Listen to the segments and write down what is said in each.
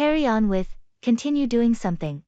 Carry on with, continue doing something.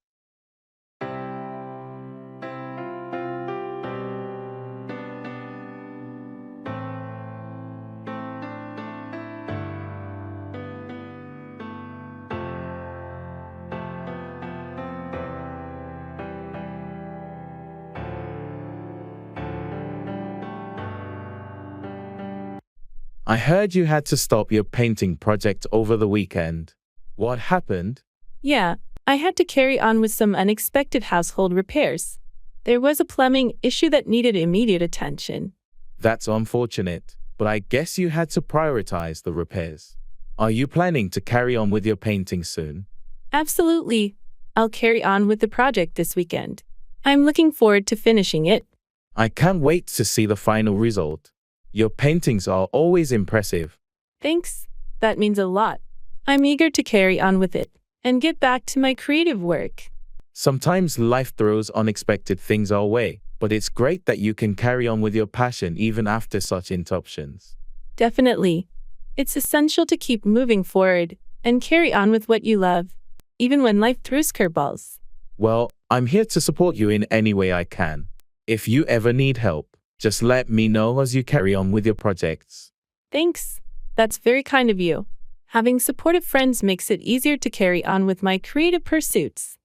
I heard you had to stop your painting project over the weekend. What happened? Yeah, I had to carry on with some unexpected household repairs. There was a plumbing issue that needed immediate attention. That's unfortunate, but I guess you had to prioritize the repairs. Are you planning to carry on with your painting soon? Absolutely. I'll carry on with the project this weekend. I'm looking forward to finishing it. I can't wait to see the final result. Your paintings are always impressive. Thanks. That means a lot. I'm eager to carry on with it and get back to my creative work. Sometimes life throws unexpected things our way, but it's great that you can carry on with your passion even after such interruptions. Definitely. It's essential to keep moving forward and carry on with what you love, even when life throws curveballs. Well, I'm here to support you in any way I can. If you ever need help, just let me know as you carry on with your projects. Thanks. That's very kind of you. Having supportive friends makes it easier to carry on with my creative pursuits.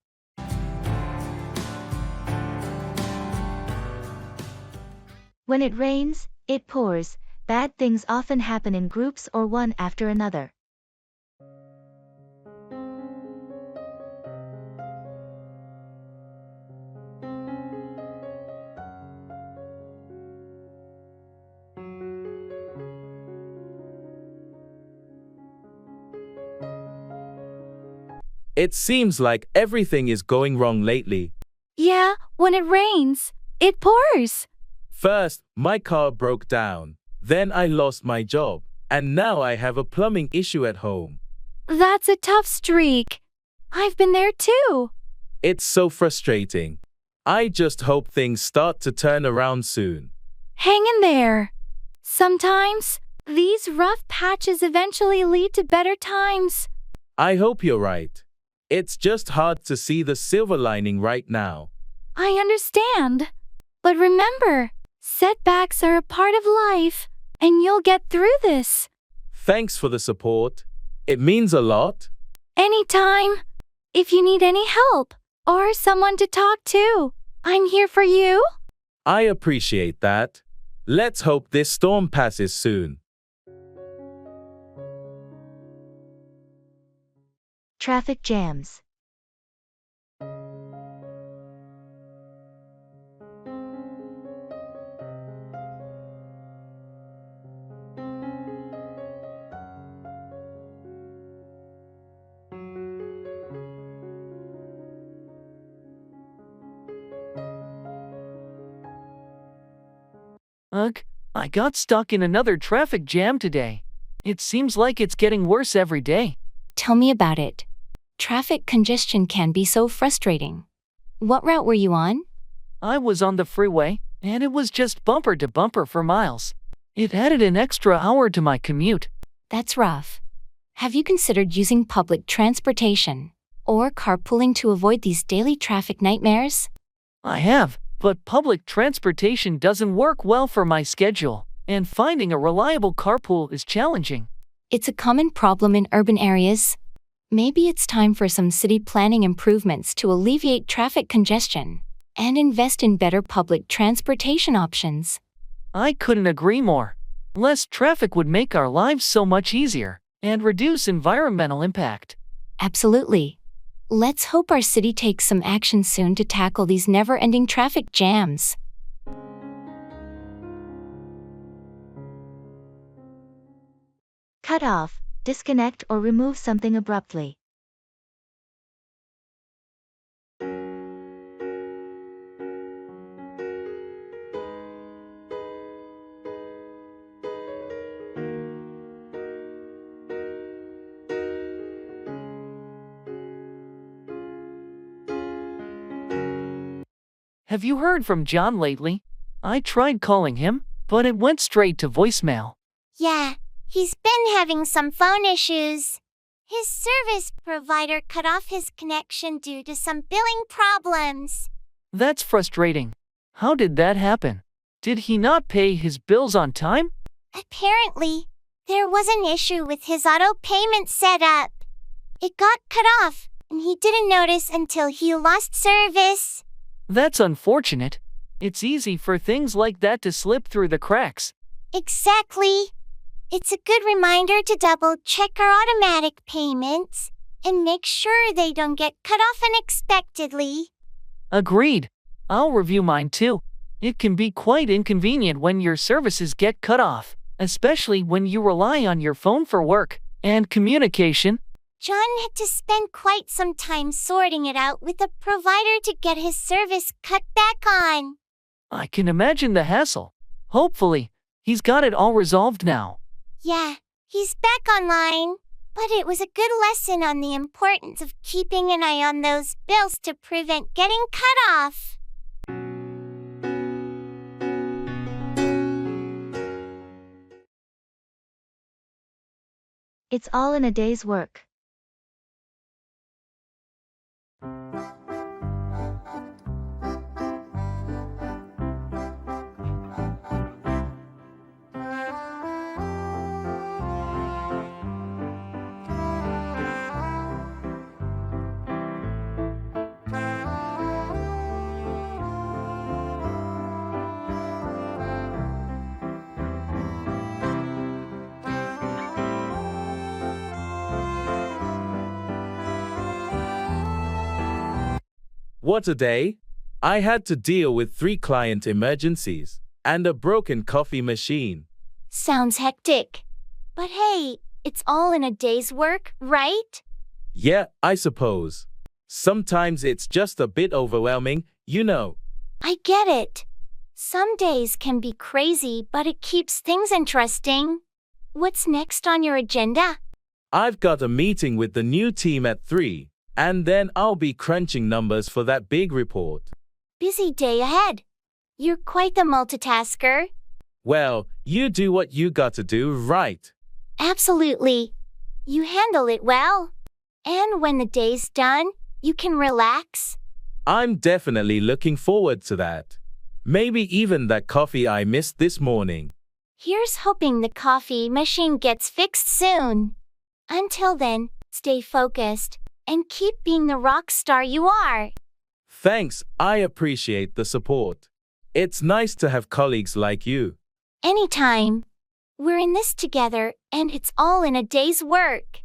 When it rains, it pours. Bad things often happen in groups or one after another. It seems like everything is going wrong lately. Yeah, when it rains, it pours. First, my car broke down. Then I lost my job. And now I have a plumbing issue at home. That's a tough streak. I've been there too. It's so frustrating. I just hope things start to turn around soon. Hang in there. Sometimes, these rough patches eventually lead to better times. I hope you're right. It's just hard to see the silver lining right now. I understand. But remember, setbacks are a part of life, and you'll get through this. Thanks for the support. It means a lot. Anytime. If you need any help or someone to talk to, I'm here for you. I appreciate that. Let's hope this storm passes soon. Traffic jams. Ugh, I got stuck in another traffic jam today. It seems like it's getting worse every day. Tell me about it. Traffic congestion can be so frustrating. What route were you on? I was on the freeway, and it was just bumper to bumper for miles. It added an extra hour to my commute. That's rough. Have you considered using public transportation or carpooling to avoid these daily traffic nightmares? I have, but public transportation doesn't work well for my schedule, and finding a reliable carpool is challenging. It's a common problem in urban areas. Maybe it's time for some city planning improvements to alleviate traffic congestion and invest in better public transportation options. I couldn't agree more. Less traffic would make our lives so much easier and reduce environmental impact. Absolutely. Let's hope our city takes some action soon to tackle these never-ending traffic jams. Cut off, disconnect or remove something abruptly. Have you heard from John lately? I tried calling him, but it went straight to voicemail. Yeah, he's been having some phone issues. His service provider cut off his connection due to some billing problems. That's frustrating. How did that happen? Did he not pay his bills on time? Apparently, there was an issue with his auto payment setup. It got cut off, and he didn't notice until he lost service. That's unfortunate. It's easy for things like that to slip through the cracks. Exactly. It's a good reminder to double-check our automatic payments and make sure they don't get cut off unexpectedly. Agreed. I'll review mine too. It can be quite inconvenient when your services get cut off, especially when you rely on your phone for work and communication. John had to spend quite some time sorting it out with the provider to get his service cut back on. I can imagine the hassle. Hopefully, he's got it all resolved now. Yeah, he's back online. But it was a good lesson on the importance of keeping an eye on those bills to prevent getting cut off. It's all in a day's work. What a day! I had to deal with 3 client emergencies and a broken coffee machine. Sounds hectic. But hey, it's all in a day's work, right? Yeah, I suppose. Sometimes it's just a bit overwhelming, you know. I get it. Some days can be crazy, but it keeps things interesting. What's next on your agenda? I've got a meeting with the new team at 3, and then I'll be crunching numbers for that big report. Busy day ahead. You're quite the multitasker. Well, you do what you gotta do, right? Absolutely. You handle it well. And when the day's done, you can relax. I'm definitely looking forward to that. Maybe even that coffee I missed this morning. Here's hoping the coffee machine gets fixed soon. Until then, stay focused and keep being the rock star you are. Thanks, I appreciate the support. It's nice to have colleagues like you. Anytime. We're in this together, and it's all in a day's work.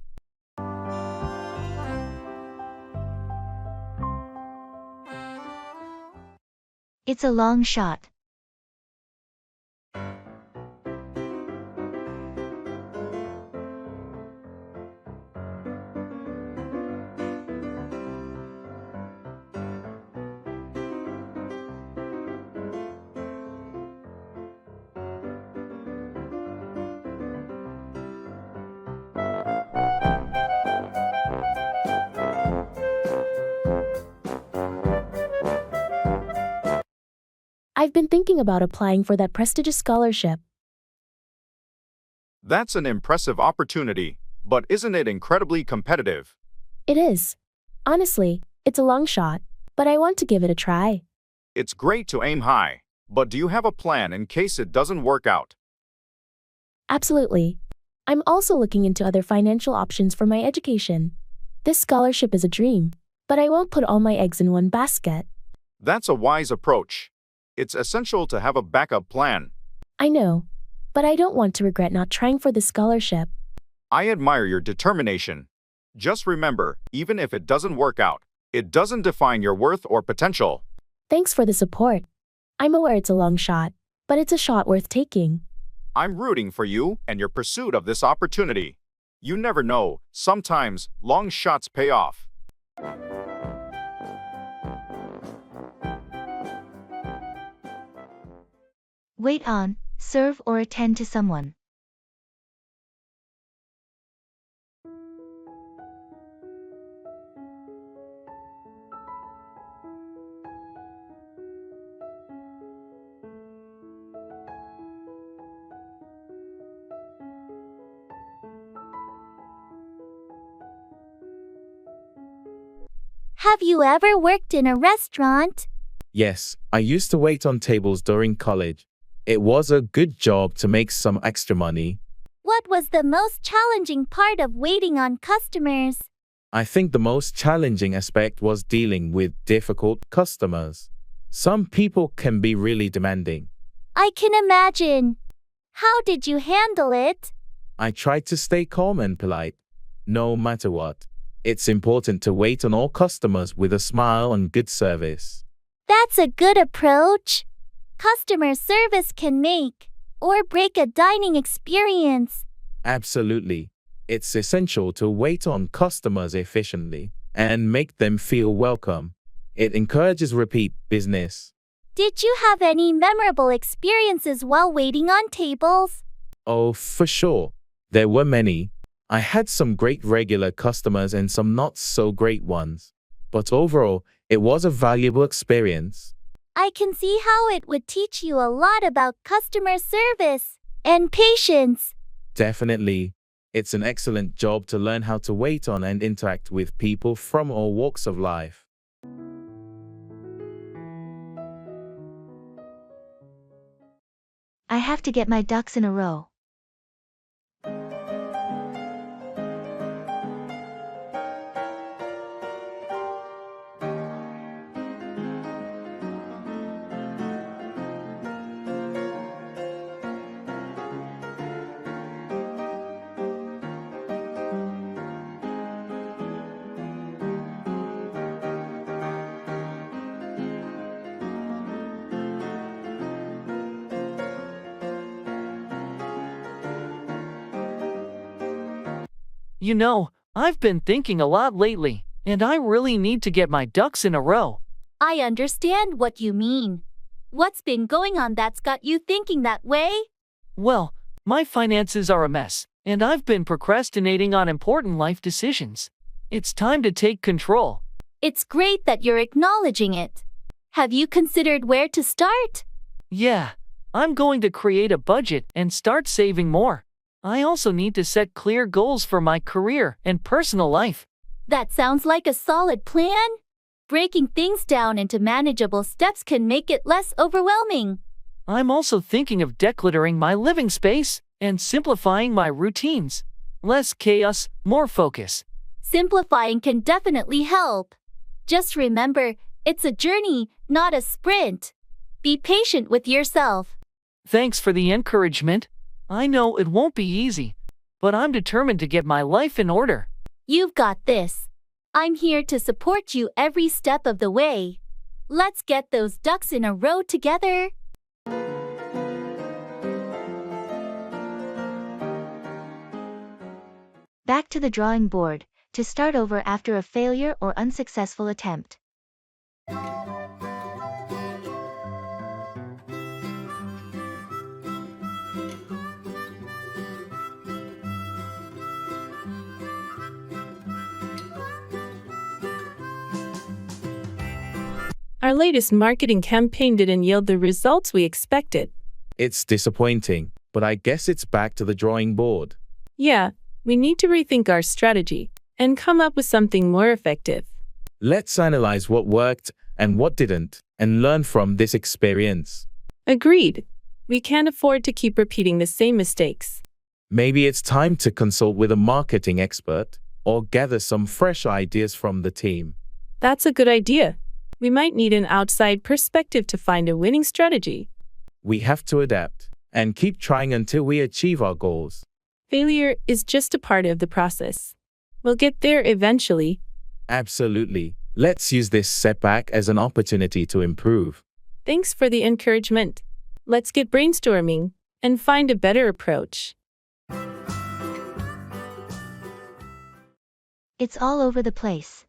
It's a long shot. I've been thinking about applying for that prestigious scholarship. That's an impressive opportunity, but isn't it incredibly competitive? It is. Honestly, it's a long shot, but I want to give it a try. It's great to aim high, but do you have a plan in case it doesn't work out? Absolutely. I'm also looking into other financial options for my education. This scholarship is a dream, but I won't put all my eggs in one basket. That's a wise approach. It's essential to have a backup plan. I know, but I don't want to regret not trying for this scholarship. I admire your determination. Just remember, even if it doesn't work out, it doesn't define your worth or potential. Thanks for the support. I'm aware it's a long shot, but it's a shot worth taking. I'm rooting for you and your pursuit of this opportunity. You never know, sometimes long shots pay off. Wait on, serve or attend to someone. Have you ever worked in a restaurant? Yes, I used to wait on tables during college. It was a good job to make some extra money. What was the most challenging part of waiting on customers? I think the most challenging aspect was dealing with difficult customers. Some people can be really demanding. I can imagine. How did you handle it? I tried to stay calm and polite, no matter what. It's important to wait on all customers with a smile and good service. That's a good approach. Customer service can make or break a dining experience. Absolutely. It's essential to wait on customers efficiently and make them feel welcome. It encourages repeat business. Did you have any memorable experiences while waiting on tables? Oh, for sure. There were many. I had some great regular customers and some not so great ones. But overall, it was a valuable experience. I can see how it would teach you a lot about customer service and patience. Definitely. It's an excellent job to learn how to wait on and interact with people from all walks of life. I have to get my ducks in a row. You know, I've been thinking a lot lately, and I really need to get my ducks in a row. I understand what you mean. What's been going on that's got you thinking that way? Well, my finances are a mess, and I've been procrastinating on important life decisions. It's time to take control. It's great that you're acknowledging it. Have you considered where to start? Yeah, I'm going to create a budget and start saving more. I also need to set clear goals for my career and personal life. That sounds like a solid plan. Breaking things down into manageable steps can make it less overwhelming. I'm also thinking of decluttering my living space and simplifying my routines. Less chaos, more focus. Simplifying can definitely help. Just remember, it's a journey, not a sprint. Be patient with yourself. Thanks for the encouragement. I know it won't be easy, but I'm determined to get my life in order. You've got this. I'm here to support you every step of the way. Let's get those ducks in a row together. Back to the drawing board, to start over after a failure or unsuccessful attempt. Our latest marketing campaign didn't yield the results we expected. It's disappointing, but I guess it's back to the drawing board. Yeah, we need to rethink our strategy and come up with something more effective. Let's analyze what worked and what didn't, and learn from this experience. Agreed. We can't afford to keep repeating the same mistakes. Maybe it's time to consult with a marketing expert or gather some fresh ideas from the team. That's a good idea. We might need an outside perspective to find a winning strategy. We have to adapt and keep trying until we achieve our goals. Failure is just a part of the process. We'll get there eventually. Absolutely. Let's use this setback as an opportunity to improve. Thanks for the encouragement. Let's get brainstorming and find a better approach. It's all over the place.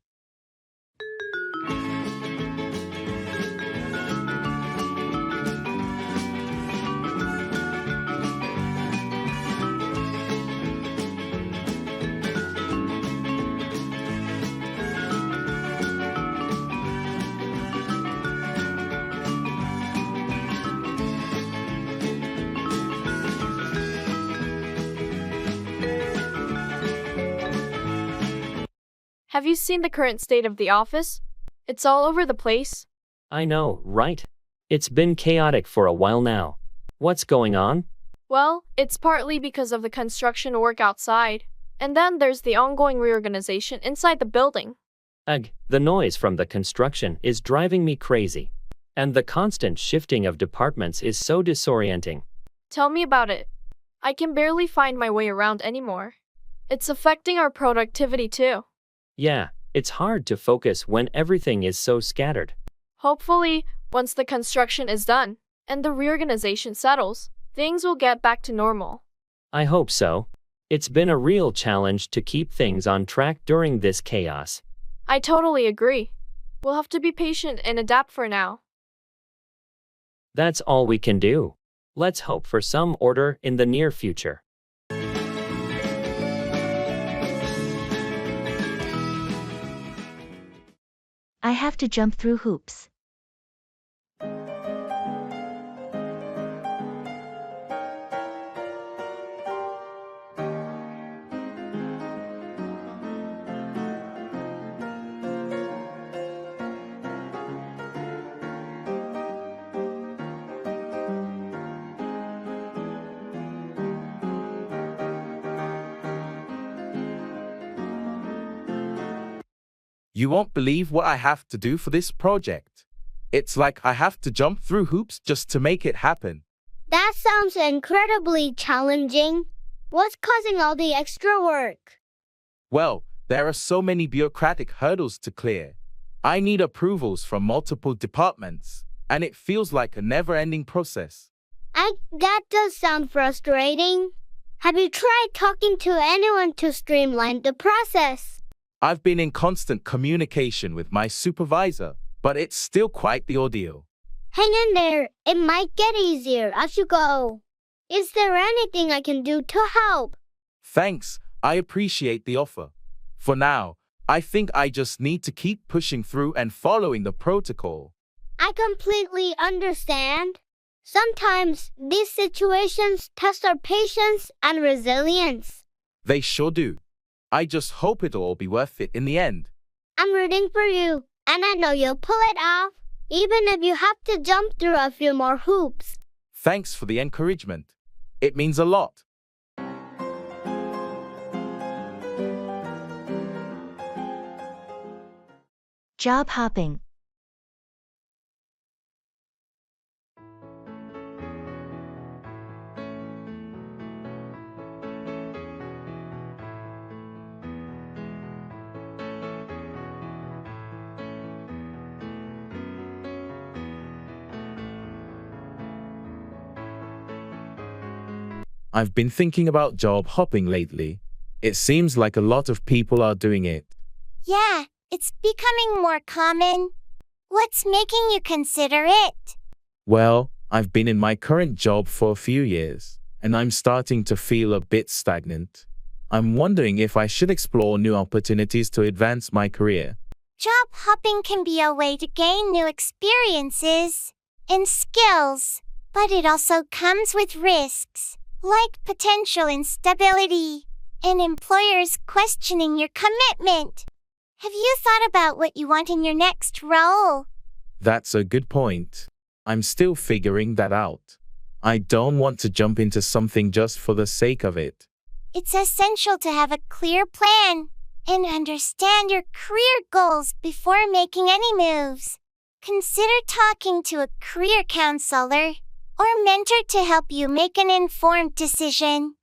Have you seen the current state of the office? It's all over the place. I know, right? It's been chaotic for a while now. What's going on? Well, it's partly because of the construction work outside. And then there's the ongoing reorganization inside the building. Ugh, the noise from the construction is driving me crazy. And the constant shifting of departments is so disorienting. Tell me about it. I can barely find my way around anymore. It's affecting our productivity too. Yeah, it's hard to focus when everything is so scattered. Hopefully, once the construction is done and the reorganization settles, things will get back to normal. I hope so. It's been a real challenge to keep things on track during this chaos. I totally agree. We'll have to be patient and adapt for now. That's all we can do. Let's hope for some order in the near future. I have to jump through hoops. You won't believe what I have to do for this project. It's like I have to jump through hoops just to make it happen. That sounds incredibly challenging. What's causing all the extra work? Well, there are so many bureaucratic hurdles to clear. I need approvals from multiple departments, and it feels like a never-ending process. That does sound frustrating. Have you tried talking to anyone to streamline the process? I've been in constant communication with my supervisor, but it's still quite the ordeal. Hang in there. It might get easier as you go. Is there anything I can do to help? Thanks, I appreciate the offer. For now, I think I just need to keep pushing through and following the protocol. I completely understand. Sometimes these situations test our patience and resilience. They sure do. I just hope it'll all be worth it in the end. I'm rooting for you, and I know you'll pull it off, even if you have to jump through a few more hoops. Thanks for the encouragement. It means a lot. Job hopping. I've been thinking about job hopping lately. It seems like a lot of people are doing it. Yeah, it's becoming more common. What's making you consider it? Well, I've been in my current job for a few years, and I'm starting to feel a bit stagnant. I'm wondering if I should explore new opportunities to advance my career. Job hopping can be a way to gain new experiences and skills, but it also comes with risks, like potential instability and employers questioning your commitment. Have you thought about what you want in your next role? That's a good point. I'm still figuring that out. I don't want to jump into something just for the sake of it. It's essential to have a clear plan and understand your career goals before making any moves. Consider talking to a career counselor or mentor to help you make an informed decision.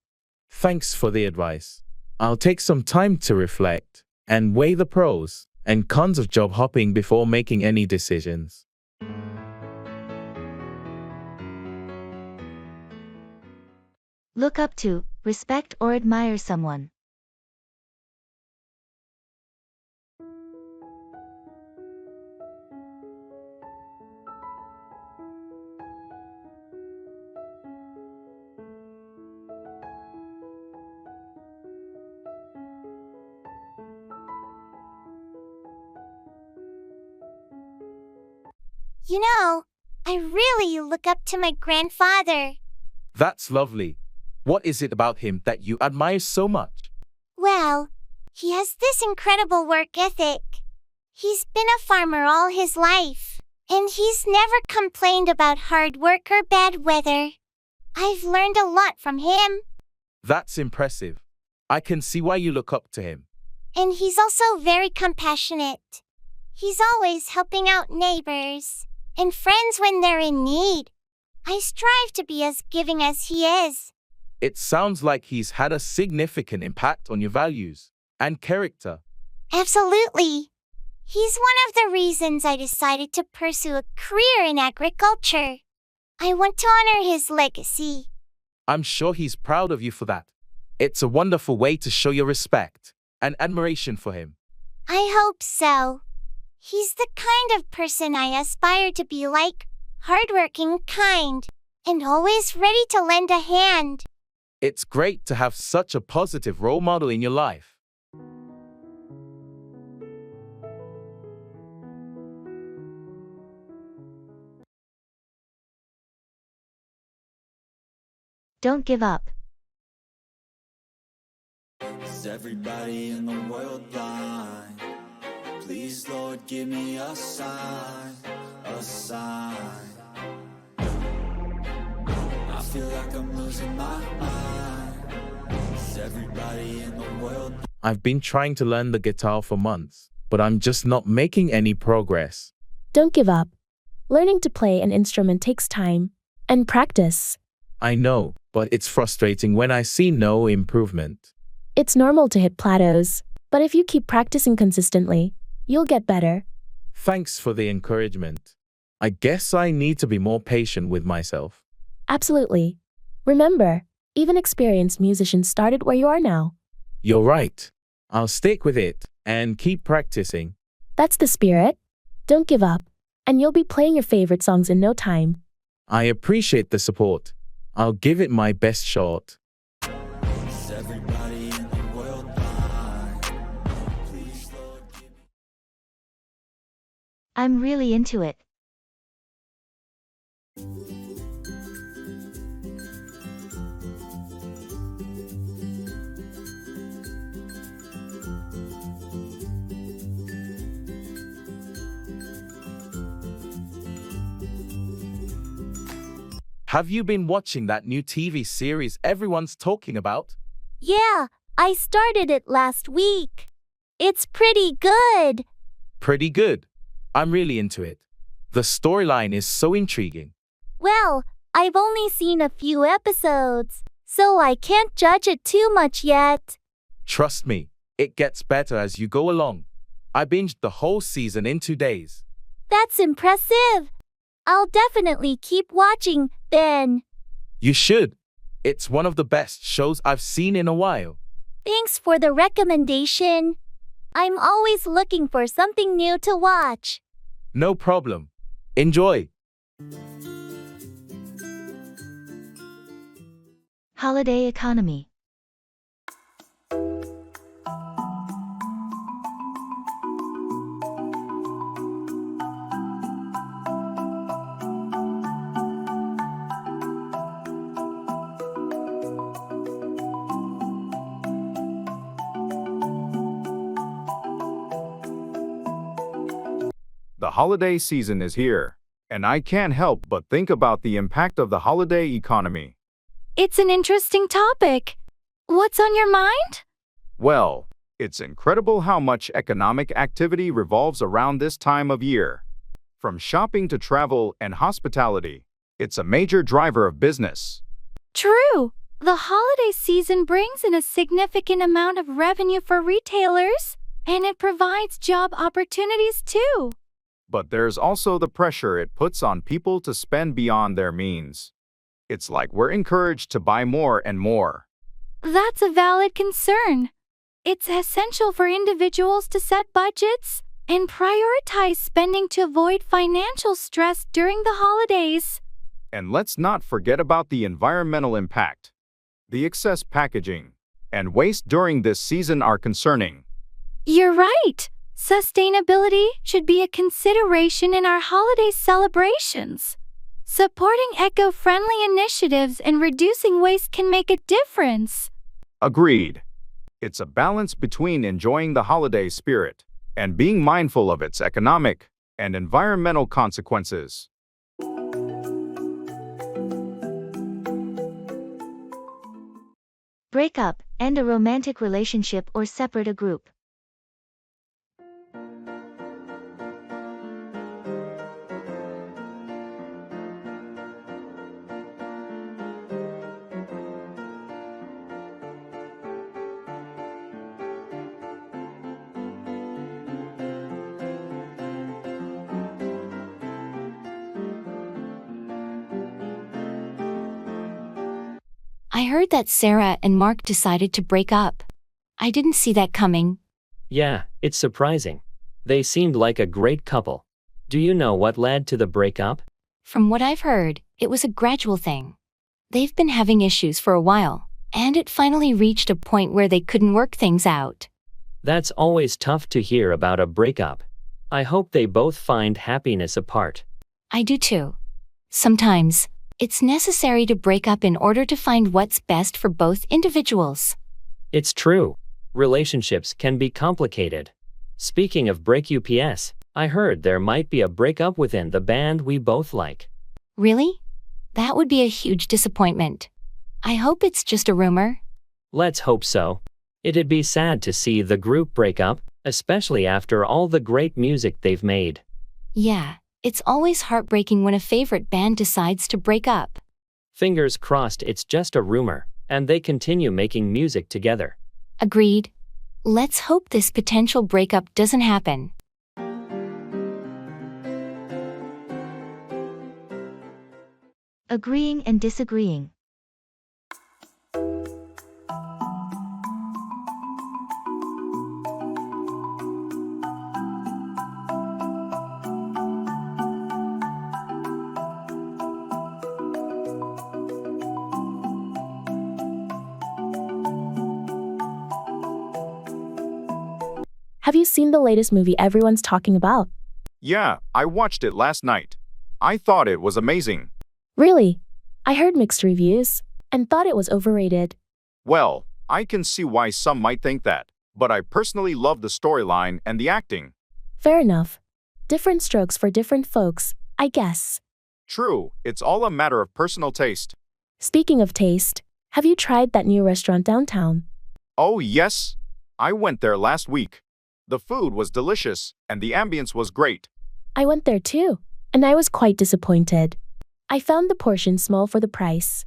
Thanks for the advice. I'll take some time to reflect and weigh the pros and cons of job hopping before making any decisions. Look up to, respect or admire someone. You know, I really look up to my grandfather. That's lovely. What is it about him that you admire so much? Well, He has this incredible work ethic. He's been a farmer all his life, and he's never complained about hard work or bad weather. I've learned a lot from him. That's impressive. I can see why you look up to him. And he's also very compassionate. He's always helping out neighbors and friends when they're in need. I strive to be as giving as he is. It sounds like he's had a significant impact on your values and character. Absolutely. He's one of the reasons I decided to pursue a career in agriculture. I want to honor his legacy. I'm sure he's proud of you for that. It's a wonderful way to show your respect and admiration for him. I hope so. He's the kind of person I aspire to be like, hardworking, kind, and always ready to lend a hand. It's great to have such a positive role model in your life. Don't give up. Is everybody in the world blind? Please, Lord, give me a sign, a sign. I feel like I'm losing my mind. Is everybody in the world? I've been trying to learn the guitar for months, but I'm just not making any progress. Don't give up. Learning to play an instrument takes time and practice. I know, but it's frustrating when I see no improvement. It's normal to hit plateaus, but if you keep practicing consistently, you'll get better. Thanks for the encouragement. I guess I need to be more patient with myself. Absolutely. Remember, even experienced musicians started where you are now. You're right. I'll stick with it and keep practicing. That's the spirit. Don't give up, and you'll be playing your favorite songs in no time. I appreciate the support. I'll give it my best shot. Is everybody in the world blind? Please, Lord, give me. I'm really into it. Have you been watching that new TV series everyone's talking about? Yeah, I started it last week. It's pretty good. Pretty good. I'm really into it. The storyline is so intriguing. Well, I've only seen a few episodes, so I can't judge it too much yet. Trust me, it gets better as you go along. I binged the whole season in 2 days. That's impressive. I'll definitely keep watching, then. You should. It's one of the best shows I've seen in a while. Thanks for the recommendation. I'm always looking for something new to watch. No problem. Enjoy. Holiday economy. The holiday season is here, and I can't help but think about the impact of the holiday economy. It's an interesting topic. What's on your mind? Well, it's incredible how much economic activity revolves around this time of year. From shopping to travel and hospitality, it's a major driver of business. True. The holiday season brings in a significant amount of revenue for retailers, and it provides job opportunities too. But there's also the pressure it puts on people to spend beyond their means. It's like we're encouraged to buy more and more. That's a valid concern. It's essential for individuals to set budgets and prioritize spending to avoid financial stress during the holidays. And let's not forget about the environmental impact. The excess packaging and waste during this season are concerning. You're right. Sustainability should be a consideration in our holiday celebrations. Supporting eco-friendly initiatives and reducing waste can make a difference. Agreed. It's a balance between enjoying the holiday spirit and being mindful of its economic and environmental consequences. Break up, end a romantic relationship or separate a group. I heard that Sarah and Mark decided to break up. I didn't see that coming. Yeah, it's surprising. They seemed like a great couple. Do you know what led to the breakup? From what I've heard, it was a gradual thing. They've been having issues for a while, and it finally reached a point where they couldn't work things out. That's always tough to hear about a breakup. I hope they both find happiness apart. I do too. Sometimes, it's necessary to break up in order to find what's best for both individuals. It's true. Relationships can be complicated. Speaking of break ups, I heard there might be a breakup within the band we both like. Really? That would be a huge disappointment. I hope it's just a rumor. Let's hope so. It'd be sad to see the group break up, especially after all the great music they've made. Yeah, it's always heartbreaking when a favorite band decides to break up. Fingers crossed it's just a rumor, and they continue making music together. Agreed. Let's hope this potential breakup doesn't happen. Agreeing and disagreeing. Have you seen the latest movie everyone's talking about? Yeah, I watched it last night. I thought it was amazing. Really? I heard mixed reviews and thought it was overrated. Well, I can see why some might think that, but I personally love the storyline and the acting. Fair enough. Different strokes for different folks, I guess. True, it's all a matter of personal taste. Speaking of taste, have you tried that new restaurant downtown? Oh yes, I went there last week. The food was delicious and the ambience was great. I went there too, and I was quite disappointed. I found the portion small for the price.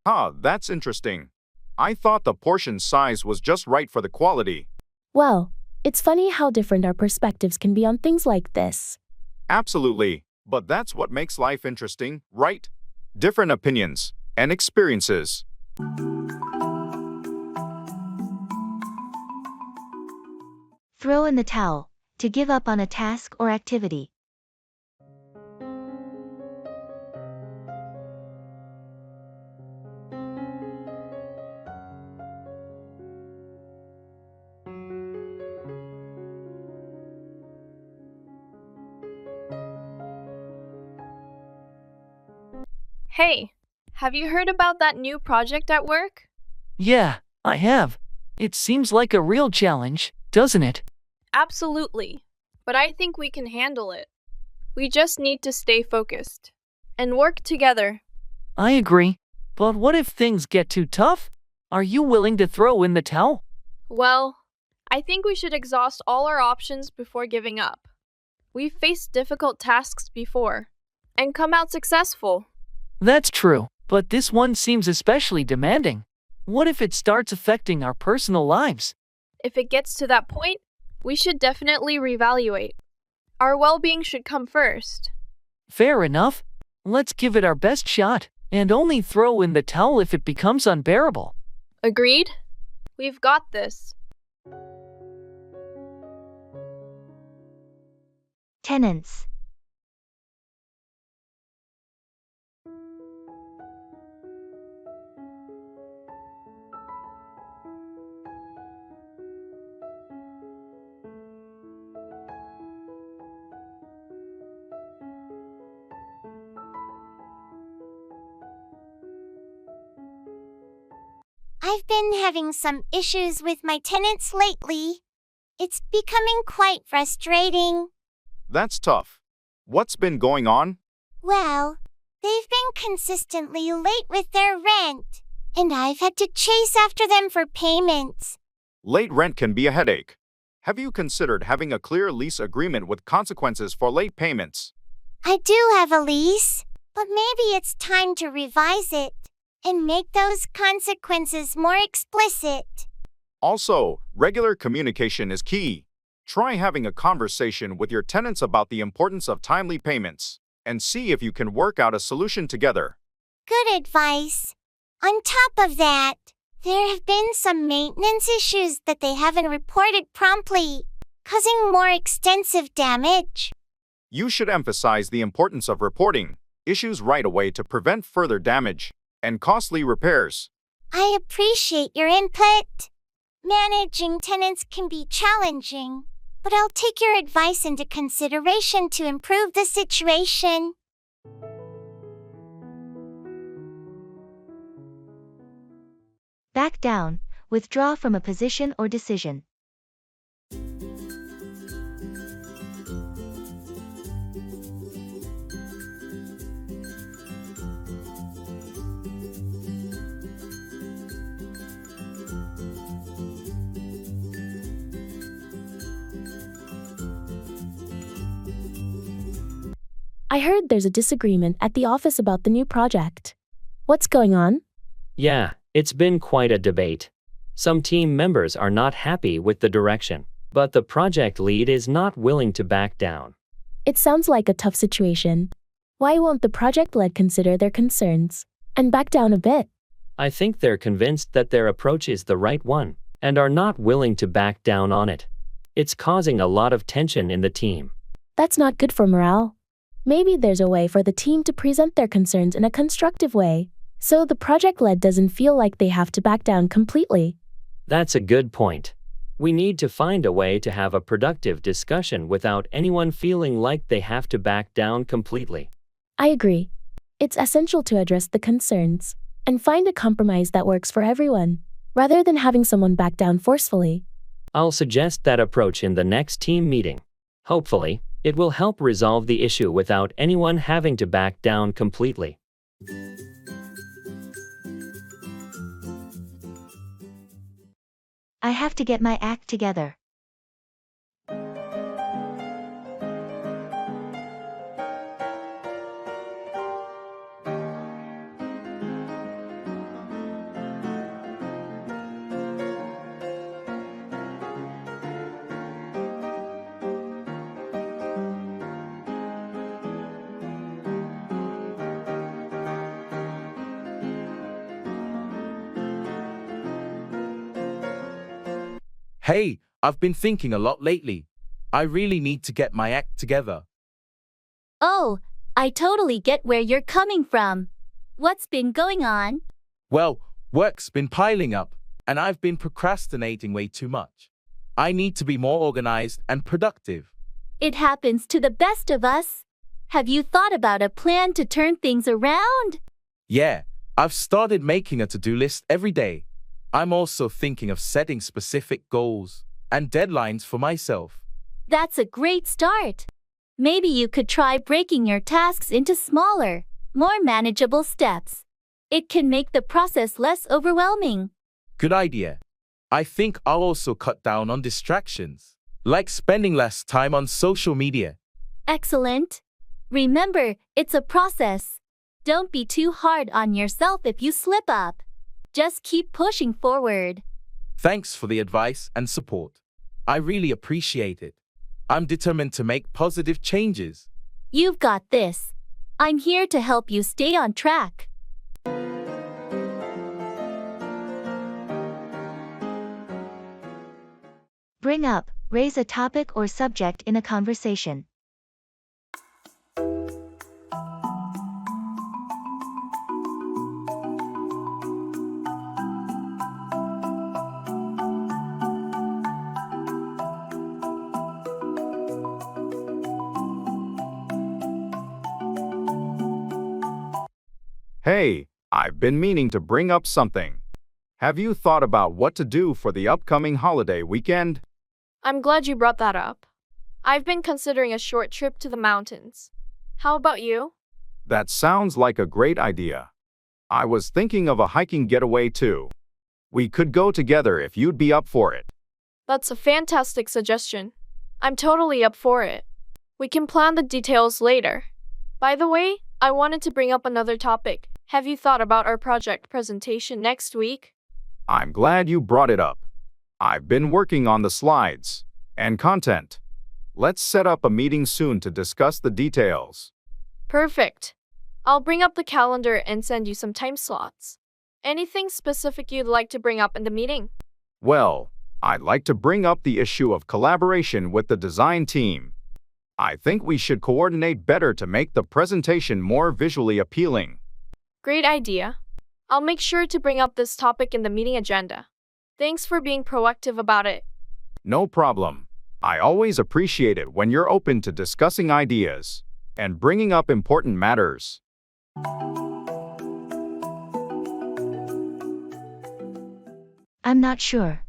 That's interesting. I thought the portion size was just right for the quality. Well, it's funny how different our perspectives can be on things like this. Absolutely, but that's what makes life interesting, right? Different opinions and experiences. Throw in the towel, to give up on a task or activity. Hey, have you heard about that new project at work? Yeah, I have. It seems like a real challenge, doesn't it? Absolutely. But I think we can handle it. We just need to stay focused and work together. I agree. But what if things get too tough? Are you willing to throw in the towel? Well, I think we should exhaust all our options before giving up. We've faced difficult tasks before and come out successful. That's true, but this one seems especially demanding. What if it starts affecting our personal lives? If it gets to that point, we should definitely reevaluate. Our well-being should come first. Fair enough. Let's give it our best shot, and only throw in the towel if it becomes unbearable. Agreed? We've got this. Tenants. I've been having some issues with my tenants lately. It's becoming quite frustrating. That's tough. What's been going on? Well, they've been consistently late with their rent, and I've had to chase after them for payments. Late rent can be a headache. Have you considered having a clear lease agreement with consequences for late payments? I do have a lease, but maybe it's time to revise it and make those consequences more explicit. Also, regular communication is key. Try having a conversation with your tenants about the importance of timely payments and see if you can work out a solution together. Good advice. On top of that, there have been some maintenance issues that they haven't reported promptly, causing more extensive damage. You should emphasize the importance of reporting issues right away to prevent further damage and costly repairs. I appreciate your input. Managing tenants can be challenging, but I'll take your advice into consideration to improve the situation. Back down, withdraw from a position or decision. I heard there's a disagreement at the office about the new project. What's going on? Yeah, it's been quite a debate. Some team members are not happy with the direction, but the project lead is not willing to back down. It sounds like a tough situation. Why won't the project lead consider their concerns and back down a bit? I think they're convinced that their approach is the right one and are not willing to back down on it. It's causing a lot of tension in the team. That's not good for morale. Maybe there's a way for the team to present their concerns in a constructive way, so the project lead doesn't feel like they have to back down completely. That's a good point. We need to find a way to have a productive discussion without anyone feeling like they have to back down completely. I agree. It's essential to address the concerns and find a compromise that works for everyone, rather than having someone back down forcefully. I'll suggest that approach in the next team meeting. Hopefully, it will help resolve the issue without anyone having to back down completely. I have to get my act together. Hey, I've been thinking a lot lately. I really need to get my act together. Oh, I totally get where you're coming from. What's been going on? Well, work's been piling up, and I've been procrastinating way too much. I need to be more organized and productive. It happens to the best of us. Have you thought about a plan to turn things around? Yeah, I've started making a to-do list every day. I'm also thinking of setting specific goals and deadlines for myself. That's a great start. Maybe you could try breaking your tasks into smaller, more manageable steps. It can make the process less overwhelming. Good idea. I think I'll also cut down on distractions, like spending less time on social media. Excellent. Remember, it's a process. Don't be too hard on yourself if you slip up. Just keep pushing forward. Thanks for the advice and support. I really appreciate it. I'm determined to make positive changes. You've got this. I'm here to help you stay on track. Bring up, raise a topic or subject in a conversation. Hey, I've been meaning to bring up something. Have you thought about what to do for the upcoming holiday weekend? I'm glad you brought that up. I've been considering a short trip to the mountains. How about you? That sounds like a great idea. I was thinking of a hiking getaway too. We could go together if you'd be up for it. That's a fantastic suggestion. I'm totally up for it. We can plan the details later. By the way, I wanted to bring up another topic. Have you thought about our project presentation next week? I'm glad you brought it up. I've been working on the slides and content. Let's set up a meeting soon to discuss the details. Perfect. I'll bring up the calendar and send you some time slots. Anything specific you'd like to bring up in the meeting? Well, I'd like to bring up the issue of collaboration with the design team. I think we should coordinate better to make the presentation more visually appealing. Great idea. I'll make sure to bring up this topic in the meeting agenda. Thanks for being proactive about it. No problem. I always appreciate it when you're open to discussing ideas and bringing up important matters. I'm not sure.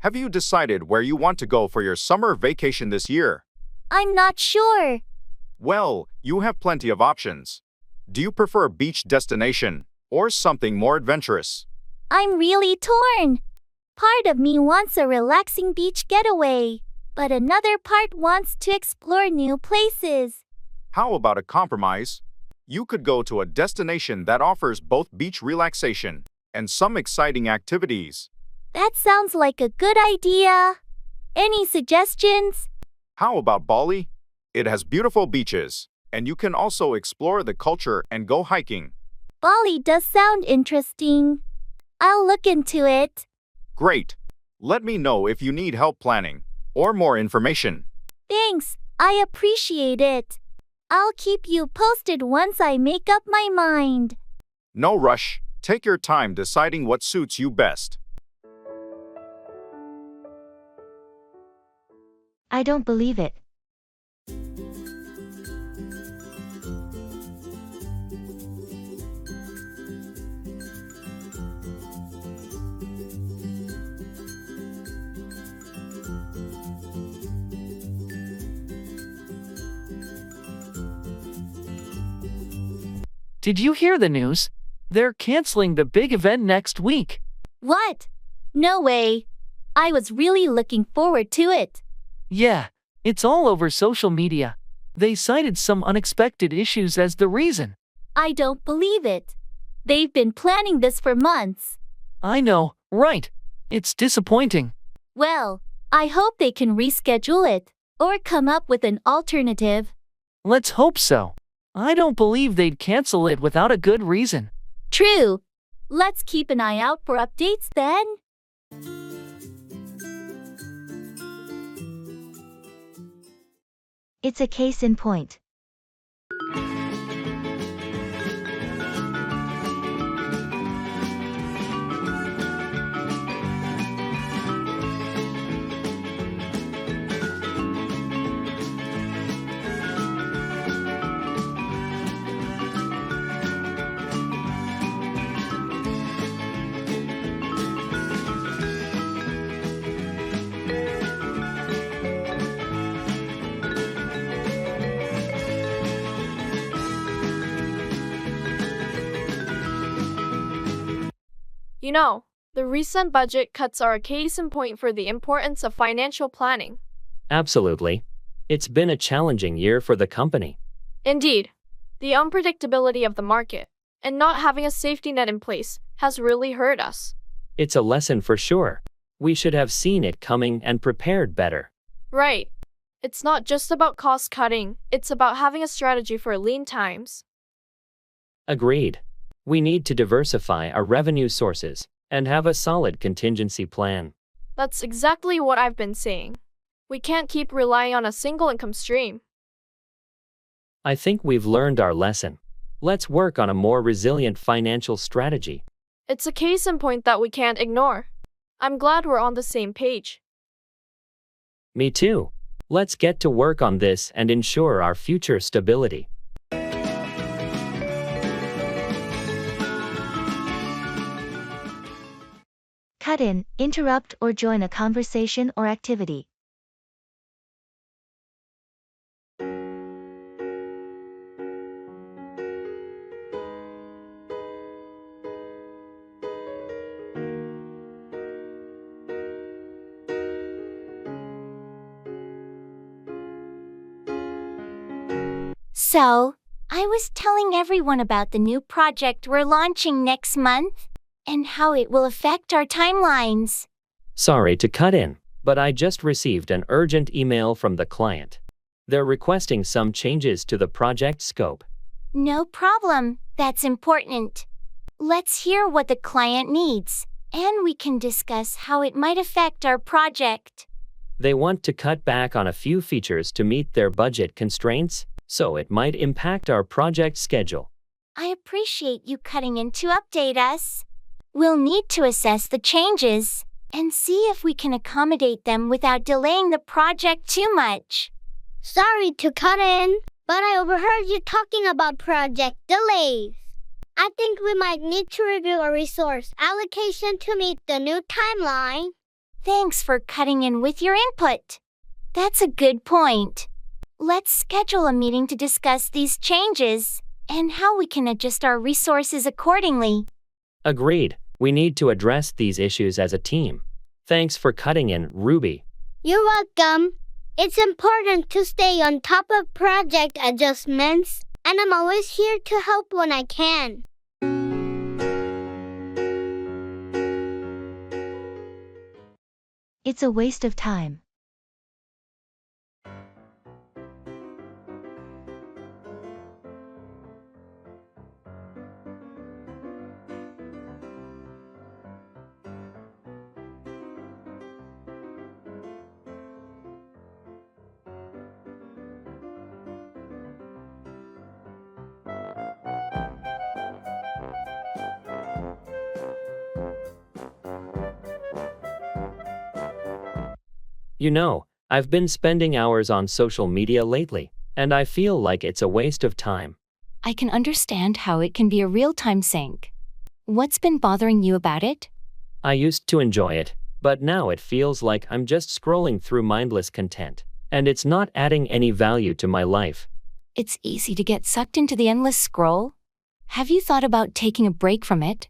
Have you decided where you want to go for your summer vacation this year? I'm not sure. Well, you have plenty of options. Do you prefer a beach destination or something more adventurous? I'm really torn. Part of me wants a relaxing beach getaway, but another part wants to explore new places. How about a compromise? You could go to a destination that offers both beach relaxation and some exciting activities. That sounds like a good idea. Any suggestions? How about Bali? It has beautiful beaches, and you can also explore the culture and go hiking. Bali does sound interesting. I'll look into it. Great. Let me know if you need help planning or more information. Thanks, I appreciate it. I'll keep you posted once I make up my mind. No rush. Take your time deciding what suits you best. I don't believe it. Did you hear the news? They're canceling the big event next week. What? No way. I was really looking forward to it. Yeah, it's all over social media. They cited some unexpected issues as the reason. I don't believe it. They've been planning this for months. I know, right? It's disappointing. Well, I hope they can reschedule it or come up with an alternative. Let's hope so. I don't believe they'd cancel it without a good reason. True. Let's keep an eye out for updates then. It's a case in point. You know, the recent budget cuts are a case in point for the importance of financial planning. Absolutely. It's been a challenging year for the company. Indeed, the unpredictability of the market and not having a safety net in place has really hurt us. It's a lesson for sure. We should have seen it coming and prepared better. Right. It's not just about cost cutting, it's about having a strategy for lean times. Agreed. We need to diversify our revenue sources and have a solid contingency plan. That's exactly what I've been saying. We can't keep relying on a single income stream. I think we've learned our lesson. Let's work on a more resilient financial strategy. It's a case in point that we can't ignore. I'm glad we're on the same page. Me too. Let's get to work on this and ensure our future stability. Cut in, interrupt, or join a conversation or activity. So, I was telling everyone about the new project we're launching next month and how it will affect our timelines. Sorry to cut in, but I just received an urgent email from the client. They're requesting some changes to the project scope. No problem, that's important. Let's hear what the client needs, and we can discuss how it might affect our project. They want to cut back on a few features to meet their budget constraints, so it might impact our project schedule. I appreciate you cutting in to update us. We'll need to assess the changes and see if we can accommodate them without delaying the project too much. Sorry to cut in, but I overheard you talking about project delays. I think we might need to review a resource allocation to meet the new timeline. Thanks for cutting in with your input. That's a good point. Let's schedule a meeting to discuss these changes and how we can adjust our resources accordingly. Agreed. We need to address these issues as a team. Thanks for cutting in, Ruby. You're welcome. It's important to stay on top of project adjustments, and I'm always here to help when I can. It's a waste of time. You know, I've been spending hours on social media lately, and I feel like it's a waste of time. I can understand how it can be a real-time sink. What's been bothering you about it? I used to enjoy it, but now it feels like I'm just scrolling through mindless content, and it's not adding any value to my life. It's easy to get sucked into the endless scroll. Have you thought about taking a break from it?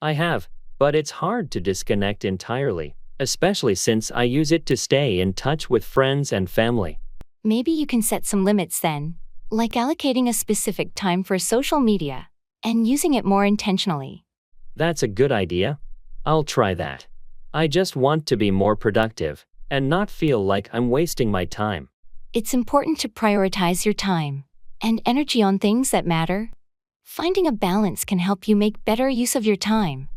I have, but it's hard to disconnect entirely, especially since I use it to stay in touch with friends and family. Maybe you can set some limits then, like allocating a specific time for social media and using it more intentionally. That's a good idea. I'll try that. I just want to be more productive and not feel like I'm wasting my time. It's important to prioritize your time and energy on things that matter. Finding a balance can help you make better use of your time.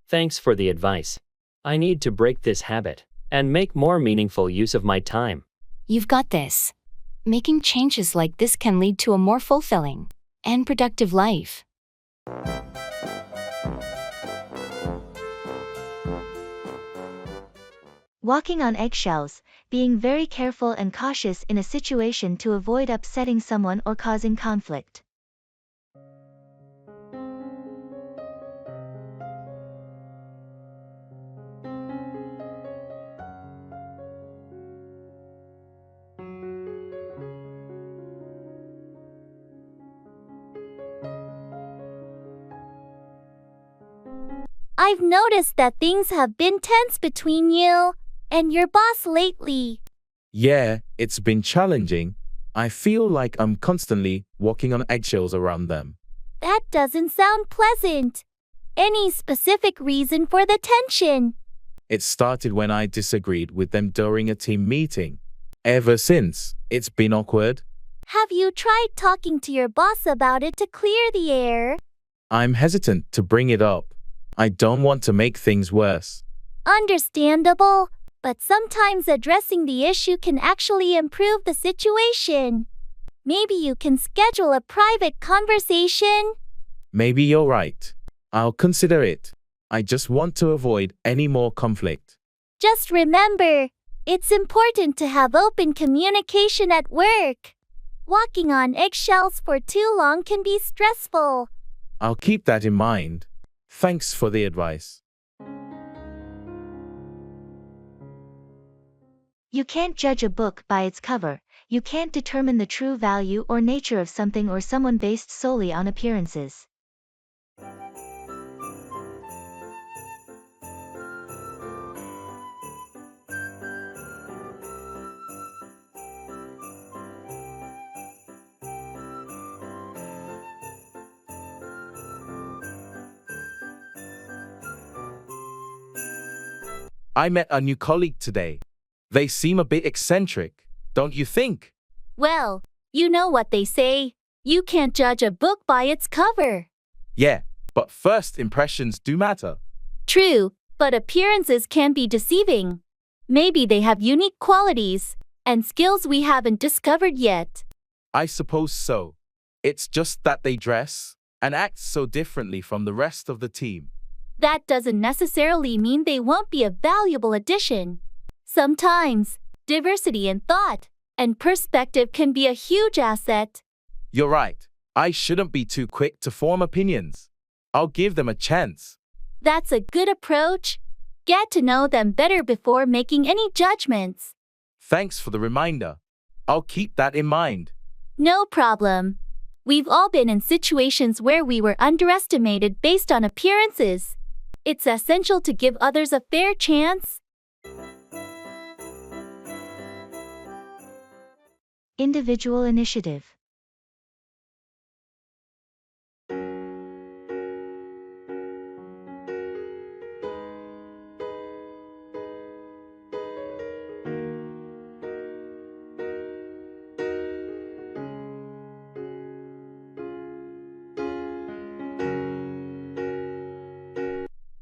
Thanks for the advice. I need to break this habit and make more meaningful use of my time. You've got this. Making changes like this can lead to a more fulfilling and productive life. Walking on eggshells, being very careful and cautious in a situation to avoid upsetting someone or causing conflict. I've noticed that things have been tense between you and your boss lately. Yeah, it's been challenging. I feel like I'm constantly walking on eggshells around them. That doesn't sound pleasant. Any specific reason for the tension? It started when I disagreed with them during a team meeting. Ever since, it's been awkward. Have you tried talking to your boss about it to clear the air? I'm hesitant to bring it up. I don't want to make things worse. Understandable, but sometimes addressing the issue can actually improve the situation. Maybe you can schedule a private conversation. Maybe you're right. I'll consider it. I just want to avoid any more conflict. Just remember, it's important to have open communication at work. Walking on eggshells for too long can be stressful. I'll keep that in mind. Thanks for the advice. You can't judge a book by its cover. You can't determine the true value or nature of something or someone based solely on appearances. I met a new colleague today. They seem a bit eccentric, don't you think? Well, you know what they say. You can't judge a book by its cover. Yeah, but first impressions do matter. True, but appearances can be deceiving. Maybe they have unique qualities and skills we haven't discovered yet. I suppose so. It's just that they dress and act so differently from the rest of the team. That doesn't necessarily mean they won't be a valuable addition. Sometimes, diversity in thought and perspective can be a huge asset. You're right. I shouldn't be too quick to form opinions. I'll give them a chance. That's a good approach. Get to know them better before making any judgments. Thanks for the reminder. I'll keep that in mind. No problem. We've all been in situations where we were underestimated based on appearances. It's essential to give others a fair chance. Individual initiative.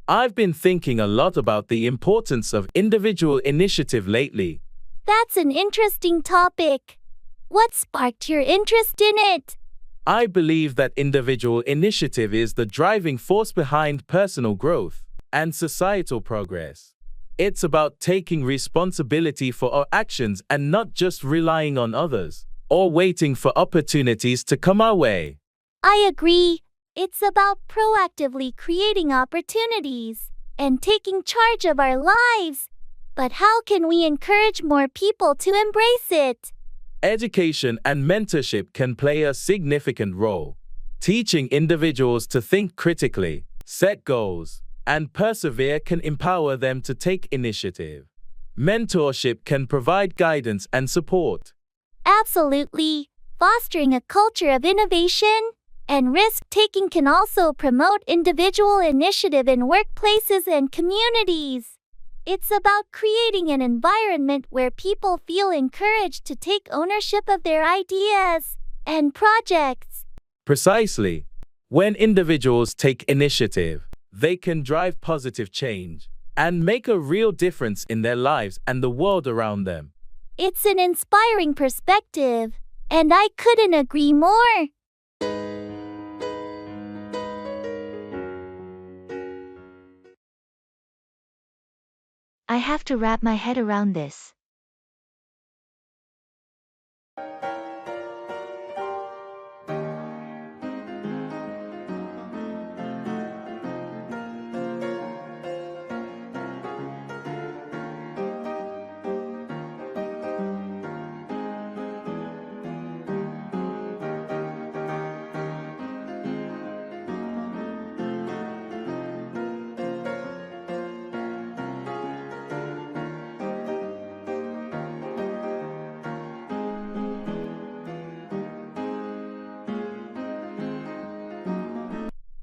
I've been thinking a lot about the importance of individual initiative lately. That's an interesting topic. What sparked your interest in it? I believe that individual initiative is the driving force behind personal growth and societal progress. It's about taking responsibility for our actions and not just relying on others or waiting for opportunities to come our way. I agree. It's about proactively creating opportunities and taking charge of our lives. But how can we encourage more people to embrace it? Education and mentorship can play a significant role. Teaching individuals to think critically, set goals, and persevere can empower them to take initiative. Mentorship can provide guidance and support. Absolutely. Fostering a culture of innovation and risk-taking can also promote individual initiative in workplaces and communities. It's about creating an environment where people feel encouraged to take ownership of their ideas and projects. Precisely. When individuals take initiative, they can drive positive change and make a real difference in their lives and the world around them. It's an inspiring perspective, and I couldn't agree more. I have to wrap my head around this.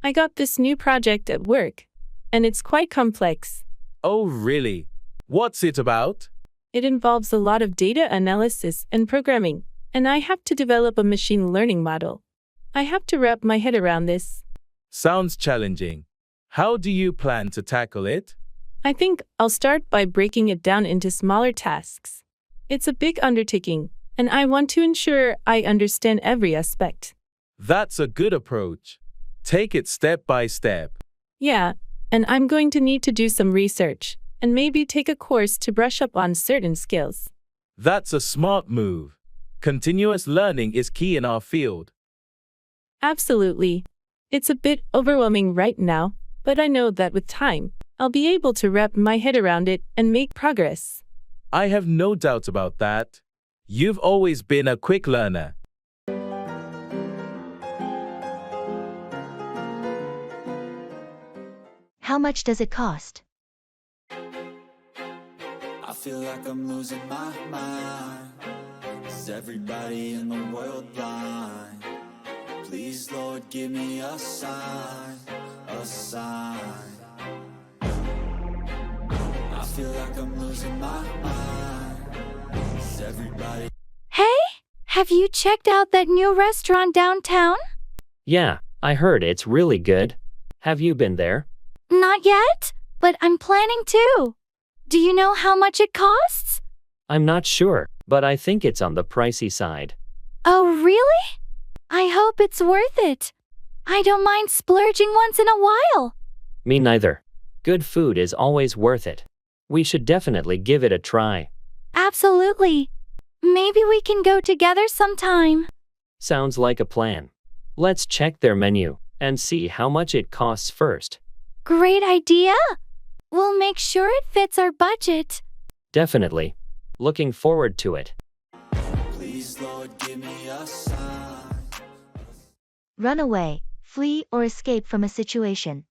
I got this new project at work, and it's quite complex. Oh, really? What's it about? It involves a lot of data analysis and programming, and I have to develop a machine learning model. I have to wrap my head around this. Sounds challenging. How do you plan to tackle it? I think I'll start by breaking it down into smaller tasks. It's a big undertaking, and I want to ensure I understand every aspect. That's a good approach. Take it step by step. Yeah, and I'm going to need to do some research and maybe take a course to brush up on certain skills. That's a smart move. Continuous learning is key in our field. Absolutely. It's a bit overwhelming right now, but I know that with time, I'll be able to wrap my head around it and make progress. I have no doubt about that. You've always been a quick learner. How much does it cost? I feel like I'm losing my mind. Is everybody in the world blind? Please, Lord, give me a sign, a sign. I feel like I'm losing my mind. Is everybody... Hey, have you checked out that new restaurant downtown? Yeah, I heard it's really good. Have you been there? Not yet, but I'm planning to. Do you know how much it costs? I'm not sure, but I think it's on the pricey side. Oh, really? I hope it's worth it. I don't mind splurging once in a while. Me neither. Good food is always worth it. We should definitely give it a try. Absolutely. Maybe we can go together sometime. Sounds like a plan. Let's check their menu and see how much it costs first. Great idea. We'll make sure it fits our budget. Definitely. Looking forward to it. Please, Lord, give me a sign. Run away, flee, or escape from a situation.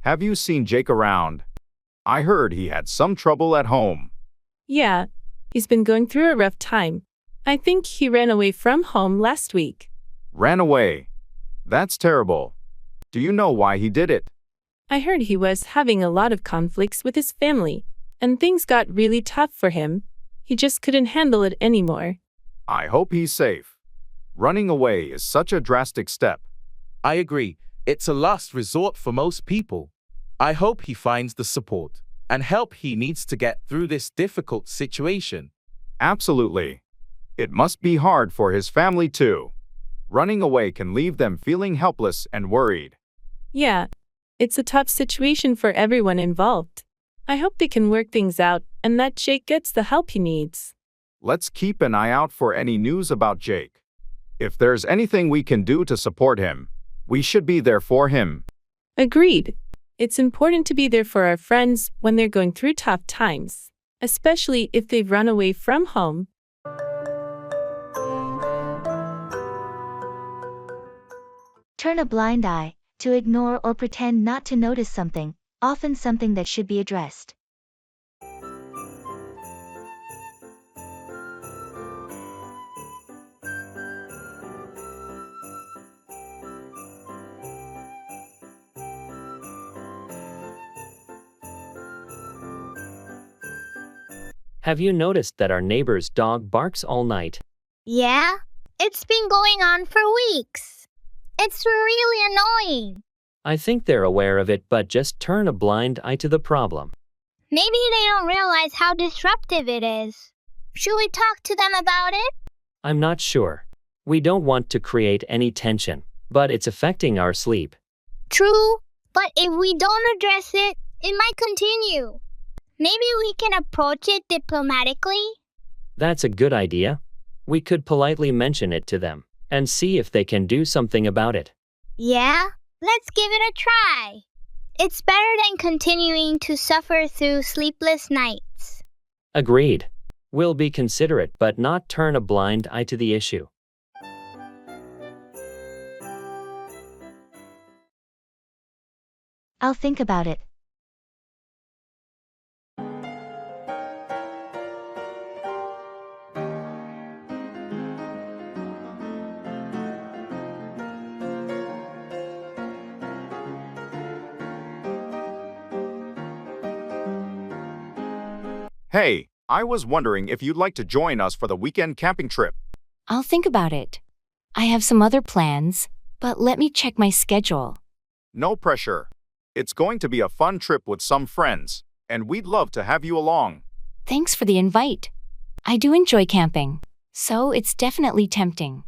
Have you seen Jake around? I heard he had some trouble at home. Yeah, he's been going through a rough time. I think he ran away from home last week. Ran away. That's terrible. Do you know why he did it? I heard he was having a lot of conflicts with his family, and things got really tough for him. He just couldn't handle it anymore. I hope he's safe. Running away is such a drastic step. I agree. It's a last resort for most people. I hope he finds the support and help he needs to get through this difficult situation. Absolutely. It must be hard for his family too. Running away can leave them feeling helpless and worried. Yeah, it's a tough situation for everyone involved. I hope they can work things out and that Jake gets the help he needs. Let's keep an eye out for any news about Jake. If there's anything we can do to support him, we should be there for him. Agreed. It's important to be there for our friends when they're going through tough times, especially if they've run away from home. Turn a blind eye, to ignore or pretend not to notice something, often something that should be addressed. Have you noticed that our neighbor's dog barks all night? Yeah, it's been going on for weeks. It's really annoying. I think they're aware of it but just turn a blind eye to the problem. Maybe they don't realize how disruptive it is. Should we talk to them about it? I'm not sure. We don't want to create any tension, but it's affecting our sleep. True, but if we don't address it, it might continue. Maybe we can approach it diplomatically? That's a good idea. We could politely mention it to them and see if they can do something about it. Yeah, let's give it a try. It's better than continuing to suffer through sleepless nights. Agreed. We'll be considerate but not turn a blind eye to the issue. I'll think about it. Hey, I was wondering if you'd like to join us for the weekend camping trip. I'll think about it. I have some other plans, but let me check my schedule. No pressure. It's going to be a fun trip with some friends, and we'd love to have you along. Thanks for the invite. I do enjoy camping, so it's definitely tempting.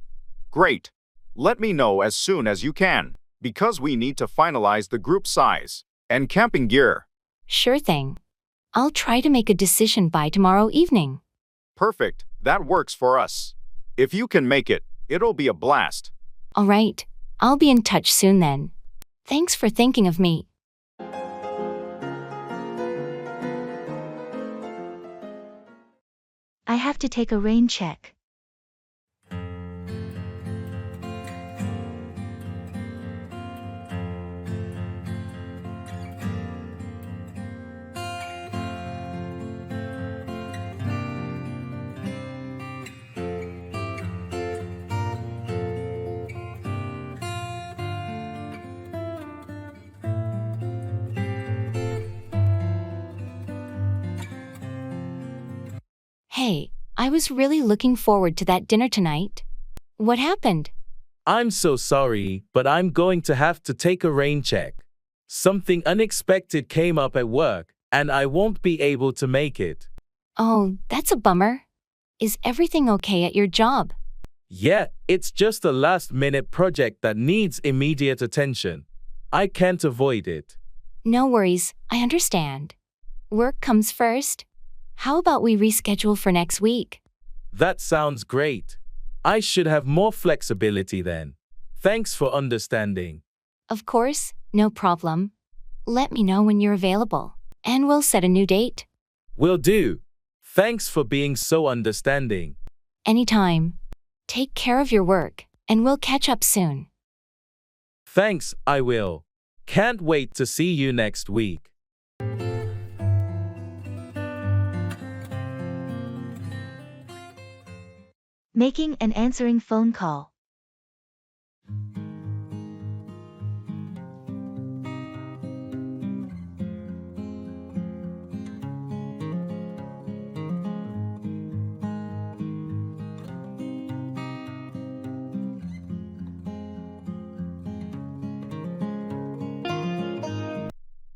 Great. Let me know as soon as you can, because we need to finalize the group size and camping gear. Sure thing. I'll try to make a decision by tomorrow evening. Perfect. That works for us. If you can make it, it'll be a blast. All right. I'll be in touch soon then. Thanks for thinking of me. I have to take a rain check. Hey, I was really looking forward to that dinner tonight. What happened? I'm so sorry, but I'm going to have to take a rain check. Something unexpected came up at work, and I won't be able to make it. Oh, that's a bummer. Is everything okay at your job? Yeah, it's just a last-minute project that needs immediate attention. I can't avoid it. No worries, I understand. Work comes first. How about we reschedule for next week? That sounds great. I should have more flexibility then. Thanks for understanding. Of course, no problem. Let me know when you're available, and we'll set a new date. Will do. Thanks for being so understanding. Anytime. Take care of your work, and we'll catch up soon. Thanks, I will. Can't wait to see you next week. Making and answering phone call.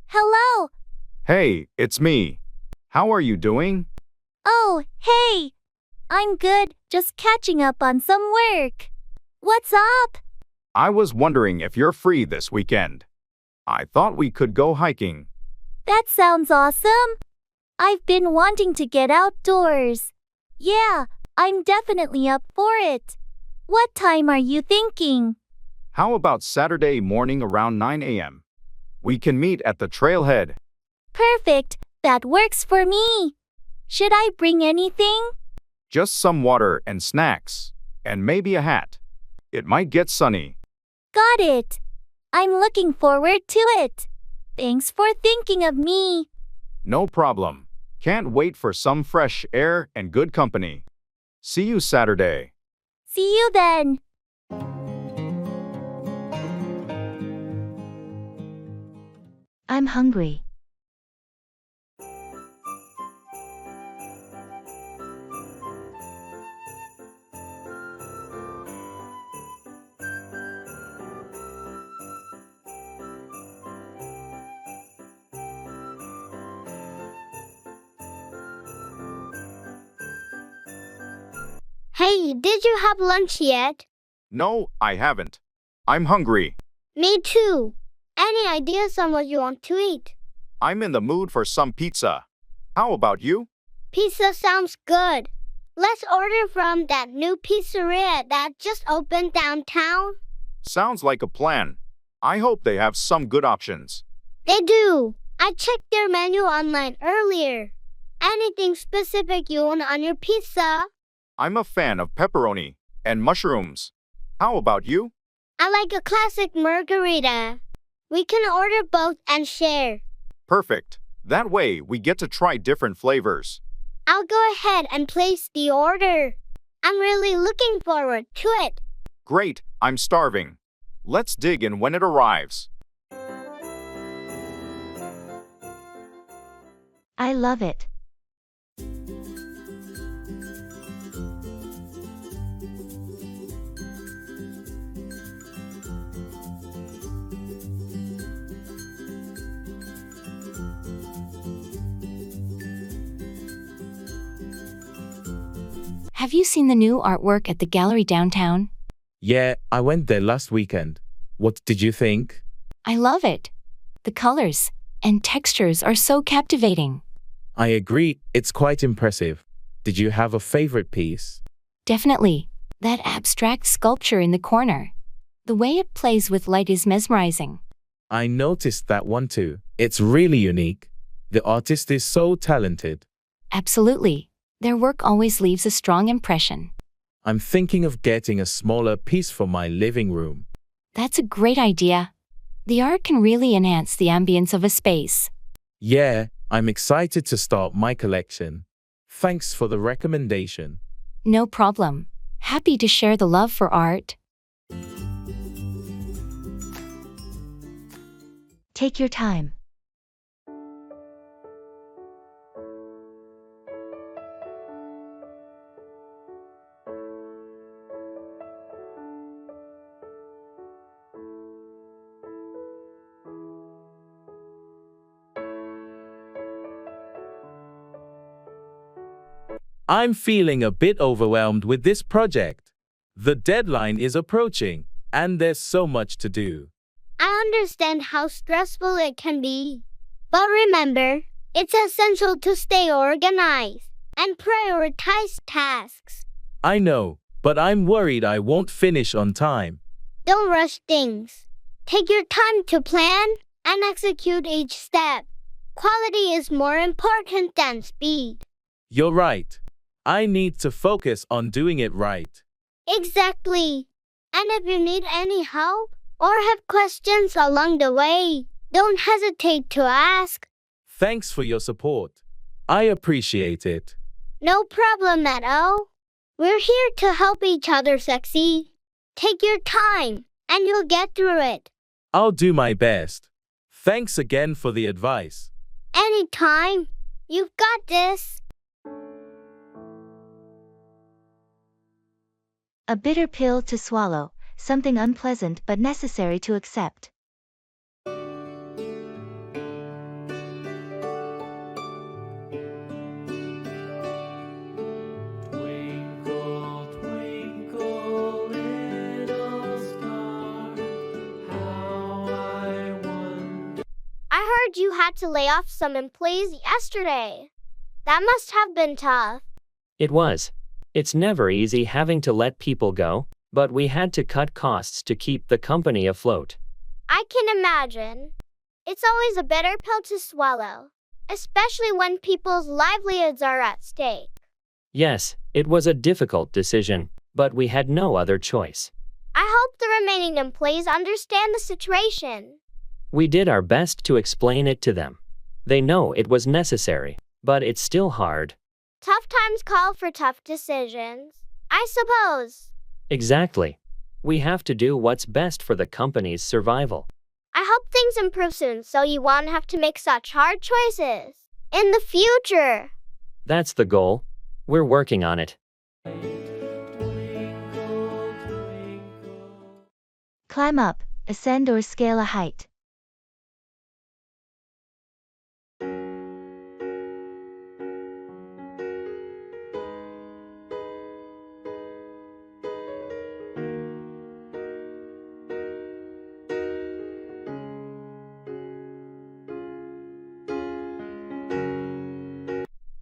Hello. Hey, it's me. How are you doing? Oh, hey. I'm good, just catching up on some work. What's up? I was wondering if you're free this weekend. I thought we could go hiking. That sounds awesome. I've been wanting to get outdoors. Yeah, I'm definitely up for it. What time are you thinking? How about Saturday morning around 9 a.m.? We can meet at the trailhead. Perfect, that works for me. Should I bring anything? Just some water and snacks, and maybe a hat. It might get sunny. Got it. I'm looking forward to it. Thanks for thinking of me. No problem. Can't wait for some fresh air and good company. See you Saturday. See you then. I'm hungry. Hey, did you have lunch yet? No, I haven't. I'm hungry. Me too. Any ideas on what you want to eat? I'm in the mood for some pizza. How about you? Pizza sounds good. Let's order from that new pizzeria that just opened downtown. Sounds like a plan. I hope they have some good options. They do. I checked their menu online earlier. Anything specific you want on your pizza? I'm a fan of pepperoni and mushrooms. How about you? I like a classic margarita. We can order both and share. Perfect. That way we get to try different flavors. I'll go ahead and place the order. I'm really looking forward to it. Great, I'm starving. Let's dig in when it arrives. I love it. Have you seen the new artwork at the gallery downtown? Yeah, I went there last weekend. What did you think? I love it. The colors and textures are so captivating. I agree, it's quite impressive. Did you have a favorite piece? Definitely. That abstract sculpture in the corner. The way it plays with light is mesmerizing. I noticed that one too. It's really unique. The artist is so talented. Absolutely. Their work always leaves a strong impression. I'm thinking of getting a smaller piece for my living room. That's a great idea. The art can really enhance the ambience of a space. Yeah, I'm excited to start my collection. Thanks for the recommendation. No problem. Happy to share the love for art. Take your time. I'm feeling a bit overwhelmed with this project. The deadline is approaching, and there's so much to do. I understand how stressful it can be. But remember, it's essential to stay organized and prioritize tasks. I know, but I'm worried I won't finish on time. Don't rush things. Take your time to plan and execute each step. Quality is more important than speed. You're right. I need to focus on doing it right. Exactly. And if you need any help or have questions along the way, don't hesitate to ask. Thanks for your support. I appreciate it. No problem at all. We're here to help each other succeed. Take your time, and you'll get through it. I'll do my best. Thanks again for the advice. Anytime. You've got this. A bitter pill to swallow, something unpleasant but necessary to accept. I heard you had to lay off some employees yesterday. That must have been tough. It was. It's never easy having to let people go, but we had to cut costs to keep the company afloat. I can imagine. It's always a bitter pill to swallow, especially when people's livelihoods are at stake. Yes, it was a difficult decision, but we had no other choice. I hope the remaining employees understand the situation. We did our best to explain it to them. They know it was necessary, but it's still hard. Tough times call for tough decisions, I suppose. Exactly. We have to do what's best for the company's survival. I hope things improve soon so you won't have to make such hard choices in the future. That's the goal. We're working on it. Climb up, ascend or scale a height.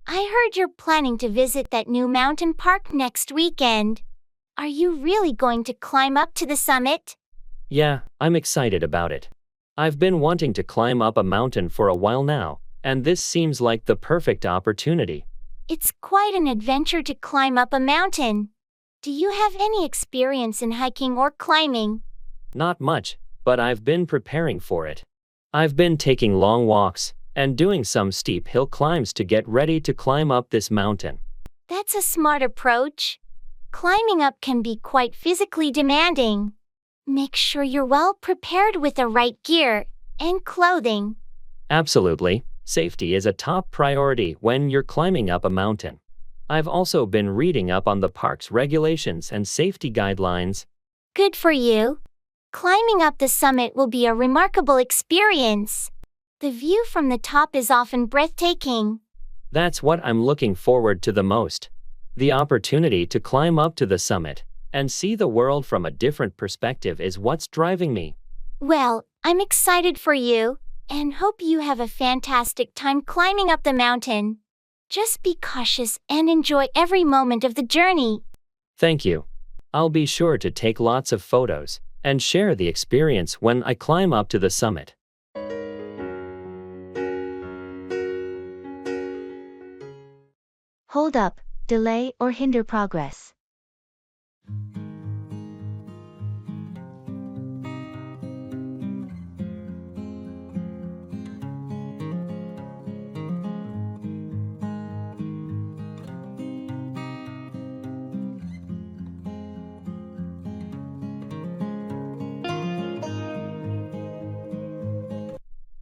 I heard you're planning to visit that new mountain park next weekend. Are you really going to climb up to the summit? Yeah, I'm excited about it. I've been wanting to climb up a mountain for a while now, and this seems like the perfect opportunity. It's quite an adventure to climb up a mountain. Do you have any experience in hiking or climbing? Not much, but I've been preparing for it. I've been taking long walks and doing some steep hill climbs to get ready to climb up this mountain. That's a smart approach. Climbing up can be quite physically demanding. Make sure you're well prepared with the right gear and clothing. Absolutely. Safety is a top priority when you're climbing up a mountain. I've also been reading up on the park's regulations and safety guidelines. Good for you. Climbing up the summit will be a remarkable experience. The view from the top is often breathtaking. That's what I'm looking forward to the most. The opportunity to climb up to the summit and see the world from a different perspective is what's driving me. Well, I'm excited for you, and hope you have a fantastic time climbing up the mountain. Just be cautious and enjoy every moment of the journey. Thank you. I'll be sure to take lots of photos and share the experience when I climb up to the summit. Hold up, delay or hinder progress.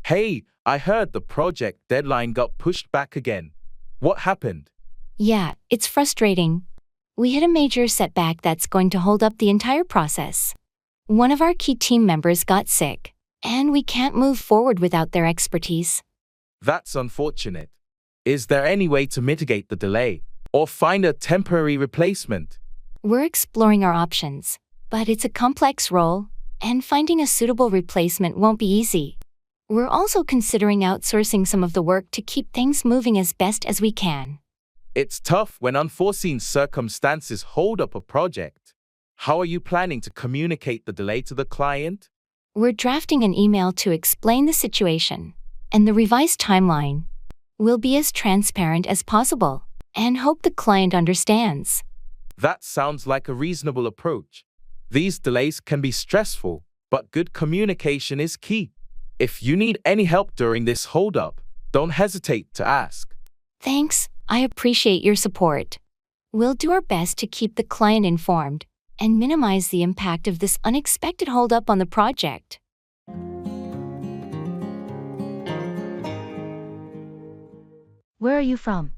Hey, I heard the project deadline got pushed back again. What happened? Yeah, it's frustrating. We hit a major setback that's going to hold up the entire process. One of our key team members got sick, and we can't move forward without their expertise. That's unfortunate. Is there any way to mitigate the delay or find a temporary replacement? We're exploring our options, but it's a complex role, and finding a suitable replacement won't be easy. We're also considering outsourcing some of the work to keep things moving as best as we can. It's tough when unforeseen circumstances hold up a project. How are you planning to communicate the delay to the client? We're drafting an email to explain the situation and the revised timeline. We'll be as transparent as possible and hope the client understands. That sounds like a reasonable approach. These delays can be stressful, but good communication is key. If you need any help during this hold-up, don't hesitate to ask. Thanks, I appreciate your support. We'll do our best to keep the client informed and minimize the impact of this unexpected hold-up on the project. Where are you from?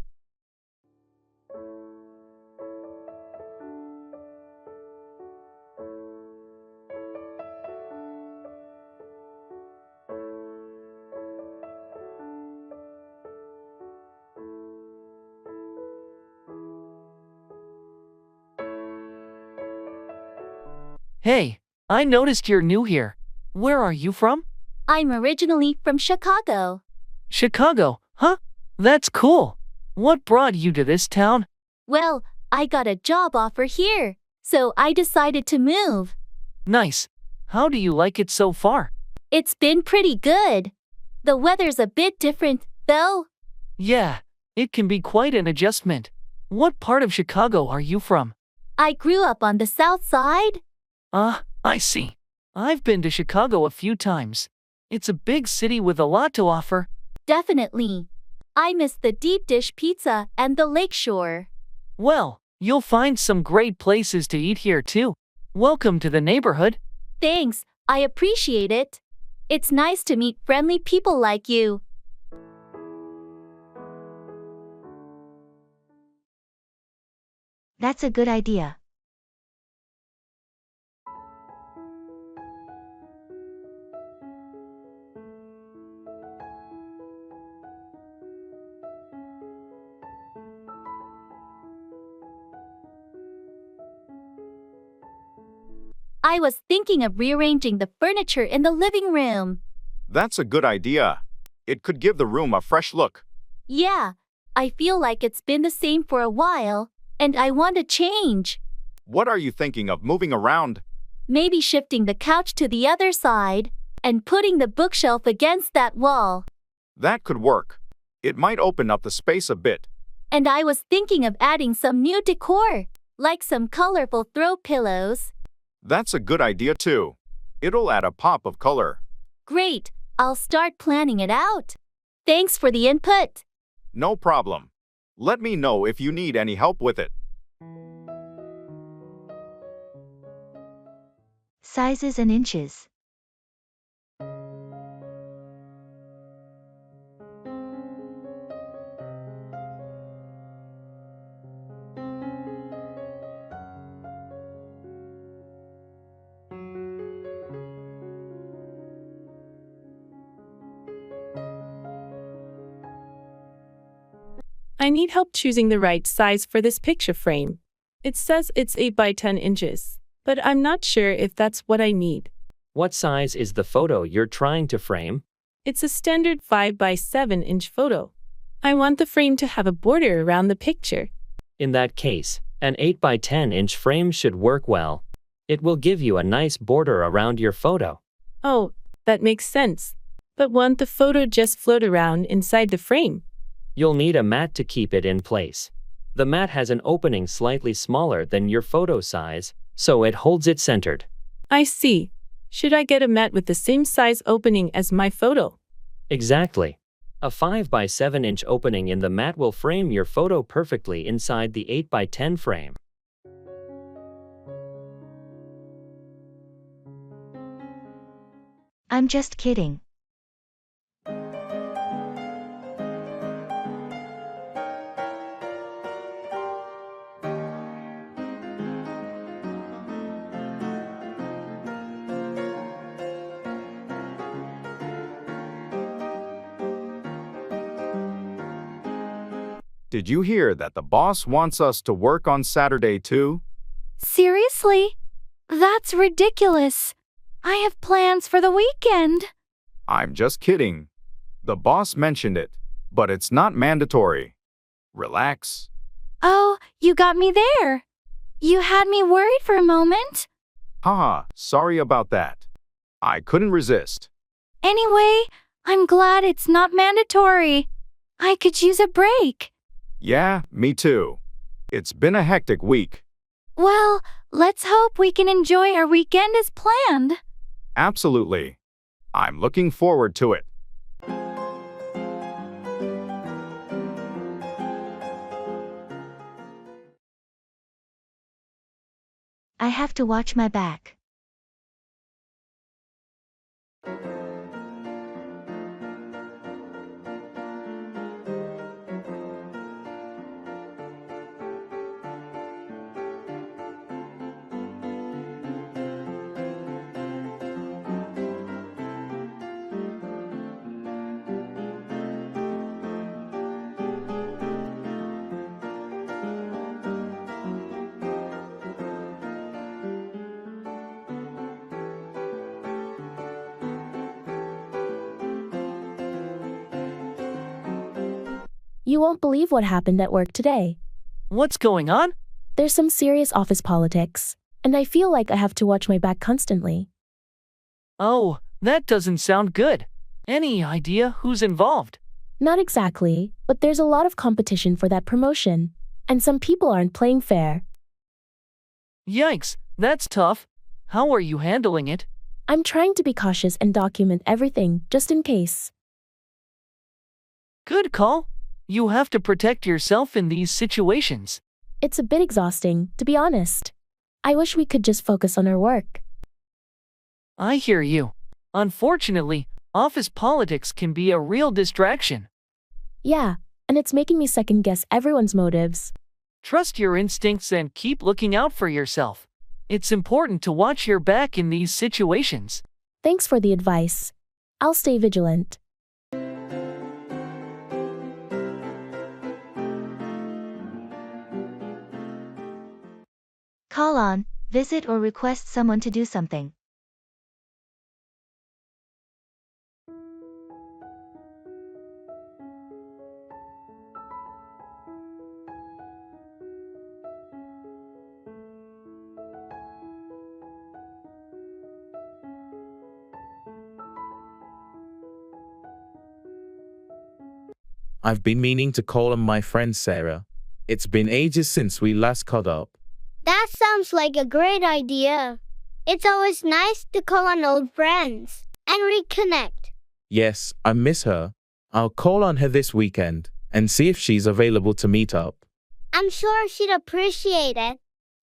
Hey, I noticed you're new here. Where are you from? I'm originally from Chicago. Chicago, huh? That's cool. What brought you to this town? Well, I got a job offer here, so I decided to move. Nice. How do you like it so far? It's been pretty good. The weather's a bit different, though. Yeah, it can be quite an adjustment. What part of Chicago are you from? I grew up on the south side. I see. I've been to Chicago a few times. It's a big city with a lot to offer. Definitely. I miss the deep dish pizza and the lakeshore. Well, you'll find some great places to eat here too. Welcome to the neighborhood. Thanks, I appreciate it. It's nice to meet friendly people like you. That's a good idea. I was thinking of rearranging the furniture in the living room. That's a good idea. It could give the room a fresh look. Yeah, I feel like it's been the same for a while, and I want to change. What are you thinking of moving around? Maybe shifting the couch to the other side and putting the bookshelf against that wall. That could work. It might open up the space a bit. And I was thinking of adding some new decor, like some colorful throw pillows. That's a good idea too. It'll add a pop of color. Great, I'll start planning it out. Thanks for the input. No problem. Let me know if you need any help with it. Sizes and inches. I need help choosing the right size for this picture frame. It says it's 8 by 10 inches, but I'm not sure if that's what I need. What size is the photo you're trying to frame? It's a standard 5 by 7 inch photo. I want the frame to have a border around the picture. In that case, an 8 by 10 inch frame should work well. It will give you a nice border around your photo. Oh, that makes sense. But won't the photo just float around inside the frame? You'll need a mat to keep it in place. The mat has an opening slightly smaller than your photo size, so it holds it centered. I see. Should I get a mat with the same size opening as my photo? Exactly. A 5 by 7 inch opening in the mat will frame your photo perfectly inside the 8 by 10 frame. I'm just kidding. Did you hear that the boss wants us to work on Saturday too? Seriously? That's ridiculous. I have plans for the weekend. I'm just kidding. The boss mentioned it, but it's not mandatory. Relax. Oh, you got me there. You had me worried for a moment. Haha, sorry about that. I couldn't resist. Anyway, I'm glad it's not mandatory. I could use a break. Yeah, me too. It's been a hectic week. Well, let's hope we can enjoy our weekend as planned. Absolutely. I'm looking forward to it. I have to watch my back. You won't believe what happened at work today. What's going on? There's some serious office politics, and I feel like I have to watch my back constantly. Oh, that doesn't sound good. Any idea who's involved? Not exactly, but there's a lot of competition for that promotion, and some people aren't playing fair. Yikes, that's tough. How are you handling it? I'm trying to be cautious and document everything, just in case. Good call. You have to protect yourself in these situations. It's a bit exhausting, to be honest. I wish we could just focus on our work. I hear you. Unfortunately, office politics can be a real distraction. Yeah, and it's making me second-guess everyone's motives. Trust your instincts and keep looking out for yourself. It's important to watch your back in these situations. Thanks for the advice. I'll stay vigilant. Call on, visit or request someone to do something. I've been meaning to call on my friend Sarah. It's been ages since we last caught up. That sounds like a great idea. It's always nice to call on old friends and reconnect. Yes, I miss her. I'll call on her this weekend and see if she's available to meet up. I'm sure she'd appreciate it.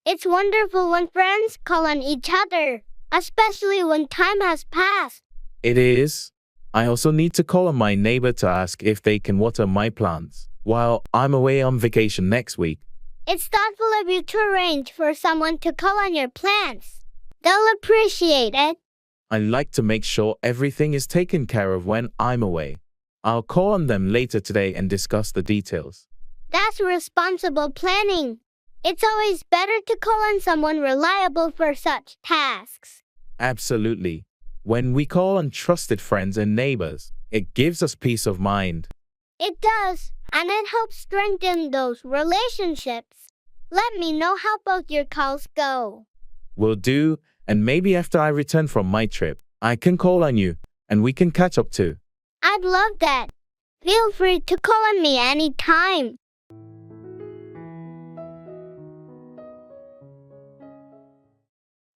It's wonderful when friends call on each other, especially when time has passed. It is. I also need to call on my neighbor to ask if they can water my plants while I'm away on vacation next week. It's thoughtful of you to arrange for someone to call on your plants. They'll appreciate it. I like to make sure everything is taken care of when I'm away. I'll call on them later today and discuss the details. That's responsible planning. It's always better to call on someone reliable for such tasks. Absolutely. When we call on trusted friends and neighbors, it gives us peace of mind. It does, and it helps strengthen those relationships. Let me know how both your calls go. Will do, and maybe after I return from my trip, I can call on you, and we can catch up too. I'd love that. Feel free to call on me anytime.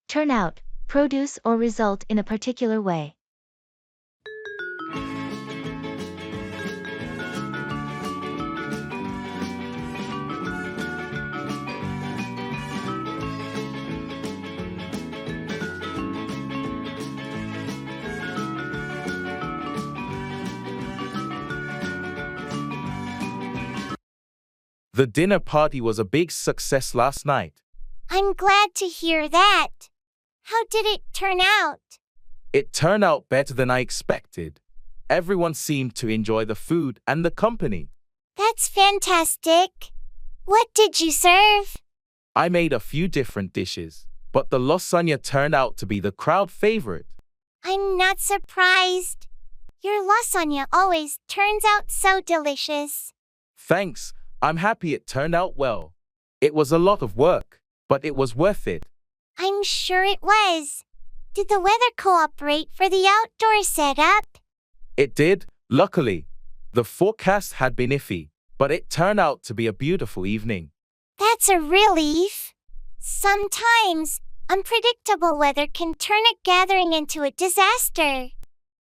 Turn out, produce or result in a particular way. The dinner party was a big success last night. I'm glad to hear that. How did it turn out? It turned out better than I expected. Everyone seemed to enjoy the food and the company. That's fantastic. What did you serve? I made a few different dishes, but the lasagna turned out to be the crowd favorite. I'm not surprised. Your lasagna always turns out so delicious. Thanks. I'm happy it turned out well. It was a lot of work, but it was worth it. I'm sure it was. Did the weather cooperate for the outdoor setup? It did, luckily. The forecast had been iffy, but it turned out to be a beautiful evening. That's a relief. Sometimes, unpredictable weather can turn a gathering into a disaster.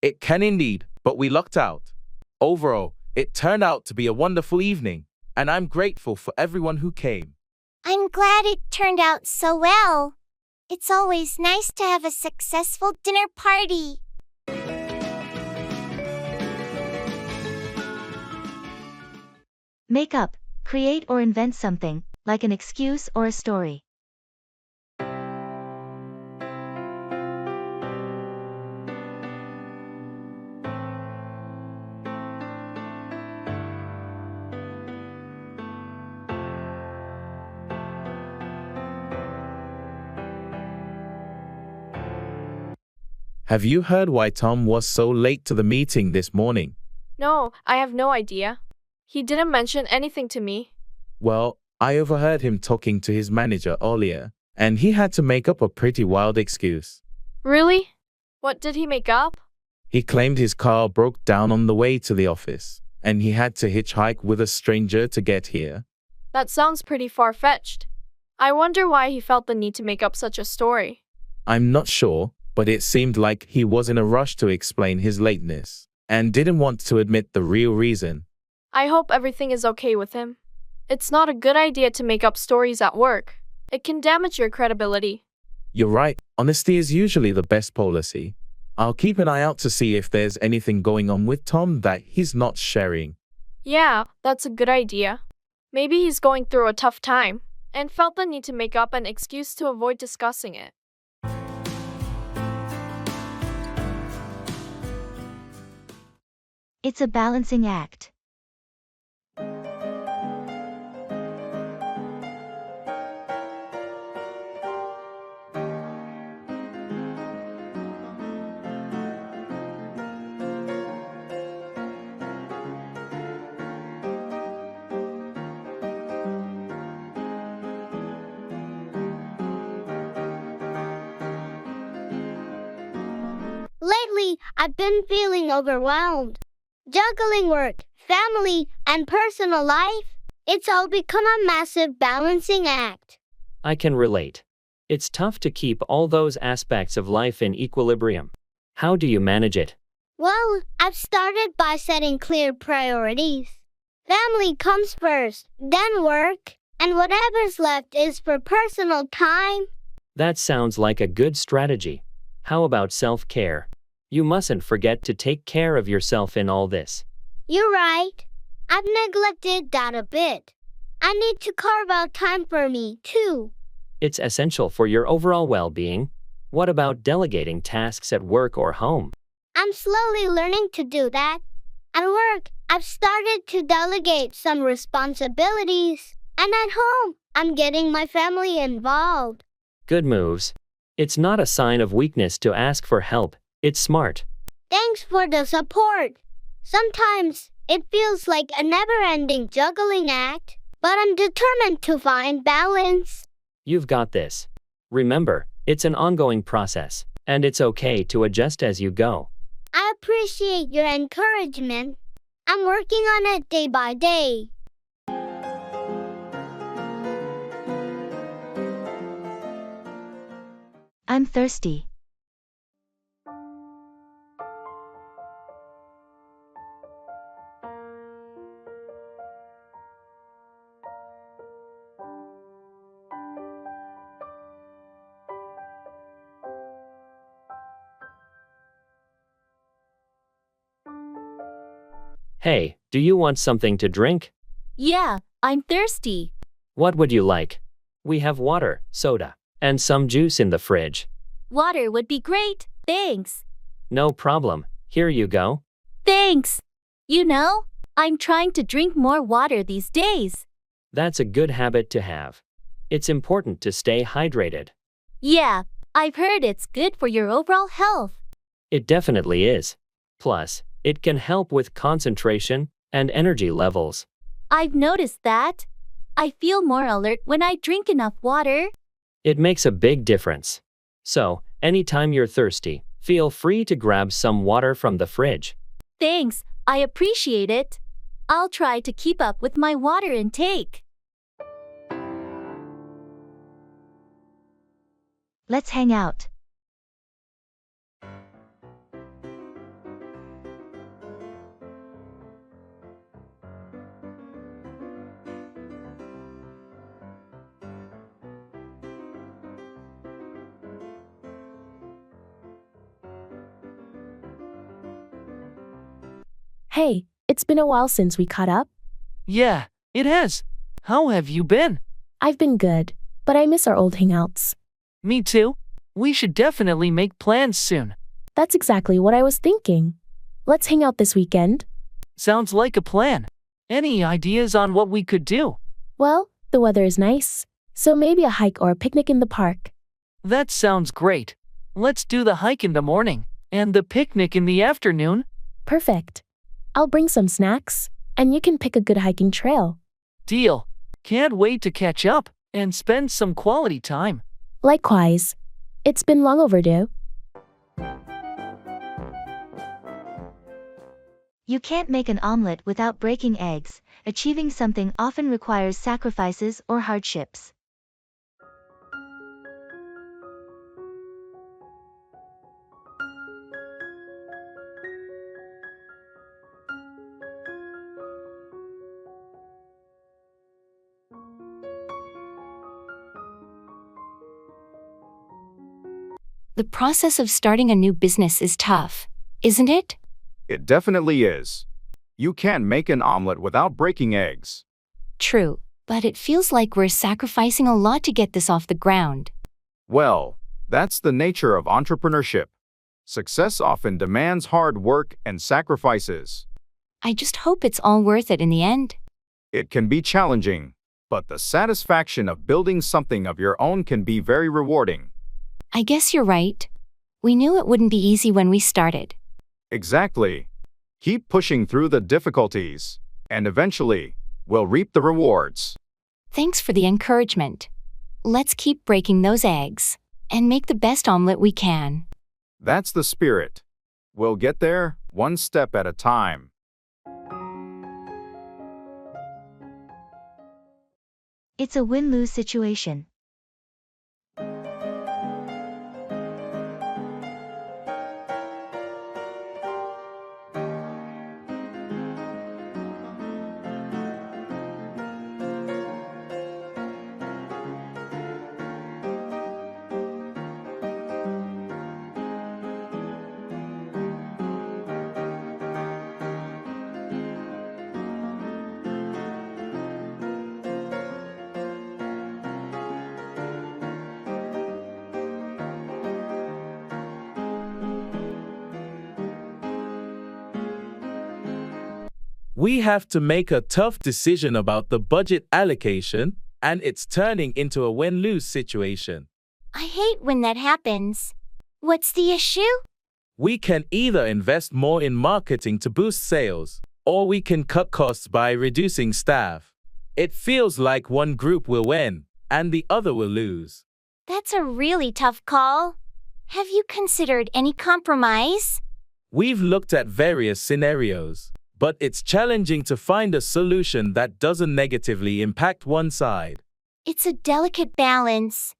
It can indeed, but we lucked out. Overall, it turned out to be a wonderful evening, and I'm grateful for everyone who came. I'm glad it turned out so well. It's always nice to have a successful dinner party. Make up, create or invent something, like an excuse or a story. Have you heard why Tom was so late to the meeting this morning? No, I have no idea. He didn't mention anything to me. Well, I overheard him talking to his manager earlier, and he had to make up a pretty wild excuse. Really? What did he make up? He claimed his car broke down on the way to the office, and he had to hitchhike with a stranger to get here. That sounds pretty far-fetched. I wonder why he felt the need to make up such a story. I'm not sure, but it seemed like he was in a rush to explain his lateness, and didn't want to admit the real reason. I hope everything is okay with him. It's not a good idea to make up stories at work. It can damage your credibility. You're right, honesty is usually the best policy. I'll keep an eye out to see if there's anything going on with Tom that he's not sharing. Yeah, that's a good idea. Maybe he's going through a tough time, and felt the need to make up an excuse to avoid discussing it. It's a balancing act. Lately, I've been feeling overwhelmed. Juggling work, family, and personal life, it's all become a massive balancing act. I can relate. It's tough to keep all those aspects of life in equilibrium. How do you manage it? Well, I've started by setting clear priorities. Family comes first, then work, and whatever's left is for personal time. That sounds like a good strategy. How about self-care? You mustn't forget to take care of yourself in all this. You're right. I've neglected that a bit. I need to carve out time for me, too. It's essential for your overall well-being. What about delegating tasks at work or home? I'm slowly learning to do that. At work, I've started to delegate some responsibilities, and at home, I'm getting my family involved. Good moves. It's not a sign of weakness to ask for help, it's smart. Thanks for the support. Sometimes, it feels like a never-ending juggling act, but I'm determined to find balance. You've got this. Remember, it's an ongoing process, and it's okay to adjust as you go. I appreciate your encouragement. I'm working on it day by day. I'm thirsty. Hey, do you want something to drink? Yeah, I'm thirsty. What would you like? We have water, soda, and some juice in the fridge. Water would be great, thanks. No problem. Here you go. Thanks. You know, I'm trying to drink more water these days. That's a good habit to have. It's important to stay hydrated. Yeah, I've heard it's good for your overall health. It definitely is. Plus, it can help with concentration and energy levels. I've noticed that. I feel more alert when I drink enough water. It makes a big difference. So, anytime you're thirsty, feel free to grab some water from the fridge. Thanks, I appreciate it. I'll try to keep up with my water intake. Let's hang out. Hey, it's been a while since we caught up. Yeah, it has. How have you been? I've been good, but I miss our old hangouts. Me too. We should definitely make plans soon. That's exactly what I was thinking. Let's hang out this weekend. Sounds like a plan. Any ideas on what we could do? Well, the weather is nice, so maybe a hike or a picnic in the park. That sounds great. Let's do the hike in the morning, and the picnic in the afternoon. Perfect. I'll bring some snacks, and you can pick a good hiking trail. Deal. Can't wait to catch up and spend some quality time. Likewise. It's been long overdue. You can't make an omelet without breaking eggs. Achieving something often requires sacrifices or hardships. The process of starting a new business is tough, isn't it? It definitely is. You can't make an omelet without breaking eggs. True, but it feels like we're sacrificing a lot to get this off the ground. Well, that's the nature of entrepreneurship. Success often demands hard work and sacrifices. I just hope it's all worth it in the end. It can be challenging, but the satisfaction of building something of your own can be very rewarding. I guess you're right. We knew it wouldn't be easy when we started. Exactly. Keep pushing through the difficulties, and eventually, we'll reap the rewards. Thanks for the encouragement. Let's keep breaking those eggs and make the best omelet we can. That's the spirit. We'll get there, one step at a time. It's a win-lose situation. We have to make a tough decision about the budget allocation, and it's turning into a win-lose situation. I hate when that happens. What's the issue? We can either invest more in marketing to boost sales, or we can cut costs by reducing staff. It feels like one group will win, and the other will lose. That's a really tough call. Have you considered any compromise? We've looked at various scenarios, but it's challenging to find a solution that doesn't negatively impact one side. It's a delicate balance.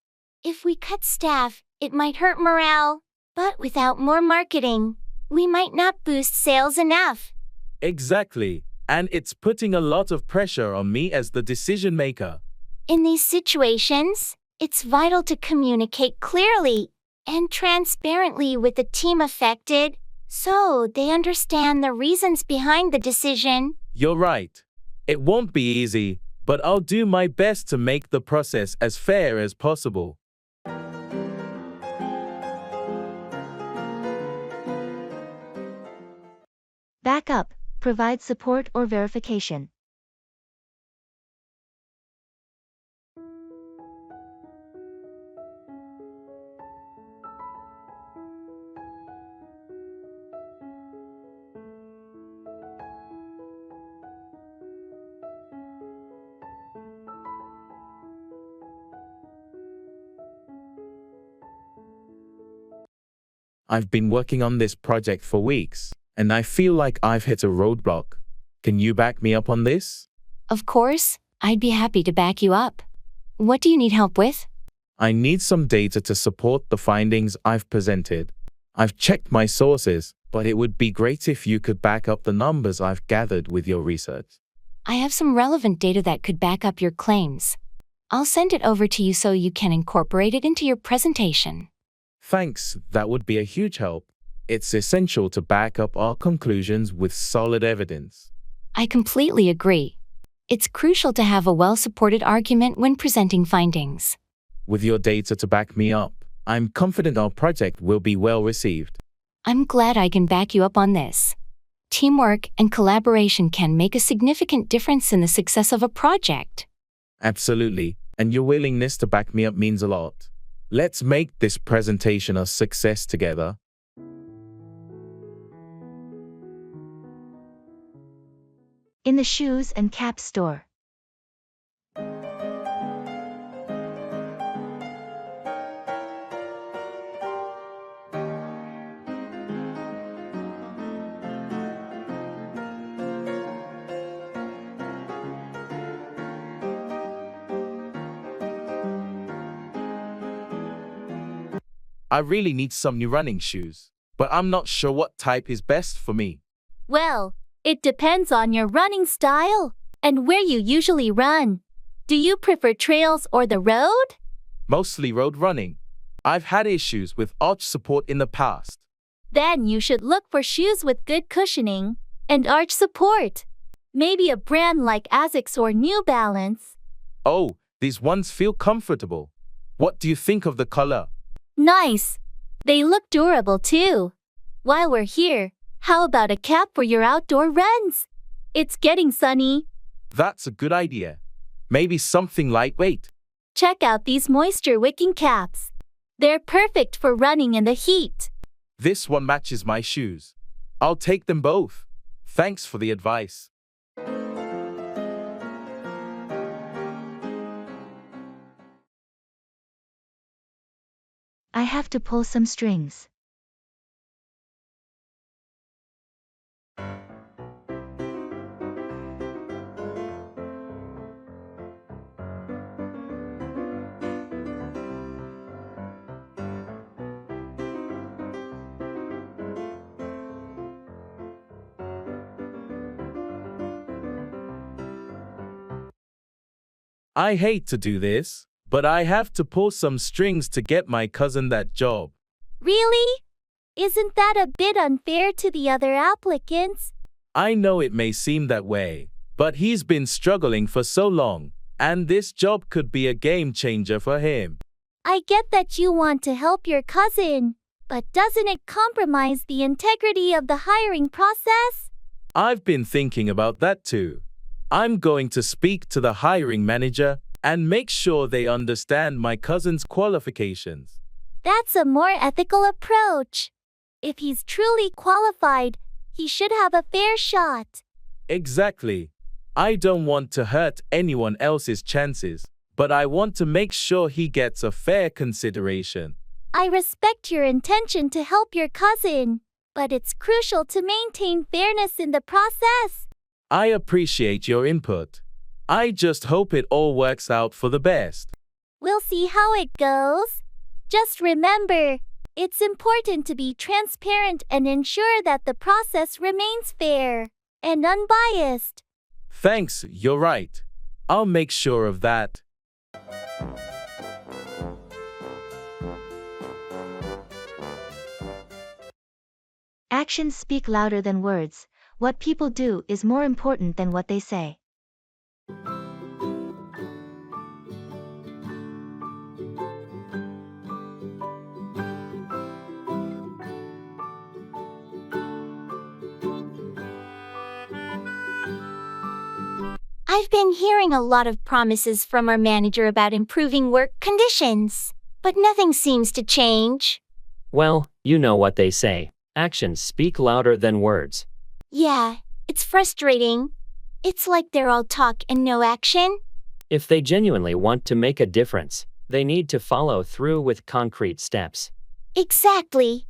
If we cut staff, it might hurt morale, but without more marketing, we might not boost sales enough. Exactly, and it's putting a lot of pressure on me as the decision maker. In these situations, it's vital to communicate clearly and transparently with the team affected, so they understand the reasons behind the decision. You're right. It won't be easy, but I'll do my best to make the process as fair as possible. Backup, provide support or verification. I've been working on this project for weeks, and I feel like I've hit a roadblock. Can you back me up on this? Of course, I'd be happy to back you up. What do you need help with? I need some data to support the findings I've presented. I've checked my sources, but it would be great if you could back up the numbers I've gathered with your research. I have some relevant data that could back up your claims. I'll send it over to you so you can incorporate it into your presentation. Thanks, that would be a huge help. It's essential to back up our conclusions with solid evidence. I completely agree. It's crucial to have a well-supported argument when presenting findings. With your data to back me up, I'm confident our project will be well received. I'm glad I can back you up on this. Teamwork and collaboration can make a significant difference in the success of a project. Absolutely, and your willingness to back me up means a lot. Let's make this presentation a success together. In the shoes and cap store. I really need some new running shoes, but I'm not sure what type is best for me. Well, it depends on your running style and where you usually run. Do you prefer trails or the road? Mostly road running. I've had issues with arch support in the past. Then you should look for shoes with good cushioning and arch support. Maybe a brand like Asics or New Balance. Oh, these ones feel comfortable. What do you think of the color? Nice. They look durable too. While we're here, how about a cap for your outdoor runs? It's getting sunny. That's a good idea. Maybe something lightweight. Check out these moisture-wicking caps. They're perfect for running in the heat. This one matches my shoes. I'll take them both. Thanks for the advice. I have to pull some strings. I hate to do this, but I have to pull some strings to get my cousin that job. Really? Isn't that a bit unfair to the other applicants? I know it may seem that way, but he's been struggling for so long, and this job could be a game changer for him. I get that you want to help your cousin, but doesn't it compromise the integrity of the hiring process? I've been thinking about that too. I'm going to speak to the hiring manager and make sure they understand my cousin's qualifications. That's a more ethical approach. If he's truly qualified, he should have a fair shot. Exactly. I don't want to hurt anyone else's chances, but I want to make sure he gets a fair consideration. I respect your intention to help your cousin, but it's crucial to maintain fairness in the process. I appreciate your input. I just hope it all works out for the best. We'll see how it goes. Just remember, it's important to be transparent and ensure that the process remains fair and unbiased. Thanks, you're right. I'll make sure of that. Actions speak louder than words. What people do is more important than what they say. I've been hearing a lot of promises from our manager about improving work conditions, but nothing seems to change. Well, you know what they say. Actions speak louder than words. Yeah, it's frustrating. It's like they're all talk and no action. If they genuinely want to make a difference, they need to follow through with concrete steps. Exactly.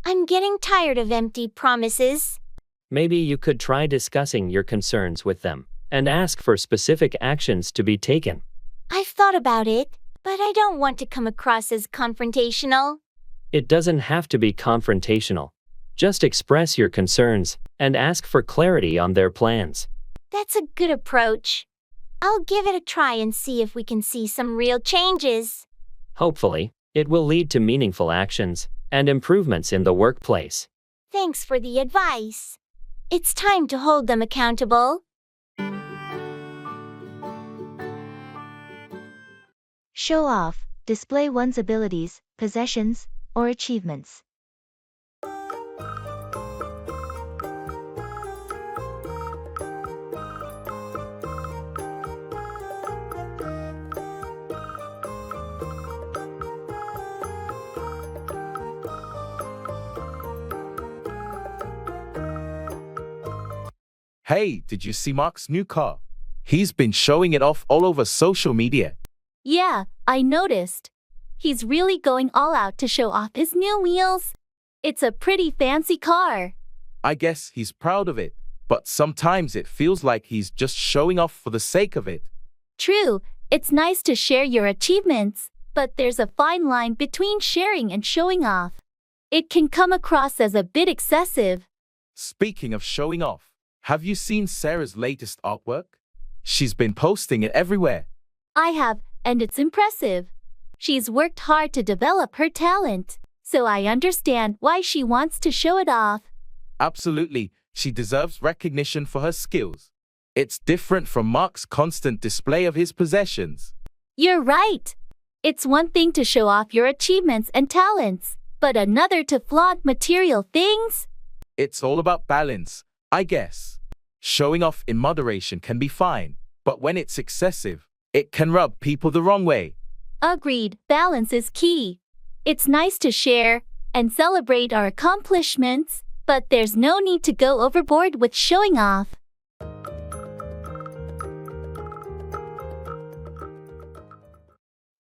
I'm getting tired of empty promises. Maybe you could try discussing your concerns with them and ask for specific actions to be taken. I've thought about it, but I don't want to come across as confrontational. It doesn't have to be confrontational. Just express your concerns and ask for clarity on their plans. That's a good approach. I'll give it a try and see if we can see some real changes. Hopefully, it will lead to meaningful actions and improvements in the workplace. Thanks for the advice. It's time to hold them accountable. Show off, display one's abilities, possessions, or achievements. Hey, did you see Mark's new car? He's been showing it off all over social media. Yeah, I noticed. He's really going all out to show off his new wheels. It's a pretty fancy car. I guess he's proud of it, but sometimes it feels like he's just showing off for the sake of it. True, it's nice to share your achievements, but there's a fine line between sharing and showing off. It can come across as a bit excessive. Speaking of showing off, have you seen Sarah's latest artwork? She's been posting it everywhere. I have, and it's impressive. She's worked hard to develop her talent, so I understand why she wants to show it off. Absolutely, she deserves recognition for her skills. It's different from Mark's constant display of his possessions. You're right. It's one thing to show off your achievements and talents, but another to flaunt material things. It's all about balance, I guess. Showing off in moderation can be fine, but when it's excessive, it can rub people the wrong way. Agreed, balance is key. It's nice to share and celebrate our accomplishments, but there's no need to go overboard with showing off.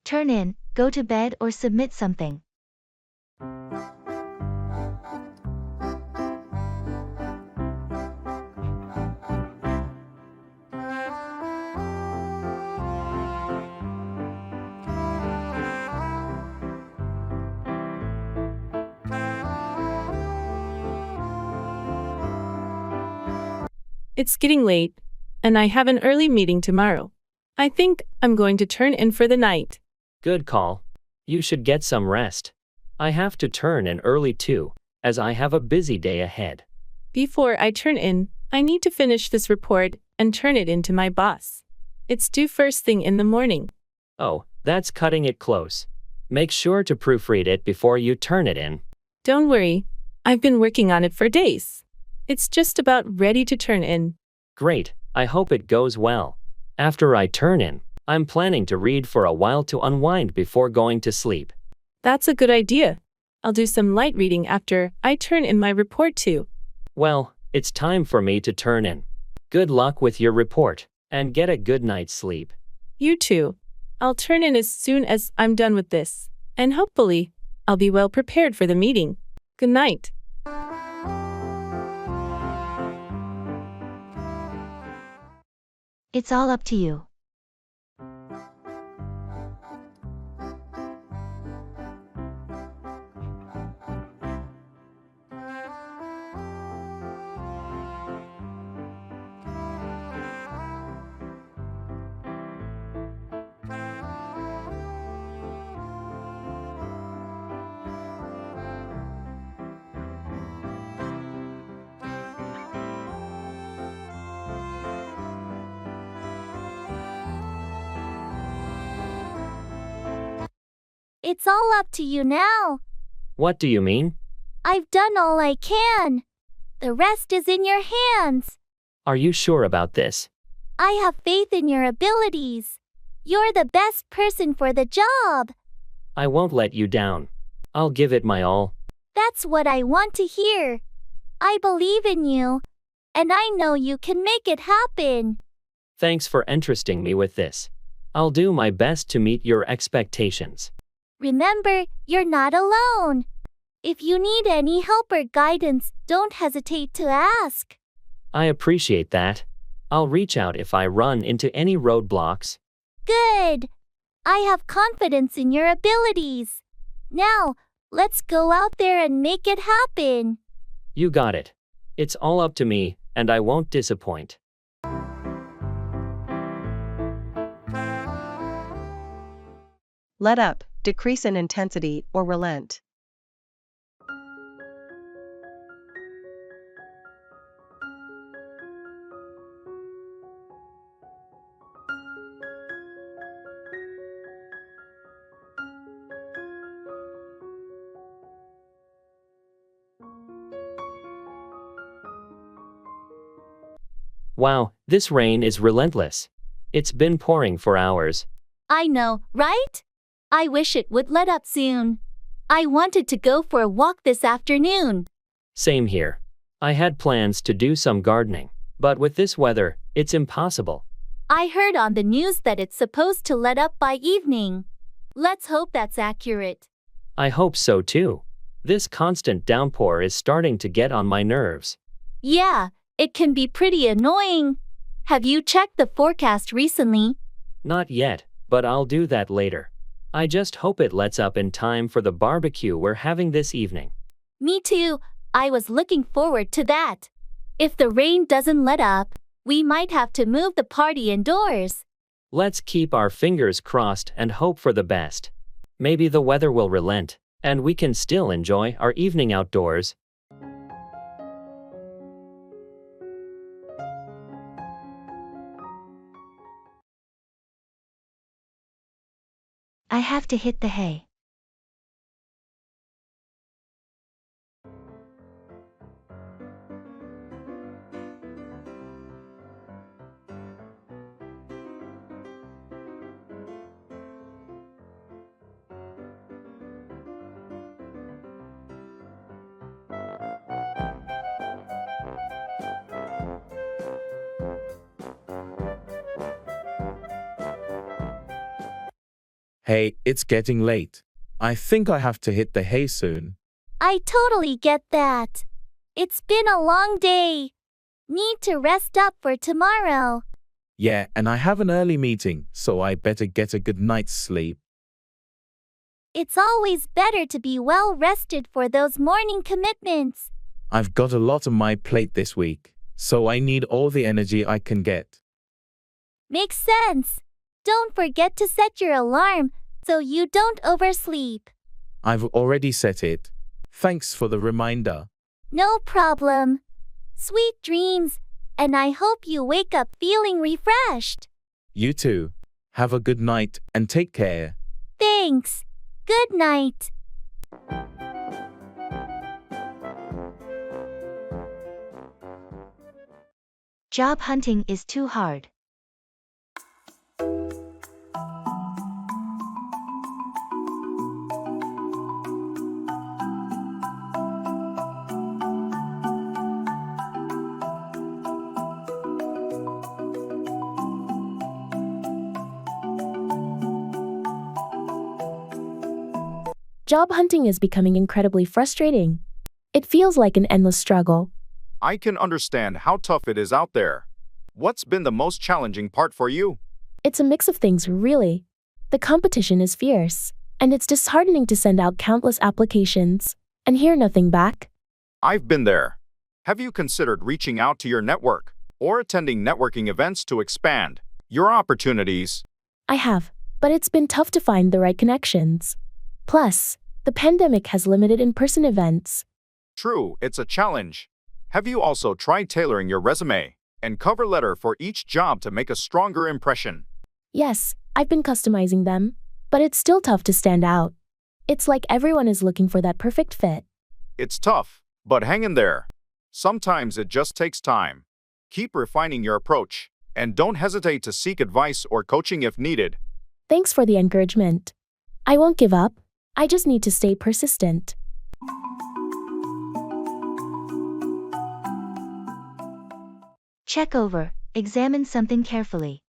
Turn in, go to bed or submit something. It's getting late, and I have an early meeting tomorrow. I think I'm going to turn in for the night. Good call. You should get some rest. I have to turn in early too, as I have a busy day ahead. Before I turn in, I need to finish this report and turn it in to my boss. It's due first thing in the morning. Oh, that's cutting it close. Make sure to proofread it before you turn it in. Don't worry, I've been working on it for days. It's just about ready to turn in. Great, I hope it goes well. After I turn in, I'm planning to read for a while to unwind before going to sleep. That's a good idea. I'll do some light reading after I turn in my report too. Well, it's time for me to turn in. Good luck with your report, and get a good night's sleep. You too. I'll turn in as soon as I'm done with this. And hopefully, I'll be well prepared for the meeting. Good night. It's all up to you. It's all up to you now. What do you mean? I've done all I can. The rest is in your hands. Are you sure about this? I have faith in your abilities. You're the best person for the job. I won't let you down. I'll give it my all. That's what I want to hear. I believe in you, and I know you can make it happen. Thanks for entrusting me with this. I'll do my best to meet your expectations. Remember, you're not alone. If you need any help or guidance, don't hesitate to ask. I appreciate that. I'll reach out if I run into any roadblocks. Good. I have confidence in your abilities. Now, let's go out there and make it happen. You got it. It's all up to me, and I won't disappoint. Let up, decrease in intensity, or relent. Wow, this rain is relentless. It's been pouring for hours. I know, right? I wish it would let up soon. I wanted to go for a walk this afternoon. Same here. I had plans to do some gardening, but with this weather, it's impossible. I heard on the news that it's supposed to let up by evening. Let's hope that's accurate. I hope so too. This constant downpour is starting to get on my nerves. Yeah, it can be pretty annoying. Have you checked the forecast recently? Not yet, but I'll do that later. I just hope it lets up in time for the barbecue we're having this evening. Me too. I was looking forward to that. If the rain doesn't let up, we might have to move the party indoors. Let's keep our fingers crossed and hope for the best. Maybe the weather will relent, and we can still enjoy our evening outdoors. I have to hit the hay. Hey, it's getting late. I think I have to hit the hay soon. I totally get that. It's been a long day. Need to rest up for tomorrow. Yeah, and I have an early meeting, so I better get a good night's sleep. It's always better to be well rested for those morning commitments. I've got a lot on my plate this week, so I need all the energy I can get. Makes sense. Don't forget to set your alarm so you don't oversleep. I've already set it. Thanks for the reminder. No problem. Sweet dreams, and I hope you wake up feeling refreshed. You too. Have a good night and take care. Thanks. Good night. Job hunting is too hard. Job hunting is becoming incredibly frustrating. It feels like an endless struggle. I can understand how tough it is out there. What's been the most challenging part for you? It's a mix of things, really. The competition is fierce, and it's disheartening to send out countless applications and hear nothing back. I've been there. Have you considered reaching out to your network or attending networking events to expand your opportunities? I have, but it's been tough to find the right connections. Plus, the pandemic has limited in-person events. True, it's a challenge. Have you also tried tailoring your resume and cover letter for each job to make a stronger impression? Yes, I've been customizing them, but it's still tough to stand out. It's like everyone is looking for that perfect fit. It's tough, but hang in there. Sometimes it just takes time. Keep refining your approach, and don't hesitate to seek advice or coaching if needed. Thanks for the encouragement. I won't give up. I just need to stay persistent. Check over, examine something carefully.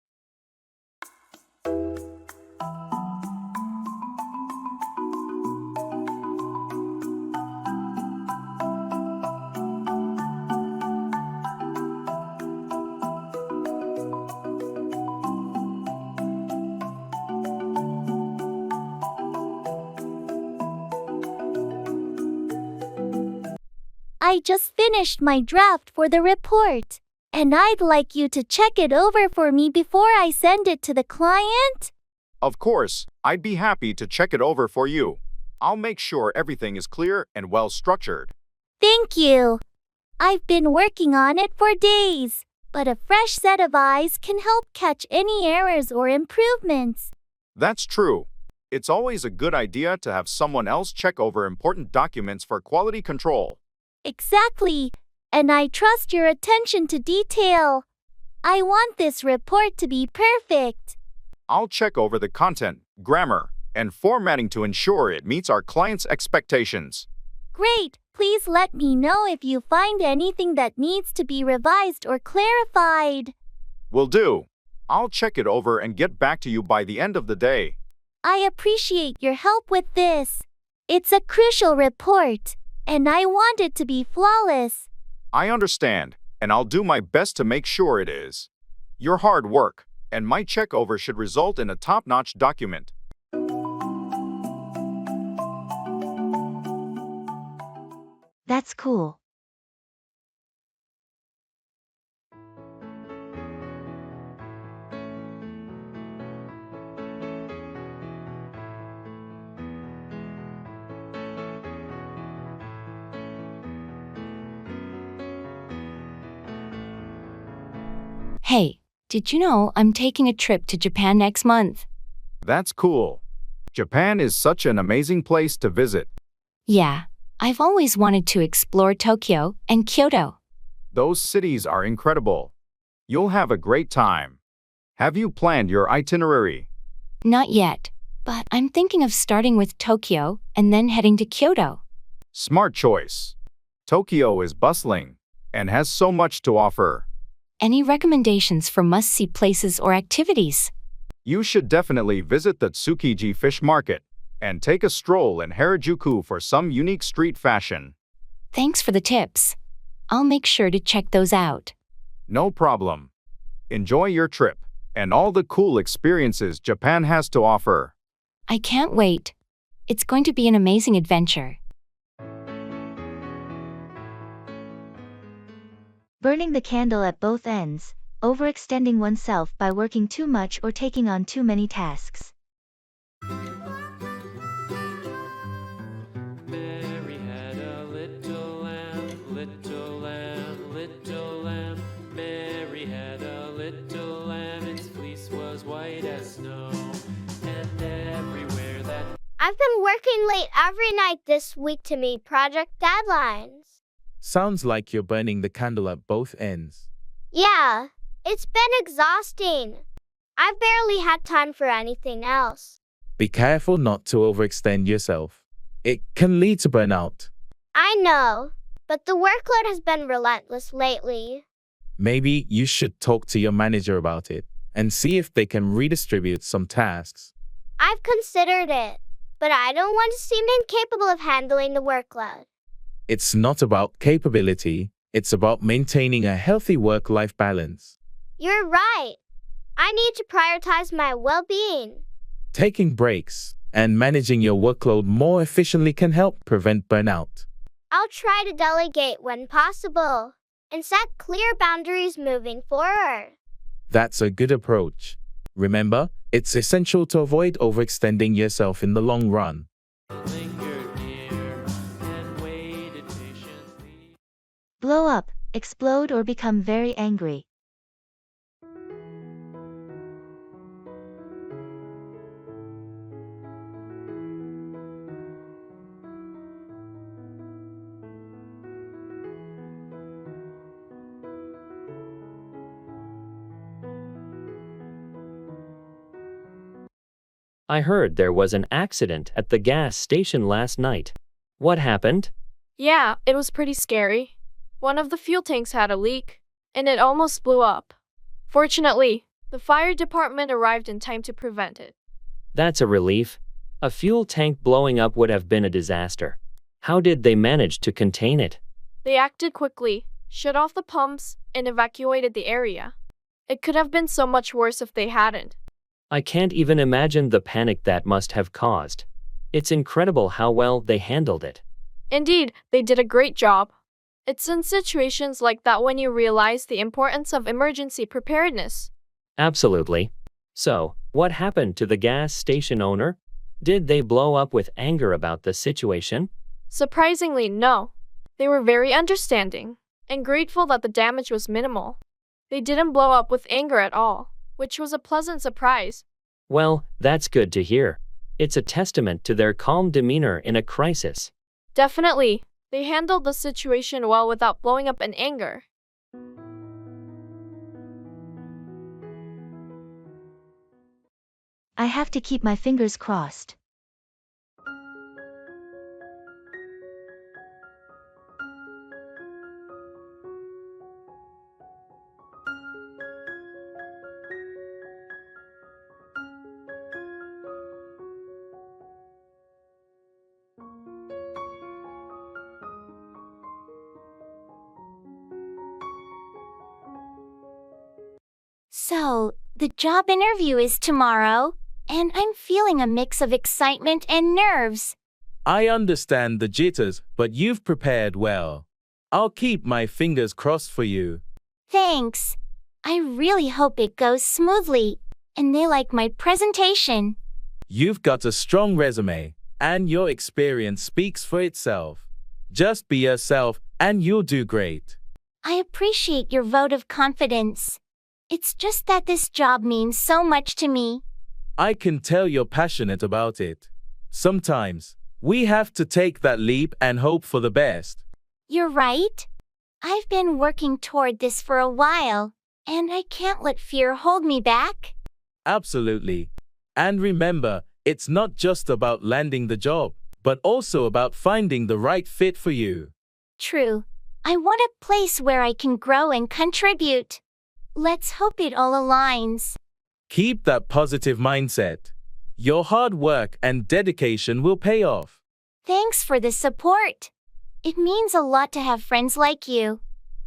I just finished my draft for the report, and I'd like you to check it over for me before I send it to the client. Of course, I'd be happy to check it over for you. I'll make sure everything is clear and well structured. Thank you. I've been working on it for days, but a fresh set of eyes can help catch any errors or improvements. That's true. It's always a good idea to have someone else check over important documents for quality control. Exactly, and I trust your attention to detail. I want this report to be perfect. I'll check over the content, grammar, and formatting to ensure it meets our clients' expectations. Great, please let me know if you find anything that needs to be revised or clarified. Will do. I'll check it over and get back to you by the end of the day. I appreciate your help with this. It's a crucial report, and I want it to be flawless. I understand, and I'll do my best to make sure it is. Your hard work and my check over should result in a top-notch document. That's cool. Hey, did you know I'm taking a trip to Japan next month? That's cool. Japan is such an amazing place to visit. Yeah, I've always wanted to explore Tokyo and Kyoto. Those cities are incredible. You'll have a great time. Have you planned your itinerary? Not yet, but I'm thinking of starting with Tokyo and then heading to Kyoto. Smart choice. Tokyo is bustling and has so much to offer. Any recommendations for must-see places or activities? You should definitely visit the Tsukiji Fish Market and take a stroll in Harajuku for some unique street fashion. Thanks for the tips. I'll make sure to check those out. No problem. Enjoy your trip and all the cool experiences Japan has to offer. I can't wait. It's going to be an amazing adventure. Burning the candle at both ends, overextending oneself by working too much or taking on too many tasks. Mary had a little lamb, little lamb, little lamb. Mary had a little lamb, its fleece was white as snow. And everywhere that I've been working late every night this week to meet project deadlines. Sounds like you're burning the candle at both ends. Yeah, it's been exhausting. I've barely had time for anything else. Be careful not to overextend yourself. It can lead to burnout. I know, but the workload has been relentless lately. Maybe you should talk to your manager about it and see if they can redistribute some tasks. I've considered it, but I don't want to seem incapable of handling the workload. It's not about capability, it's about maintaining a healthy work-life balance. You're right. I need to prioritize my well-being. Taking breaks and managing your workload more efficiently can help prevent burnout. I'll try to delegate when possible and set clear boundaries moving forward. That's a good approach. Remember, it's essential to avoid overextending yourself in the long run. Blow up, explode, or become very angry. I heard there was an accident at the gas station last night. What happened? Yeah, it was pretty scary. One of the fuel tanks had a leak, and it almost blew up. Fortunately, the fire department arrived in time to prevent it. That's a relief. A fuel tank blowing up would have been a disaster. How did they manage to contain it? They acted quickly, shut off the pumps, and evacuated the area. It could have been so much worse if they hadn't. I can't even imagine the panic that must have caused. It's incredible how well they handled it. Indeed, they did a great job. It's in situations like that when you realize the importance of emergency preparedness. Absolutely. So, what happened to the gas station owner? Did they blow up with anger about the situation? Surprisingly, no. They were very understanding and grateful that the damage was minimal. They didn't blow up with anger at all, which was a pleasant surprise. Well, that's good to hear. It's a testament to their calm demeanor in a crisis. Definitely. They handled the situation well without blowing up in anger. I have to keep my fingers crossed. So, the job interview is tomorrow, and I'm feeling a mix of excitement and nerves. I understand the jitters, but you've prepared well. I'll keep my fingers crossed for you. Thanks. I really hope it goes smoothly, and they like my presentation. You've got a strong resume, and your experience speaks for itself. Just be yourself, and you'll do great. I appreciate your vote of confidence. It's just that this job means so much to me. I can tell you're passionate about it. Sometimes, we have to take that leap and hope for the best. You're right. I've been working toward this for a while, and I can't let fear hold me back. Absolutely. And remember, it's not just about landing the job, but also about finding the right fit for you. True. I want a place where I can grow and contribute. Let's hope it all aligns. Keep that positive mindset. Your hard work and dedication will pay off. Thanks for the support. It means a lot to have friends like you.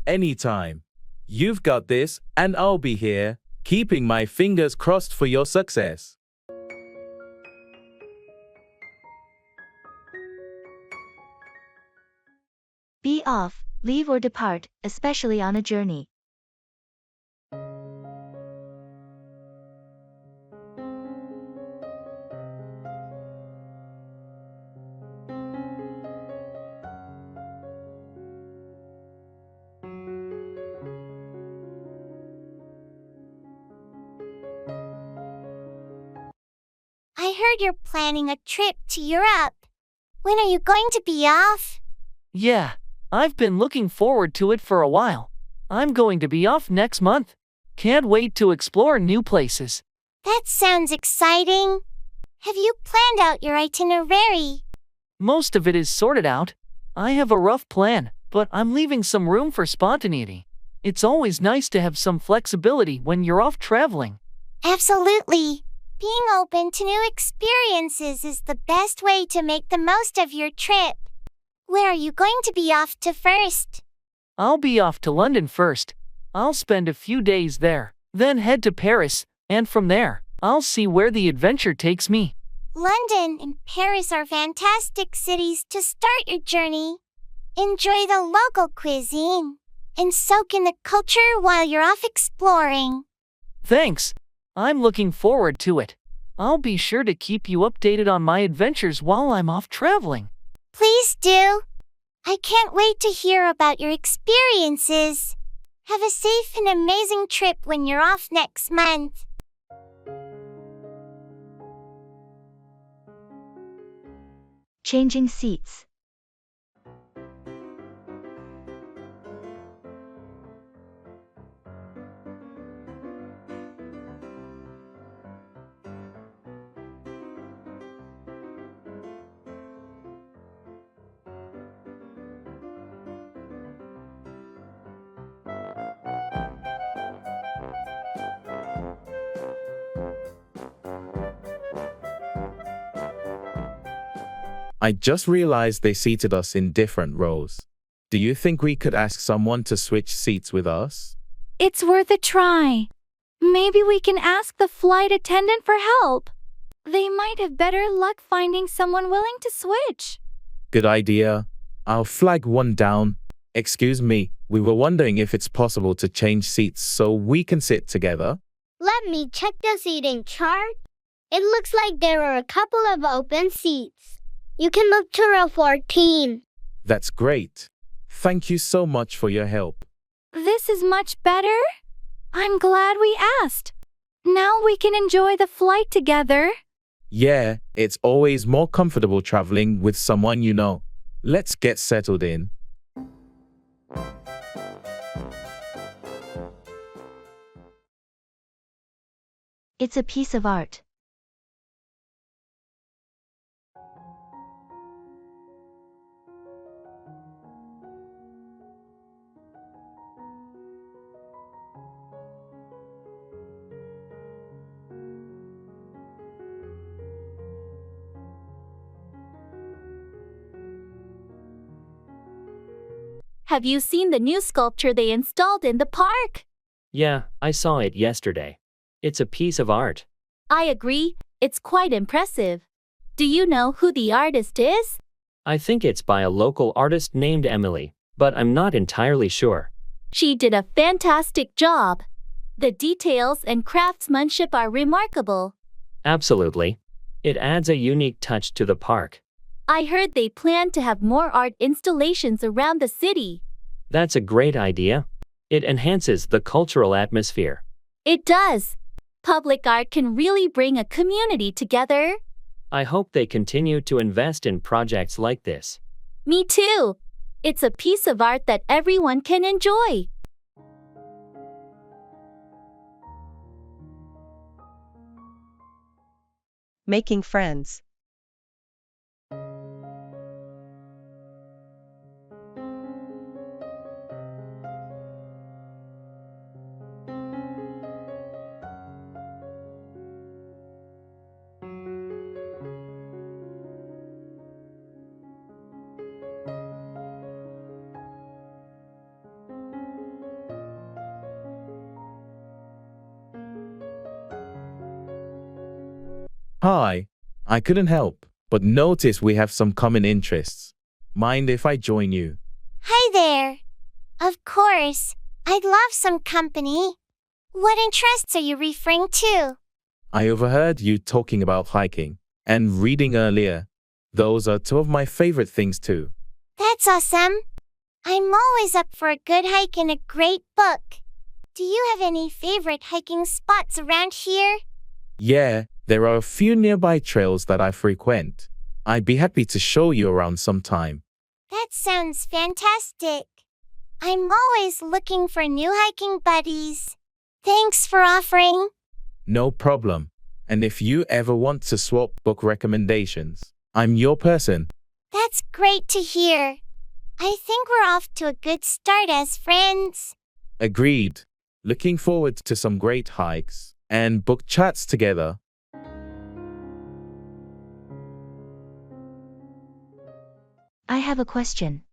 Anytime. You've got this, and I'll be here, keeping my fingers crossed for your success. Be off, leave or depart, especially on a journey. I heard you're planning a trip to Europe. When are you going to be off? Yeah, I've been looking forward to it for a while. I'm going to be off next month. Can't wait to explore new places. That sounds exciting. Have you planned out your itinerary? Most of it is sorted out. I have a rough plan, but I'm leaving some room for spontaneity. It's always nice to have some flexibility when you're off traveling. Absolutely. Being open to new experiences is the best way to make the most of your trip. Where are you going to be off to first? I'll be off to London first. I'll spend a few days there, then head to Paris, and from there, I'll see where the adventure takes me. London and Paris are fantastic cities to start your journey. Enjoy the local cuisine and soak in the culture while you're off exploring. Thanks. I'm looking forward to it. I'll be sure to keep you updated on my adventures while I'm off traveling. Please do. I can't wait to hear about your experiences. Have a safe and amazing trip when you're off next month. Changing seats. I just realized they seated us in different rows. Do you think we could ask someone to switch seats with us? It's worth a try. Maybe we can ask the flight attendant for help. They might have better luck finding someone willing to switch. Good idea. I'll flag one down. Excuse me, we were wondering if it's possible to change seats so we can sit together. Let me check the seating chart. It looks like there are a couple of open seats. You can move to row 14. That's great. Thank you so much for your help. This is much better. I'm glad we asked. Now we can enjoy the flight together. Yeah, it's always more comfortable traveling with someone you know. Let's get settled in. It's a piece of art. Have you seen the new sculpture they installed in the park? Yeah, I saw it yesterday. It's a piece of art. I agree, it's quite impressive. Do you know who the artist is? I think it's by a local artist named Emily, but I'm not entirely sure. She did a fantastic job. The details and craftsmanship are remarkable. Absolutely. It adds a unique touch to the park. I heard they plan to have more art installations around the city. That's a great idea. It enhances the cultural atmosphere. It does. Public art can really bring a community together. I hope they continue to invest in projects like this. Me too. It's a piece of art that everyone can enjoy. Making friends. Hi, I couldn't help but notice we have some common interests. Mind if I join you? Hi there. Of course. I'd love some company. What interests are you referring to? I overheard you talking about hiking and reading earlier. Those are two of my favorite things too. That's awesome. I'm always up for a good hike and a great book. Do you have any favorite hiking spots around here? Yeah, there are a few nearby trails that I frequent. I'd be happy to show you around sometime. That sounds fantastic. I'm always looking for new hiking buddies. Thanks for offering. No problem. And if you ever want to swap book recommendations, I'm your person. That's great to hear. I think we're off to a good start as friends. Agreed. Looking forward to some great hikes and book chats together. I have a question.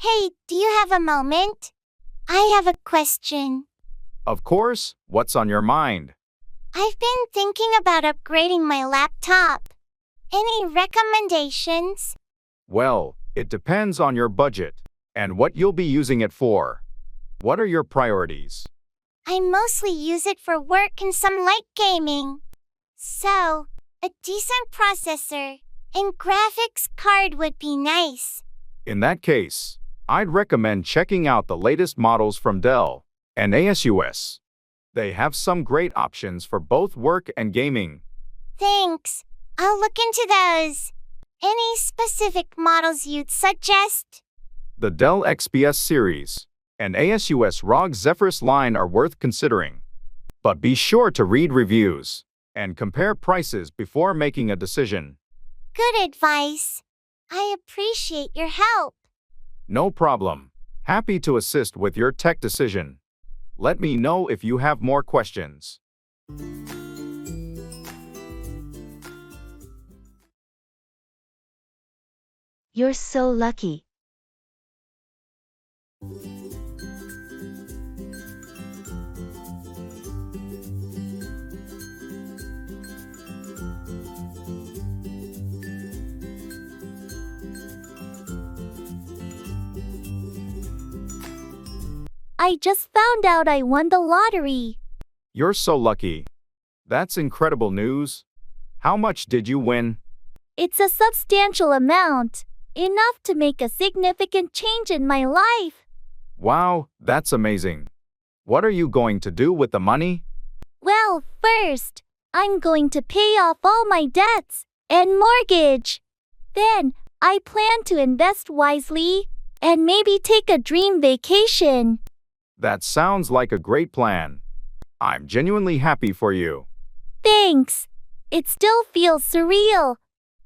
Hey, do you have a moment? I have a question. Of course, what's on your mind? I've been thinking about upgrading my laptop. Any recommendations? Well, it depends on your budget and what you'll be using it for. What are your priorities? I mostly use it for work and some light gaming. So, a decent processor and graphics card would be nice. In that case, I'd recommend checking out the latest models from Dell and ASUS. They have some great options for both work and gaming. Thanks. I'll look into those. Any specific models you'd suggest? The Dell XPS series and ASUS ROG Zephyrus line are worth considering. But be sure to read reviews and compare prices before making a decision. Good advice. I appreciate your help. No problem. Happy to assist with your tech decision. Let me know if you have more questions. You're so lucky. I just found out I won the lottery. You're so lucky. That's incredible news. How much did you win? It's a substantial amount, enough to make a significant change in my life. Wow, that's amazing. What are you going to do with the money? Well, first, I'm going to pay off all my debts and mortgage. Then, I plan to invest wisely and maybe take a dream vacation. That sounds like a great plan. I'm genuinely happy for you. Thanks. It still feels surreal.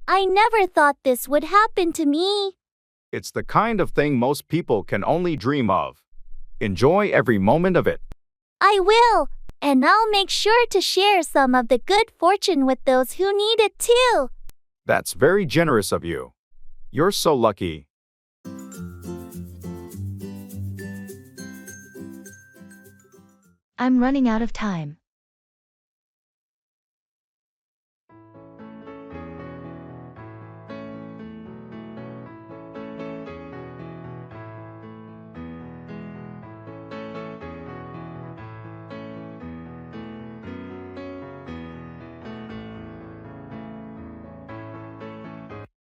I never thought this would happen to me. It's the kind of thing most people can only dream of. Enjoy every moment of it. I will, and I'll make sure to share some of the good fortune with those who need it too. That's very generous of you. You're so lucky. I'm running out of time.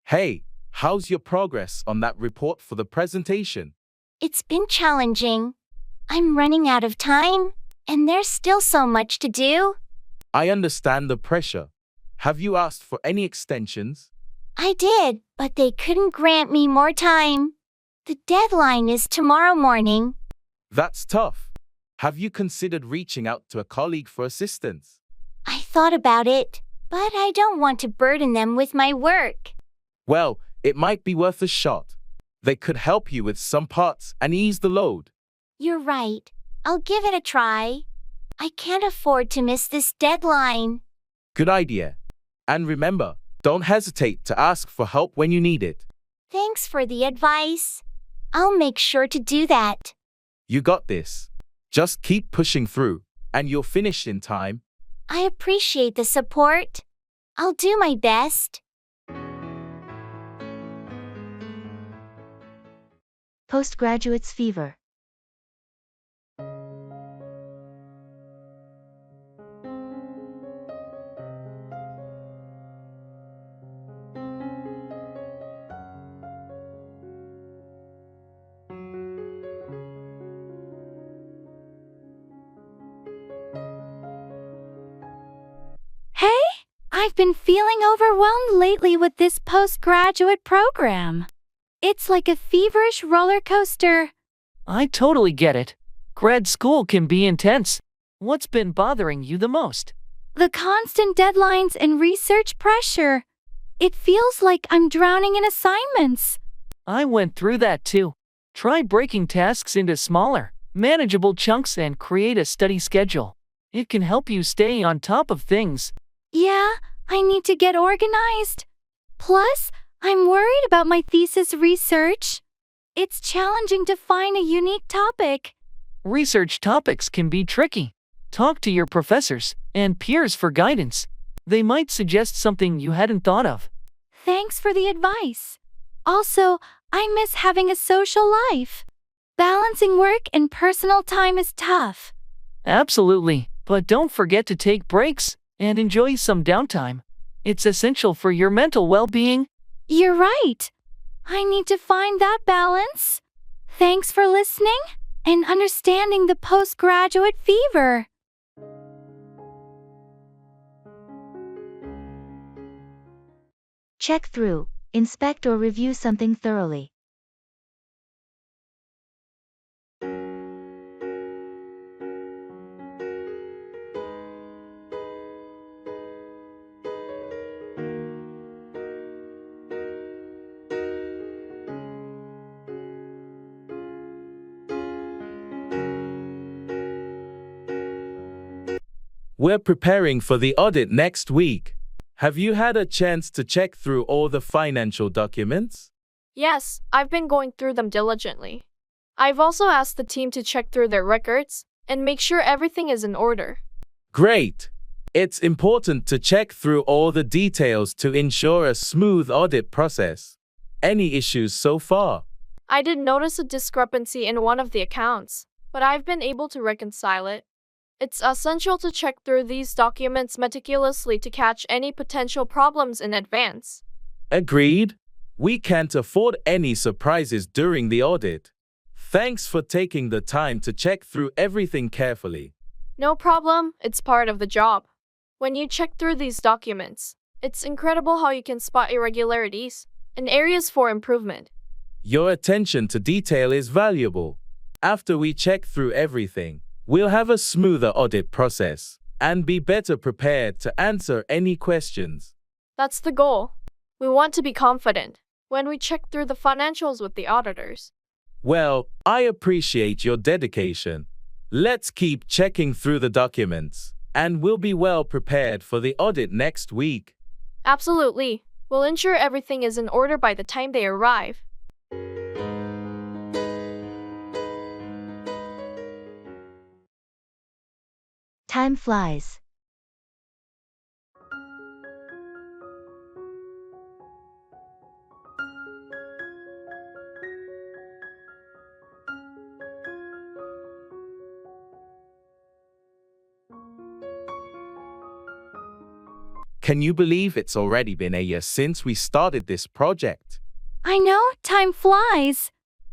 Hey, how's your progress on that report for the presentation? It's been challenging. I'm running out of time, and there's still so much to do. I understand the pressure. Have you asked for any extensions? I did, but they couldn't grant me more time. The deadline is tomorrow morning. That's tough. Have you considered reaching out to a colleague for assistance? I thought about it, but I don't want to burden them with my work. Well, it might be worth a shot. They could help you with some parts and ease the load. You're right. I'll give it a try. I can't afford to miss this deadline. Good idea. And remember, don't hesitate to ask for help when you need it. Thanks for the advice. I'll make sure to do that. You got this. Just keep pushing through, and you'll finish in time. I appreciate the support. I'll do my best. Postgraduate's fever. I've been feeling overwhelmed lately with this postgraduate program. It's like a feverish roller coaster. I totally get it. Grad school can be intense. What's been bothering you the most? The constant deadlines and research pressure. It feels like I'm drowning in assignments. I went through that too. Try breaking tasks into smaller, manageable chunks and create a study schedule. It can help you stay on top of things. Yeah, I need to get organized. Plus, I'm worried about my thesis research. It's challenging to find a unique topic. Research topics can be tricky. Talk to your professors and peers for guidance. They might suggest something you hadn't thought of. Thanks for the advice. Also, I miss having a social life. Balancing work and personal time is tough. Absolutely, but don't forget to take breaks and enjoy some downtime. It's essential for your mental well-being. You're right. I need to find that balance. Thanks for listening and understanding the postgraduate fever. Check through, inspect or review something thoroughly. We're preparing for the audit next week. Have you had a chance to check through all the financial documents? Yes, I've been going through them diligently. I've also asked the team to check through their records and make sure everything is in order. Great! It's important to check through all the details to ensure a smooth audit process. Any issues so far? I did notice a discrepancy in one of the accounts, but I've been able to reconcile it. It's essential to check through these documents meticulously to catch any potential problems in advance. Agreed. We can't afford any surprises during the audit. Thanks for taking the time to check through everything carefully. No problem, it's part of the job. When you check through these documents, it's incredible how you can spot irregularities and areas for improvement. Your attention to detail is valuable. After we check through everything, we'll have a smoother audit process and be better prepared to answer any questions. That's the goal. We want to be confident when we check through the financials with the auditors. Well, I appreciate your dedication. Let's keep checking through the documents, and we'll be well prepared for the audit next week. Absolutely. We'll ensure everything is in order by the time they arrive. Time flies. Can you believe it's already been a year since we started this project? I know, time flies.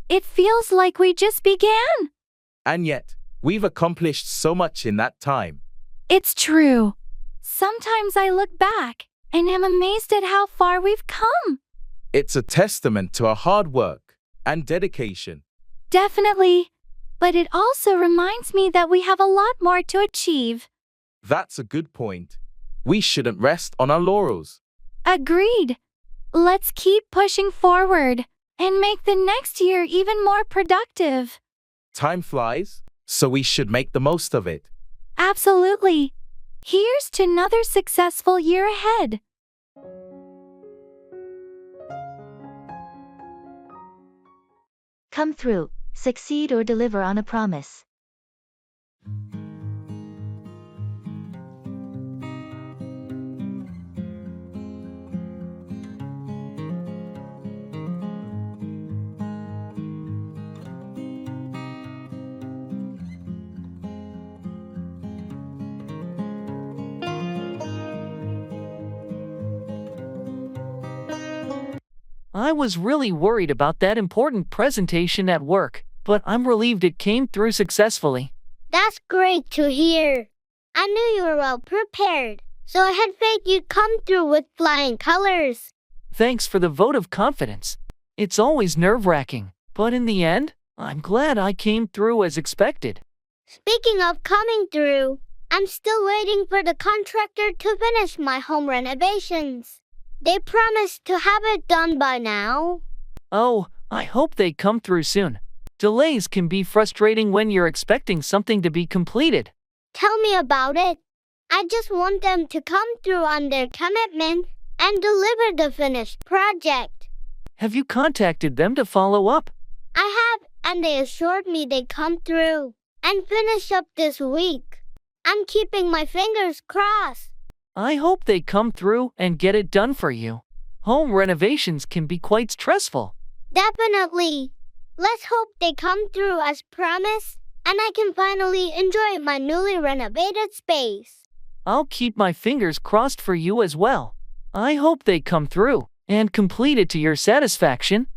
It feels like we just began. And yet, we've accomplished so much in that time. It's true. Sometimes I look back and am amazed at how far we've come. It's a testament to our hard work and dedication. Definitely. But it also reminds me that we have a lot more to achieve. That's a good point. We shouldn't rest on our laurels. Agreed. Let's keep pushing forward and make the next year even more productive. Time flies, so we should make the most of it. Absolutely. Here's to another successful year ahead. Come through, succeed or deliver on a promise. I was really worried about that important presentation at work, but I'm relieved it came through successfully. That's great to hear. I knew you were well prepared, so I had faith you'd come through with flying colors. Thanks for the vote of confidence. It's always nerve-wracking, but in the end, I'm glad I came through as expected. Speaking of coming through, I'm still waiting for the contractor to finish my home renovations. They promised to have it done by now. Oh, I hope they come through soon. Delays can be frustrating when you're expecting something to be completed. Tell me about it. I just want them to come through on their commitment and deliver the finished project. Have you contacted them to follow up? I have, and they assured me they'd come through and finish up this week. I'm keeping my fingers crossed. I hope they come through and get it done for you. Home renovations can be quite stressful. Definitely. Let's hope they come through as promised, and I can finally enjoy my newly renovated space. I'll keep my fingers crossed for you as well. I hope they come through and complete it to your satisfaction.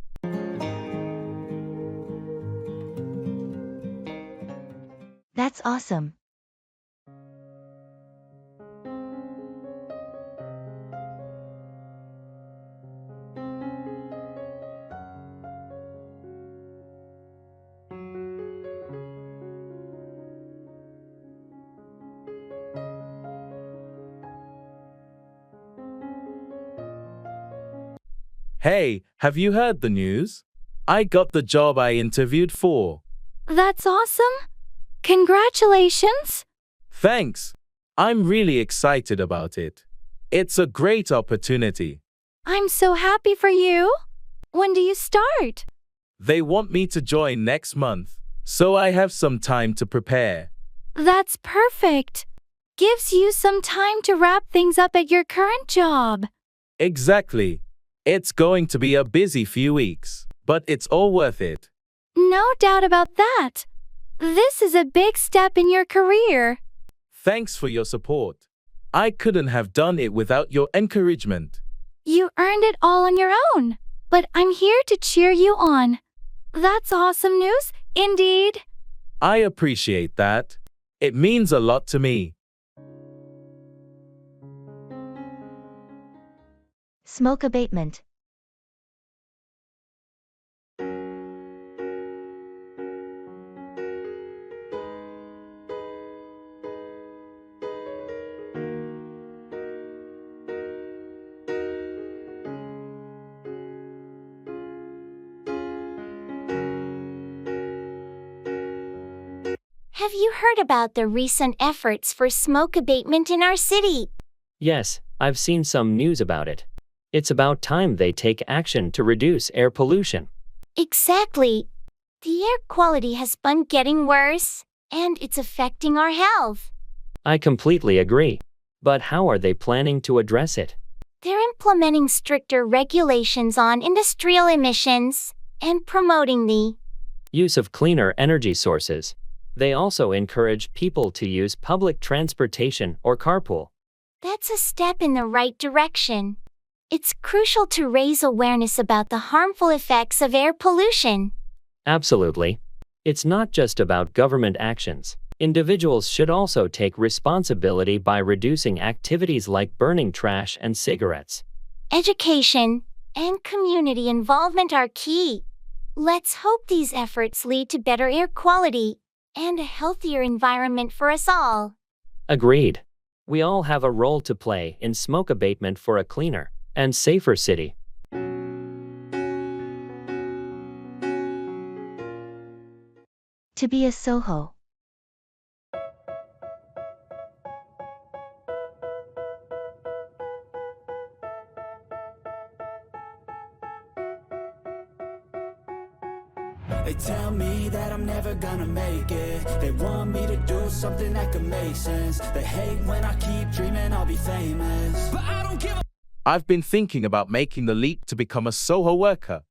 That's awesome. Hey, have you heard the news? I got the job I interviewed for. That's awesome. Congratulations. Thanks. I'm really excited about it. It's a great opportunity. I'm so happy for you. When do you start? They want me to join next month, so I have some time to prepare. That's perfect. Gives you some time to wrap things up at your current job. Exactly. It's going to be a busy few weeks, but it's all worth it. No doubt about that. This is a big step in your career. Thanks for your support. I couldn't have done it without your encouragement. You earned it all on your own, but I'm here to cheer you on. That's awesome news, indeed. I appreciate that. It means a lot to me. Smoke abatement. Have you heard about the recent efforts for smoke abatement in our city? Yes, I've seen some news about it. It's about time they take action to reduce air pollution. Exactly. The air quality has been getting worse, and it's affecting our health. I completely agree. But how are they planning to address it? They're implementing stricter regulations on industrial emissions and promoting the use of cleaner energy sources. They also encourage people to use public transportation or carpool. That's a step in the right direction. It's crucial to raise awareness about the harmful effects of air pollution. Absolutely. It's not just about government actions. Individuals should also take responsibility by reducing activities like burning trash and cigarettes. Education and community involvement are key. Let's hope these efforts lead to better air quality and a healthier environment for us all. Agreed. We all have a role to play in smoke abatement for a cleaner and safer city. To be a Soho. They tell me that I'm never gonna make it. They want me to do something that could make sense. They hate when I keep dreaming I'll be famous, but I don't give a... I've been thinking about making the leap to become a Soho worker.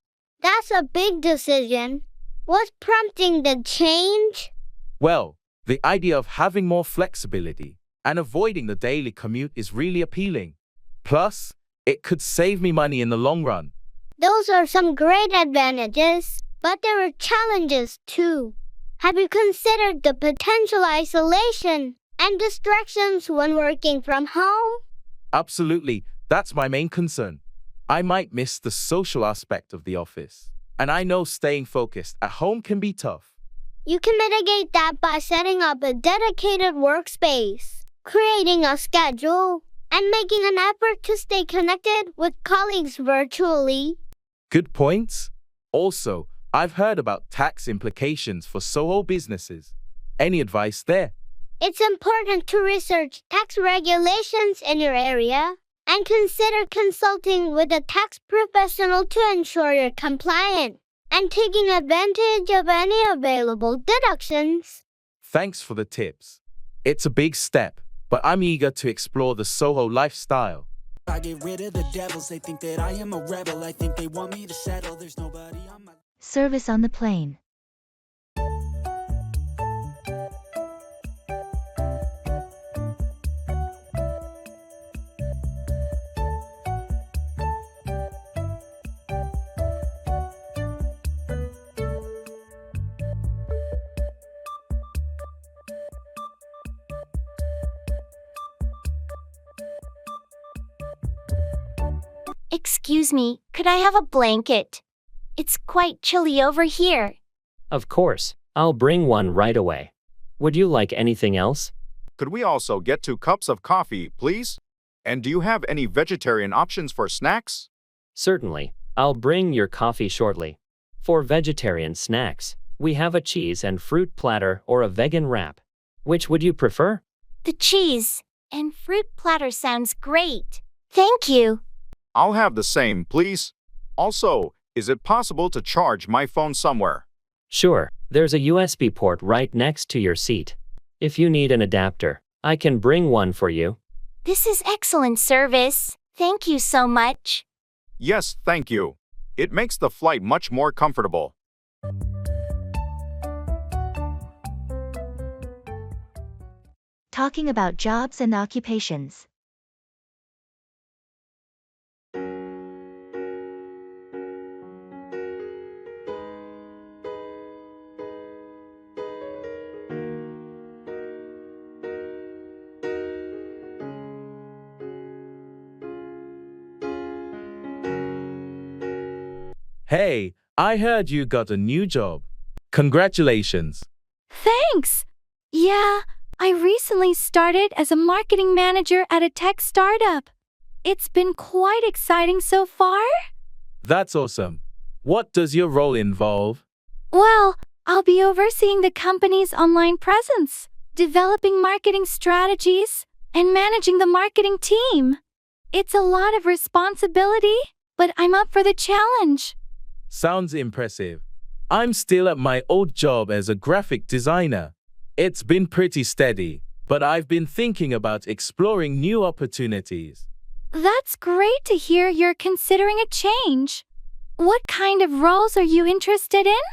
That's a big decision. What's prompting the change? Well, the idea of having more flexibility and avoiding the daily commute is really appealing. Plus, it could save me money in the long run. Those are some great advantages, but there are challenges too. Have you considered the potential isolation and distractions when working from home? Absolutely, that's my main concern. I might miss the social aspect of the office. And I know staying focused at home can be tough. You can mitigate that by setting up a dedicated workspace, creating a schedule, and making an effort to stay connected with colleagues virtually. Good points. Also, I've heard about tax implications for solo businesses. Any advice there? It's important to research tax regulations in your area and consider consulting with a tax professional to ensure you're compliant and taking advantage of any available deductions. Thanks for the tips. It's a big step, but I'm eager to explore the Soho lifestyle. I get rid of the devils, they think that I am a rebel. I think they want me to settle, there's nobody on my... Service on the plane. Excuse me, could I have a blanket? It's quite chilly over here. Of course, I'll bring one right away. Would you like anything else? Could we also get 2 cups of coffee, please? And do you have any vegetarian options for snacks? Certainly, I'll bring your coffee shortly. For vegetarian snacks, we have a cheese and fruit platter or a vegan wrap. Which would you prefer? The cheese and fruit platter sounds great. Thank you. I'll have the same, please. Also, is it possible to charge my phone somewhere? Sure, there's a USB port right next to your seat. If you need an adapter, I can bring one for you. This is excellent service. Thank you so much. Yes, thank you. It makes the flight much more comfortable. Talking about jobs and occupations. Hey, I heard you got a new job. Congratulations. Thanks. Yeah, I recently started as a marketing manager at a tech startup. It's been quite exciting so far. That's awesome. What does your role involve? Well, I'll be overseeing the company's online presence, developing marketing strategies, and managing the marketing team. It's a lot of responsibility, but I'm up for the challenge. Sounds impressive. I'm still at my old job as a graphic designer. It's been pretty steady, but I've been thinking about exploring new opportunities. That's great to hear you're considering a change. What kind of roles are you interested in?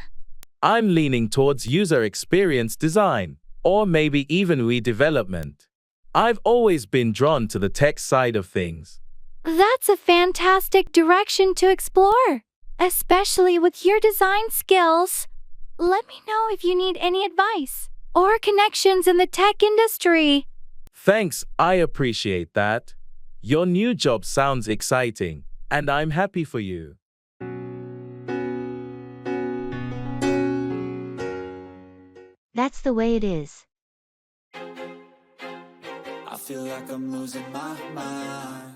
I'm leaning towards user experience design, or maybe even redevelopment. I've always been drawn to the tech side of things. That's a fantastic direction to explore, especially with your design skills. Let me know if you need any advice or connections in the tech industry. Thanks, I appreciate that. Your new job sounds exciting, and I'm happy for you. That's the way it is. I feel like I'm losing my mind.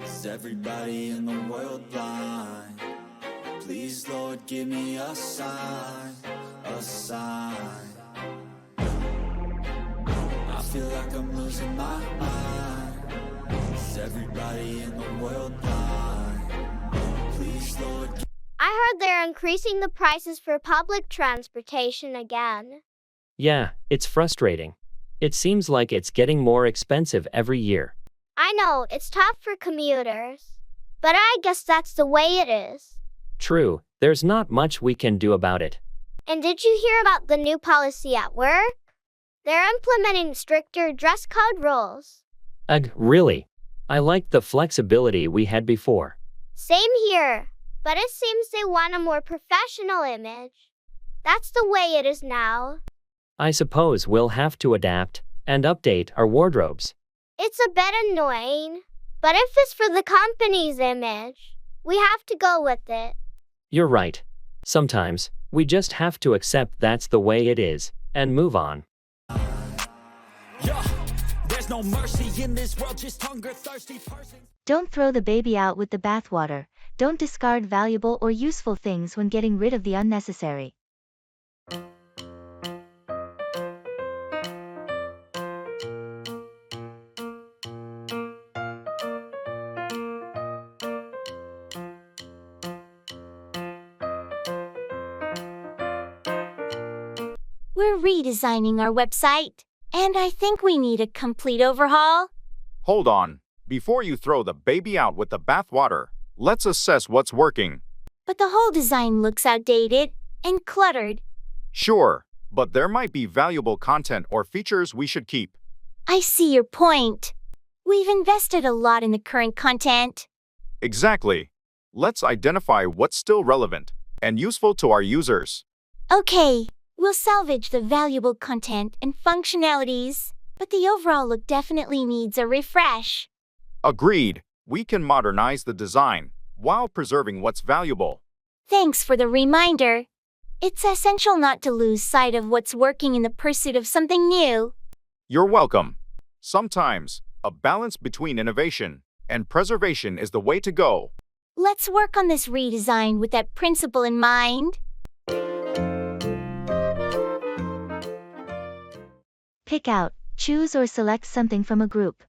Is everybody in the world blind? Please, Lord, give me a sign, a sign. I feel like I'm losing my mind. Is everybody in the world blind? Please, Lord. I heard they're increasing the prices for public transportation again. Yeah, it's frustrating. It seems like it's getting more expensive every year. I know, it's tough for commuters. But I guess that's the way it is. True, there's not much we can do about it. And did you hear about the new policy at work? They're implementing stricter dress code rules. Ugh, really? I liked the flexibility we had before. Same here, but it seems they want a more professional image. That's the way it is now. I suppose we'll have to adapt and update our wardrobes. It's a bit annoying, But if it's for the company's image, we have to go with it. You're right. Sometimes, we just have to accept that's the way it is, and move on. There's no mercy in this world, just hunger-thirsty persons. Don't throw the baby out with the bathwater. Don't discard valuable or useful things when getting rid of the unnecessary. We're redesigning our website, and I think we need a complete overhaul. Hold on. Before you throw the baby out with the bathwater, let's assess what's working. But the whole design looks outdated and cluttered. Sure, but there might be valuable content or features we should keep. I see your point. We've invested a lot in the current content. Exactly. Let's identify what's still relevant and useful to our users. Okay, we'll salvage the valuable content and functionalities, but the overall look definitely needs a refresh. Agreed. We can modernize the design while preserving what's valuable. Thanks for the reminder. It's essential not to lose sight of what's working in the pursuit of something new. You're welcome. Sometimes, a balance between innovation and preservation is the way to go. Let's work on this redesign with that principle in mind. Pick out, choose or select something from a group.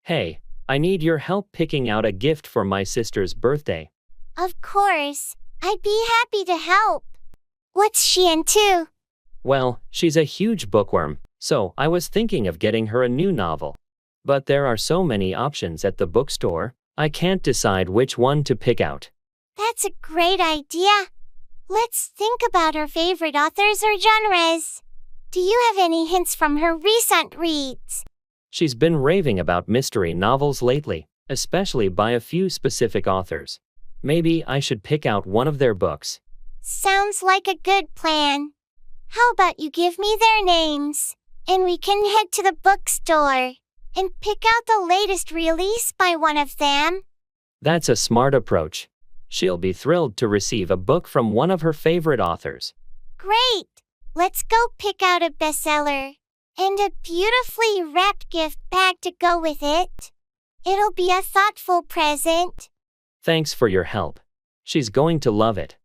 Hey, I need your help picking out a gift for my sister's birthday. Of course, I'd be happy to help. What's she into? Well, she's a huge bookworm, so I was thinking of getting her a new novel. But there are so many options at the bookstore, I can't decide which one to pick out. That's a great idea. Let's think about her favorite authors or genres. Do you have any hints from her recent reads? She's been raving about mystery novels lately, especially by a few specific authors. Maybe I should pick out one of their books. Sounds like a good plan. How about you give me their names, and we can head to the bookstore and pick out the latest release by one of them? That's a smart approach. She'll be thrilled to receive a book from one of her favorite authors. Great! Let's go pick out a bestseller and a beautifully wrapped gift bag to go with it. It'll be a thoughtful present. Thanks for your help. She's going to love it.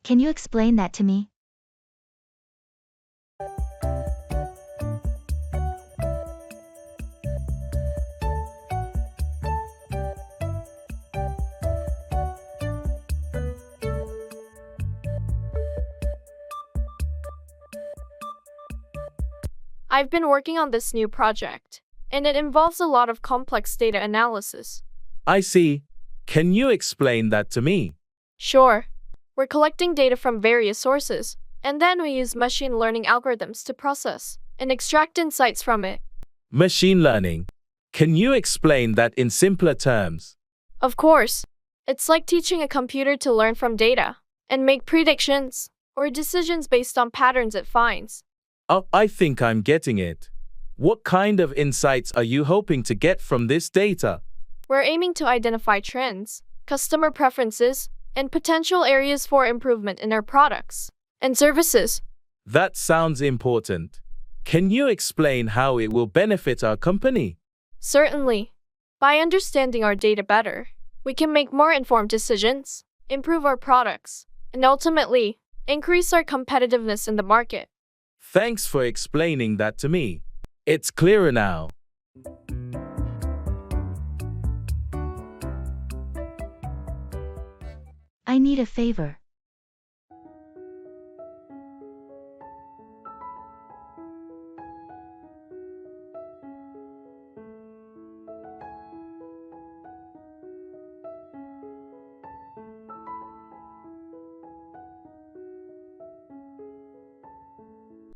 Can you explain that to me? I've been working on this new project, and it involves a lot of complex data analysis. I see. Can you explain that to me? Sure. We're collecting data from various sources, and then we use machine learning algorithms to process and extract insights from it. Machine learning. Can you explain that in simpler terms? Of course. It's like teaching a computer to learn from data and make predictions or decisions based on patterns it finds. Oh, I think I'm getting it. What kind of insights are you hoping to get from this data? We're aiming to identify trends, customer preferences, and potential areas for improvement in our products and services. That sounds important. Can you explain how it will benefit our company? Certainly. By understanding our data better, we can make more informed decisions, improve our products, and ultimately, increase our competitiveness in the market. Thanks for explaining that to me. It's clearer now. I need a favor.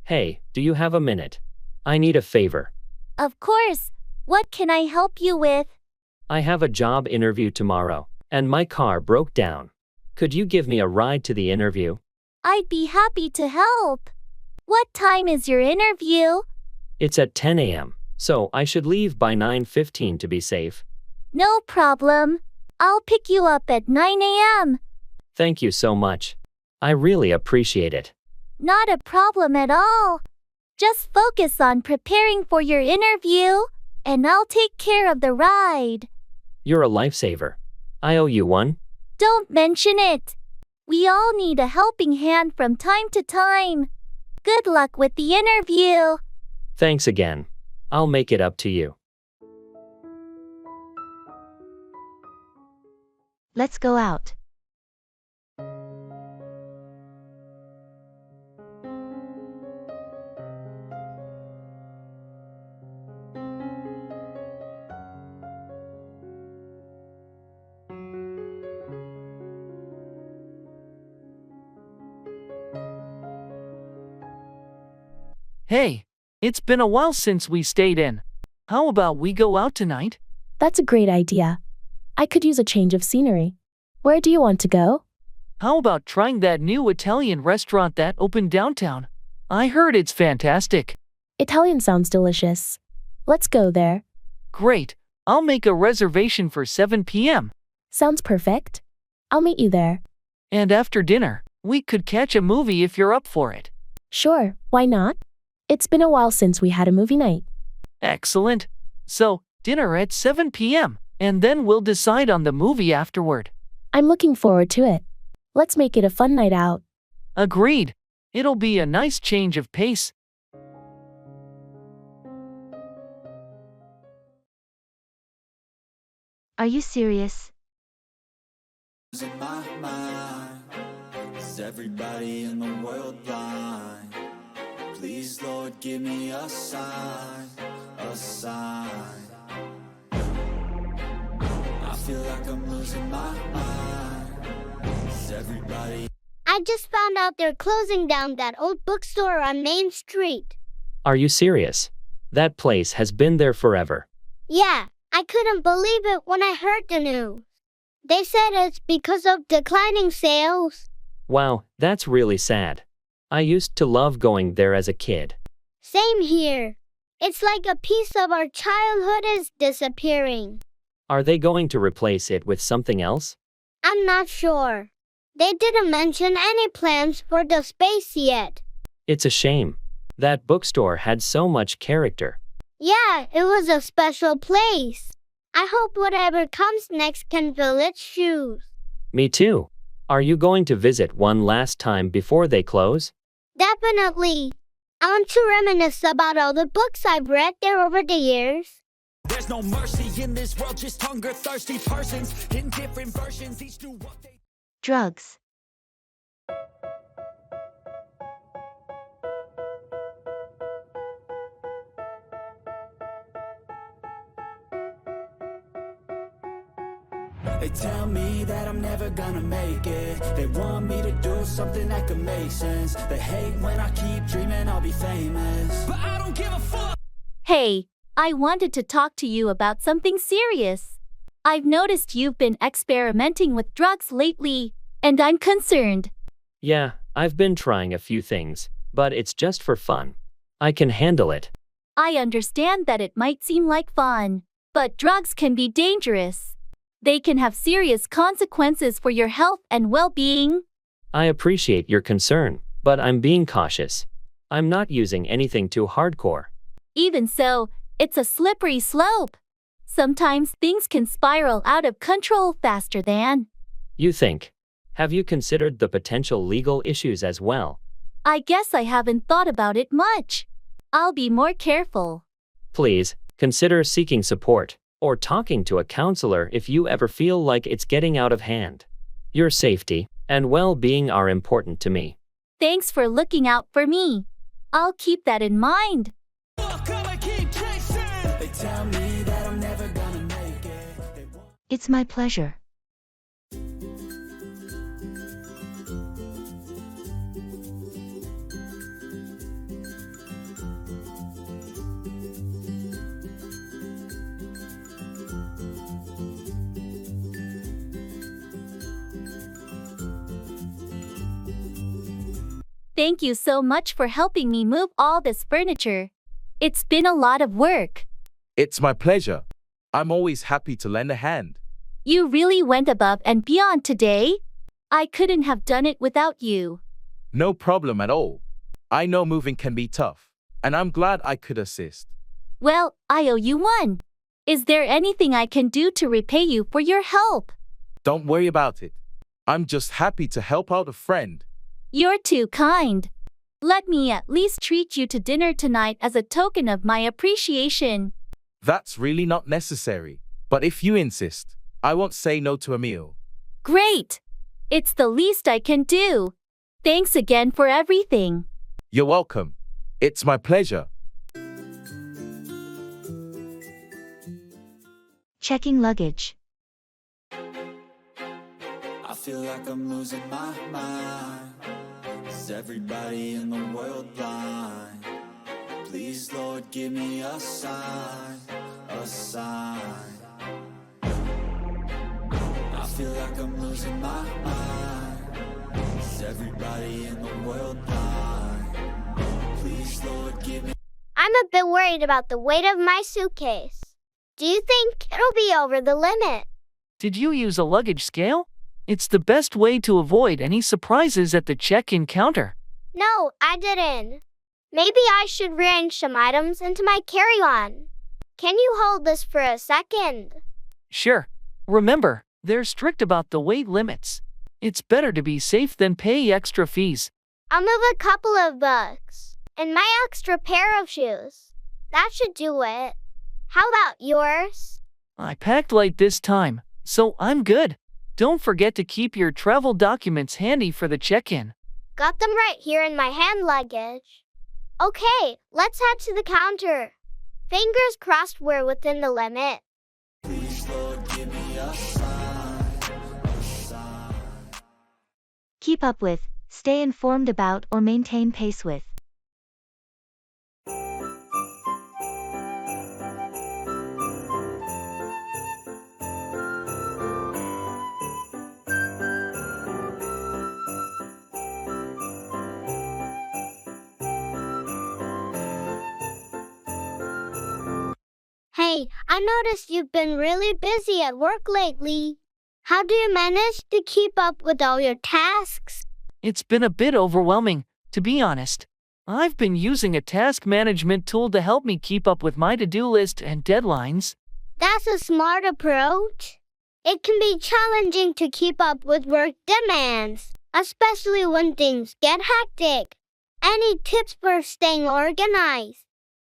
Hey, do you have a minute? I need a favor. Of course. What can I help you with? I have a job interview tomorrow, and my car broke down. Could you give me a ride to the interview? I'd be happy to help. What time is your interview? It's at 10 a.m., so I should leave by 9:15 to be safe. No problem. I'll pick you up at 9 a.m. Thank you so much. I really appreciate it. Not a problem at all. Just focus on preparing for your interview, and I'll take care of the ride. You're a lifesaver. I owe you one. Don't mention it. We all need a helping hand from time to time. Good luck with the interview. Thanks again. I'll make it up to you. Let's go out. Hey, it's been a while since we stayed in. How about we go out tonight? That's a great idea. I could use a change of scenery. Where do you want to go? How about trying that new Italian restaurant that opened downtown? I heard it's fantastic. Italian sounds delicious. Let's go there. Great. I'll make a reservation for 7 p.m. Sounds perfect. I'll meet you there. And after dinner, we could catch a movie if you're up for it. Sure, why not? It's been a while since we had a movie night. Excellent. So, dinner at 7 p.m., and then we'll decide on the movie afterward. I'm looking forward to it. Let's make it a fun night out. Agreed. It'll be a nice change of pace. Are you serious? In my mind, is everybody in the world blind? Please, Lord, give me a sign, a sign. I feel like I'm losing my mind. Is everybody... I just found out they're closing down that old bookstore on Main Street. Are you serious? That place has been there forever. Yeah, I couldn't believe it when I heard the news. They said it's because of declining sales. Wow, that's really sad. I used to love going there as a kid. Same here. It's like a piece of our childhood is disappearing. Are they going to replace it with something else? I'm not sure. They didn't mention any plans for the space yet. It's a shame. That bookstore had so much character. Yeah, it was a special place. I hope whatever comes next can fill its shoes. Me too. Are you going to visit one last time before they close? Definitely. I want to reminisce about all the books I've read there over the years. There's no mercy in this world, just hunger-thirsty persons in different versions, each do what they... Drugs. They tell me that I'm never gonna make it. They want me to do something that could make sense. They hate when I keep dreaming I'll be famous, but I don't give a fuck. Hey, I wanted to talk to you about something serious. I've noticed you've been experimenting with drugs lately, and I'm concerned. Yeah, I've been trying a few things, but it's just for fun. I can handle it. I understand that it might seem like fun, but drugs can be dangerous. They can have serious consequences for your health and well-being. I appreciate your concern, but I'm being cautious. I'm not using anything too hardcore. Even so, it's a slippery slope. Sometimes things can spiral out of control faster than You think? Have you considered the potential legal issues as well? I guess I haven't thought about it much. I'll be more careful. Please, consider seeking support or talking to a counselor if you ever feel like it's getting out of hand. Your safety and well-being are important to me. Thanks for looking out for me. I'll keep that in mind. It's my pleasure. Thank you so much for helping me move all this furniture. It's been a lot of work. It's my pleasure. I'm always happy to lend a hand. You really went above and beyond today. I couldn't have done it without you. No problem at all. I know moving can be tough, and I'm glad I could assist. Well, I owe you one. Is there anything I can do to repay you for your help? Don't worry about it. I'm just happy to help out a friend. You're too kind. Let me at least treat you to dinner tonight as a token of my appreciation. That's really not necessary, but if you insist, I won't say no to a meal. Great! It's the least I can do. Thanks again for everything. You're welcome. It's my pleasure. Checking luggage. I feel like I'm losing my mind. Is everybody in the world blind? Please, Lord, give me a sign, a sign. I feel like I'm losing my mind. Is everybody in the world blind? Please, Lord, give me... I'm a bit worried about the weight of my suitcase. Do you think it'll be over the limit? Did you use a luggage scale? It's the best way to avoid any surprises at the check-in counter. No, I didn't. Maybe I should rearrange some items into my carry-on. Can you hold this for a second? Sure. Remember, they're strict about the weight limits. It's better to be safe than pay extra fees. I'll move a couple of books and my extra pair of shoes. That should do it. How about yours? I packed light this time, so I'm good. Don't forget to keep your travel documents handy for the check-in. Got them right here in my hand luggage. Okay, let's head to the counter. Fingers crossed we're within the limit. Please, Lord, give me a sign, a sign. Keep up with, stay informed about, or maintain pace with. Hey, I noticed you've been really busy at work lately. How do you manage to keep up with all your tasks? It's been a bit overwhelming, to be honest. I've been using a task management tool to help me keep up with my to-do list and deadlines. That's a smart approach. It can be challenging to keep up with work demands, especially when things get hectic. Any tips for staying organized?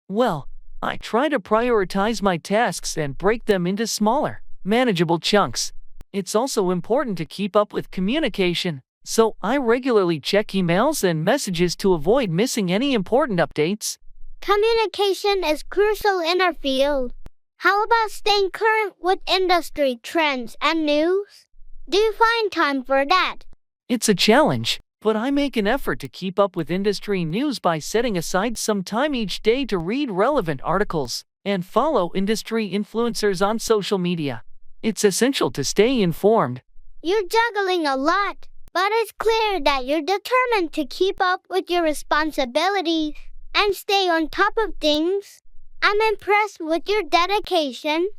Well, I try to prioritize my tasks and break them into smaller, manageable chunks. It's also important to keep up with communication, so I regularly check emails and messages to avoid missing any important updates. Communication is crucial in our field. How about staying current with industry trends and news? Do you find time for that? It's a challenge, but I make an effort to keep up with industry news by setting aside some time each day to read relevant articles and follow industry influencers on social media. It's essential to stay informed. You're juggling a lot, but it's clear that you're determined to keep up with your responsibilities and stay on top of things. I'm impressed with your dedication.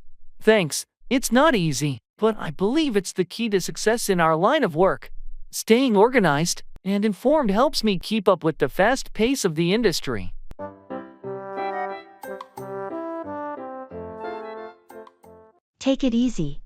Thanks. It's not easy, but I believe it's the key to success in our line of work. Staying organized and informed helps me keep up with the fast pace of the industry. Take it easy.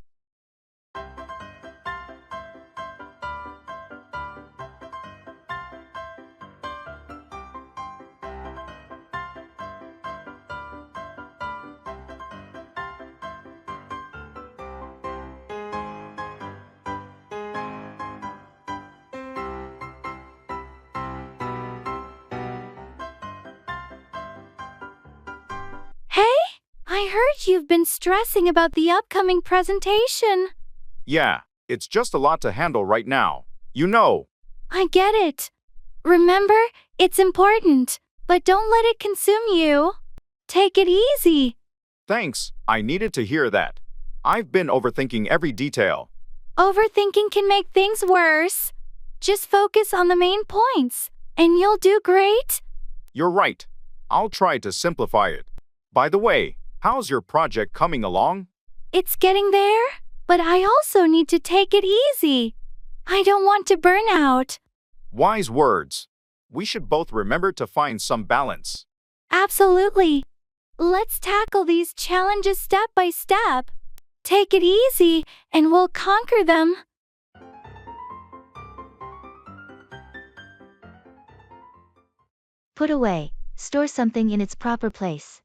I heard you've been stressing about the upcoming presentation. Yeah, it's just a lot to handle right now. You know. I get it. Remember, it's important, but don't let it consume you. Take it easy. Thanks, I needed to hear that. I've been overthinking every detail. Overthinking can make things worse. Just focus on the main points. And you'll do great? You're right. I'll try to simplify it. By the way, how's your project coming along? It's getting there, but I also need to take it easy. I don't want to burn out. Wise words. We should both remember to find some balance. Absolutely. Let's tackle these challenges step by step. Take it easy, and we'll conquer them. Put away. Store something in its proper place.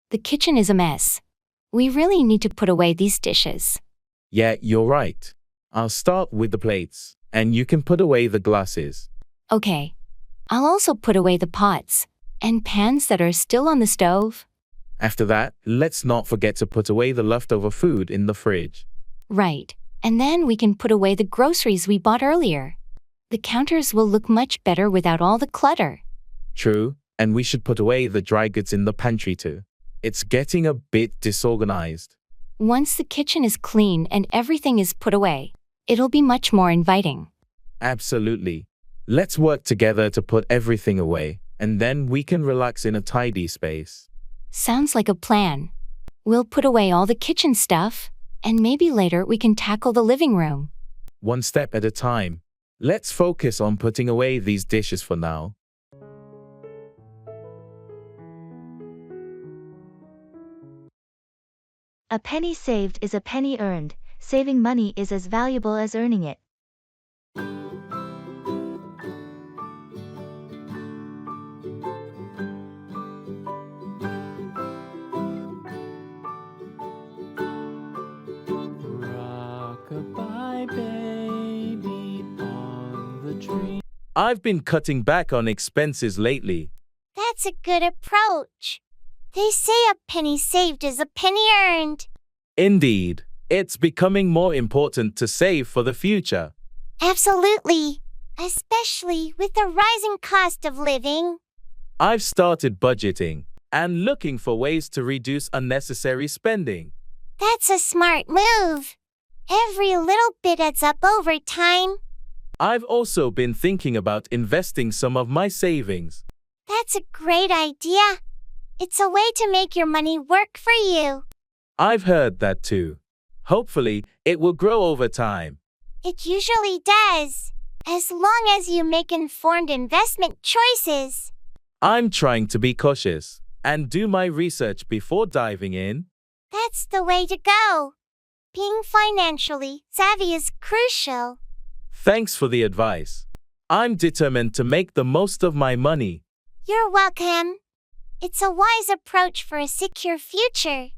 The kitchen is a mess. We really need to put away these dishes. Yeah, you're right. I'll start with the plates, and you can put away the glasses. Okay. I'll also put away the pots and pans that are still on the stove. After that, let's not forget to put away the leftover food in the fridge. Right. And then we can put away the groceries we bought earlier. The counters will look much better without all the clutter. True, and we should put away the dry goods in the pantry too. It's getting a bit disorganized. Once the kitchen is clean and everything is put away, it'll be much more inviting. Absolutely. Let's work together to put everything away, and then we can relax in a tidy space. Sounds like a plan. We'll put away all the kitchen stuff, and maybe later we can tackle the living room. One step at a time. Let's focus on putting away these dishes for now. A penny saved is a penny earned. Saving money is as valuable as earning it. Rock-a-bye baby on the tree. I've been cutting back on expenses lately. That's a good approach. They say a penny saved is a penny earned. Indeed, it's becoming more important to save for the future. Absolutely, especially with the rising cost of living. I've started budgeting and looking for ways to reduce unnecessary spending. That's a smart move. Every little bit adds up over time. I've also been thinking about investing some of my savings. That's a great idea. It's a way to make your money work for you. I've heard that too. Hopefully, it will grow over time. It usually does, as long as you make informed investment choices. I'm trying to be cautious and do my research before diving in. That's the way to go. Being financially savvy is crucial. Thanks for the advice. I'm determined to make the most of my money. You're welcome. It's a wise approach for a secure future.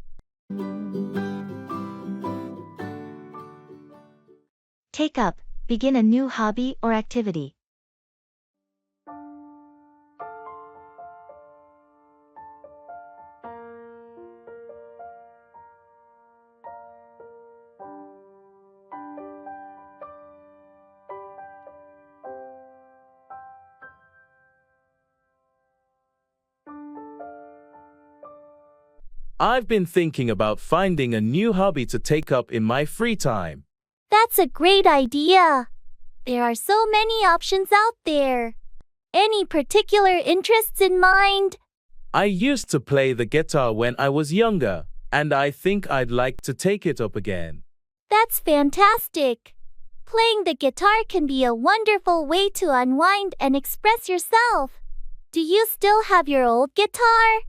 Take up. Begin a new hobby or activity. I've been thinking about finding a new hobby to take up in my free time. That's a great idea. There are so many options out there. Any particular interests in mind? I used to play the guitar when I was younger, and I think I'd like to take it up again. That's fantastic. Playing the guitar can be a wonderful way to unwind and express yourself. Do you still have your old guitar?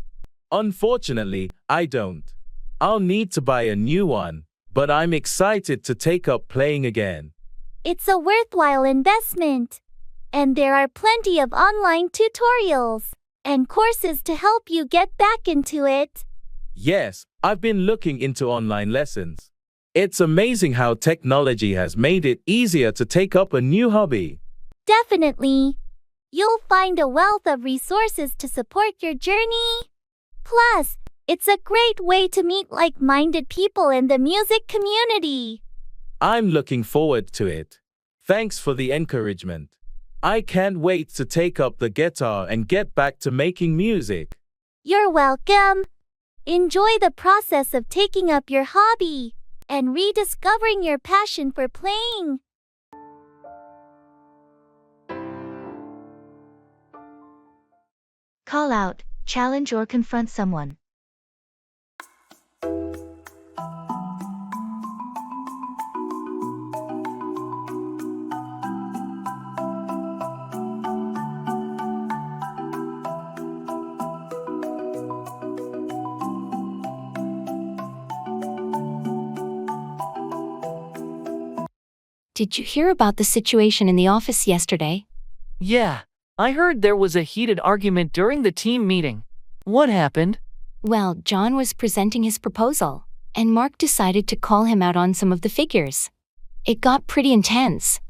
Unfortunately, I don't. I'll need to buy a new one, but I'm excited to take up playing again. It's a worthwhile investment. And there are plenty of online tutorials and courses to help you get back into it. Yes, I've been looking into online lessons. It's amazing how technology has made it easier to take up a new hobby. Definitely. You'll find a wealth of resources to support your journey. Plus, It's a great way to meet like-minded people in the music community. I'm looking forward to it. Thanks for the encouragement. I can't wait to take up the guitar and get back to making music. You're welcome. Enjoy the process of taking up your hobby and rediscovering your passion for playing. Call out, challenge or confront someone. Did you hear about the situation in the office yesterday? Yeah, I heard there was a heated argument during the team meeting. What happened? Well, John was presenting his proposal, and Mark decided to call him out on some of the figures. It got pretty intense.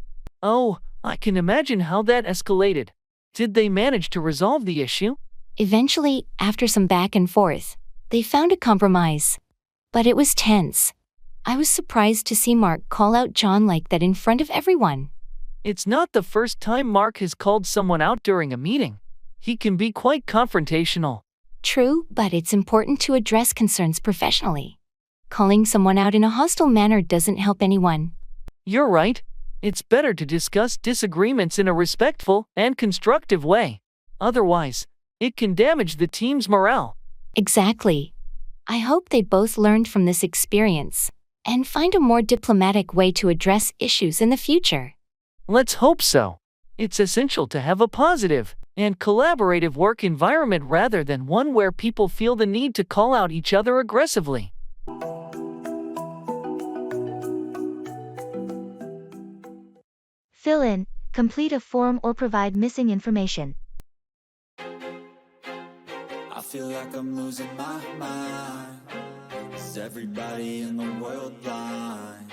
Oh, I can imagine how that escalated. Did they manage to resolve the issue? Eventually, after some back and forth, they found a compromise. But it was tense. I was surprised to see Mark call out John like that in front of everyone. It's not the first time Mark has called someone out during a meeting. He can be quite confrontational. True, but it's important to address concerns professionally. Calling someone out in a hostile manner doesn't help anyone. You're right. It's better to discuss disagreements in a respectful and constructive way. Otherwise, it can damage the team's morale. Exactly. I hope they both learned from this experience and find a more diplomatic way to address issues in the future. Let's hope so. It's essential to have a positive and collaborative work environment rather than one where people feel the need to call out each other aggressively. Fill in, complete a form or provide missing information. I feel like I'm losing my mind. Is everybody in the world blind?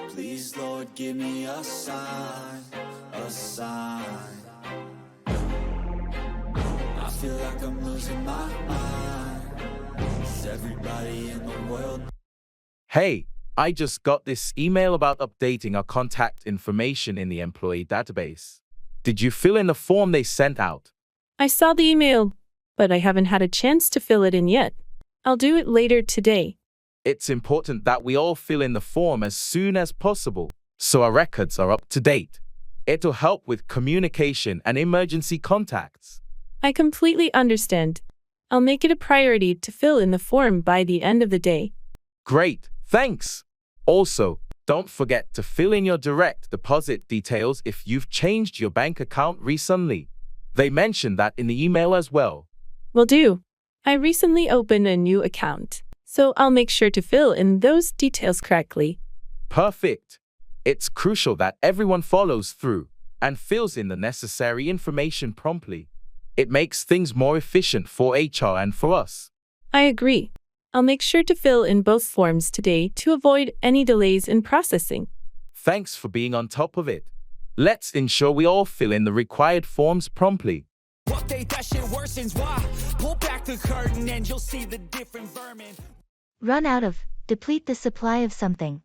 Please, Lord, give me a sign, a sign. I feel like I'm losing my mind. Is everybody in the world? Hey, I just got this email about updating our contact information in the employee database. Did you fill in the form they sent out? I saw the email, but I haven't had a chance to fill it in yet. I'll do it later today. It's important that we all fill in the form as soon as possible, so our records are up to date. It'll help with communication and emergency contacts. I completely understand. I'll make it a priority to fill in the form by the end of the day. Great, thanks. Also, don't forget to fill in your direct deposit details if you've changed your bank account recently. They mentioned that in the email as well. Will do. I recently opened a new account, so I'll make sure to fill in those details correctly. Perfect. It's crucial that everyone follows through and fills in the necessary information promptly. It makes things more efficient for HR and for us. I agree. I'll make sure to fill in both forms today to avoid any delays in processing. Thanks for being on top of it. Let's ensure we all fill in the required forms promptly. That shit worsens. Why? Pull back the curtain and you'll see the different vermin. Run out of, deplete the supply of something.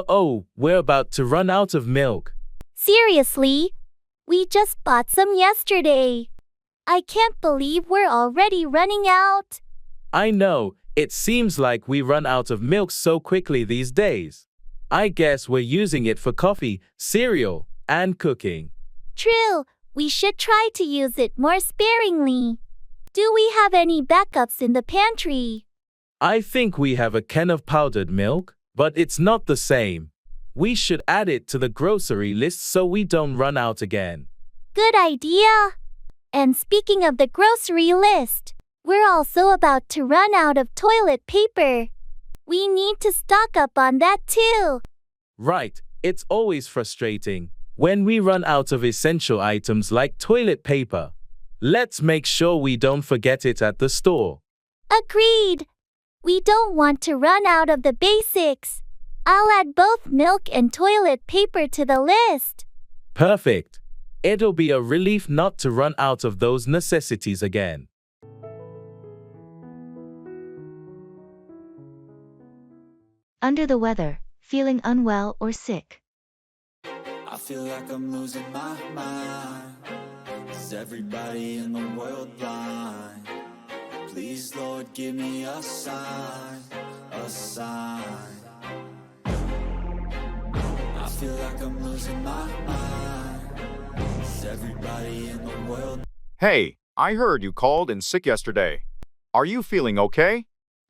Oh, we're about to run out of milk. Seriously? We just bought some yesterday. I can't believe we're already running out. I know, it seems like we run out of milk so quickly these days. I guess we're using it for coffee, cereal, and cooking. True, we should try to use it more sparingly. Do we have any backups in the pantry? I think we have a can of powdered milk, but it's not the same. We should add it to the grocery list so we don't run out again. Good idea. And speaking of the grocery list, we're also about to run out of toilet paper. We need to stock up on that too. Right, it's always frustrating when we run out of essential items like toilet paper. Let's make sure we don't forget it at the store. Agreed. We don't want to run out of the basics. I'll add both milk and toilet paper to the list. Perfect. It'll be a relief not to run out of those necessities again. Under the weather, feeling unwell or sick. I feel like I'm losing my mind. Is everybody in the world blind? Please, Lord, give me a sign, a sign. I feel like I'm losing my mind. Is everybody in the world? Hey, I heard you called in sick yesterday. Are you feeling okay?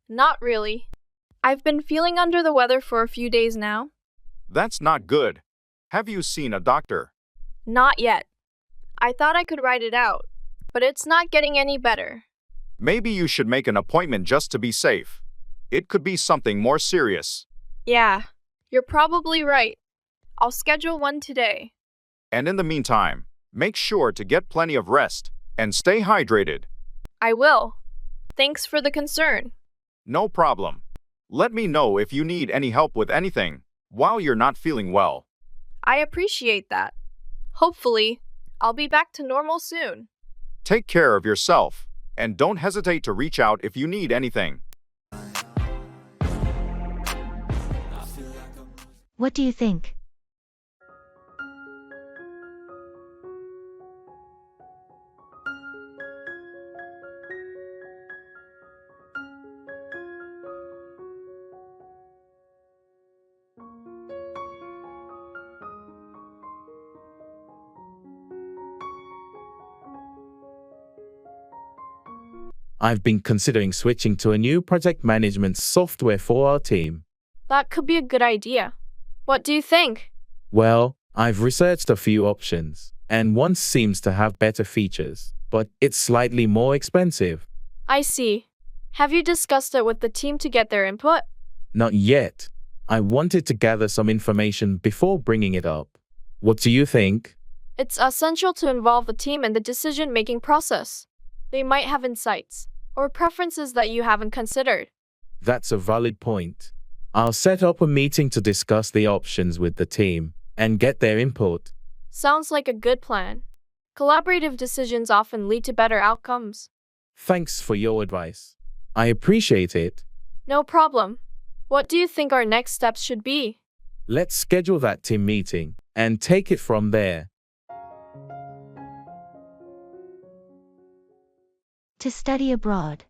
Not really. I've been feeling under the weather for a few days now. That's not good. Have you seen a doctor? Not yet. I thought I could ride it out, but it's not getting any better. Maybe you should make an appointment just to be safe. It could be something more serious. Yeah, you're probably right. I'll schedule one today. And in the meantime, make sure to get plenty of rest and stay hydrated. I will. Thanks for the concern. No problem. Let me know if you need any help with anything while you're not feeling well. I appreciate that. Hopefully, I'll be back to normal soon. Take care of yourself and don't hesitate to reach out if you need anything. What do you think? I've been considering switching to a new project management software for our team. That could be a good idea. What do you think? Well, I've researched a few options, and one seems to have better features, but it's slightly more expensive. I see. Have you discussed it with the team to get their input? Not yet. I wanted to gather some information before bringing it up. What do you think? It's essential to involve the team in the decision-making process. They might have insights or preferences that you haven't considered. That's a valid point. I'll set up a meeting to discuss the options with the team and get their input. Sounds like a good plan. Collaborative decisions often lead to better outcomes. Thanks for your advice. I appreciate it. No problem. What do you think our next steps should be? Let's schedule that team meeting and take it from there. To study abroad.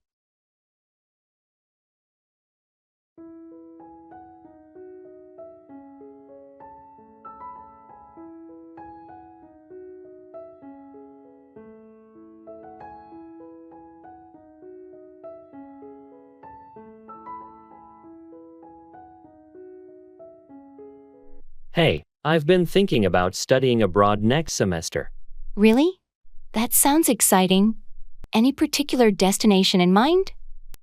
Hey, I've been thinking about studying abroad next semester. Really? That sounds exciting. Any particular destination in mind?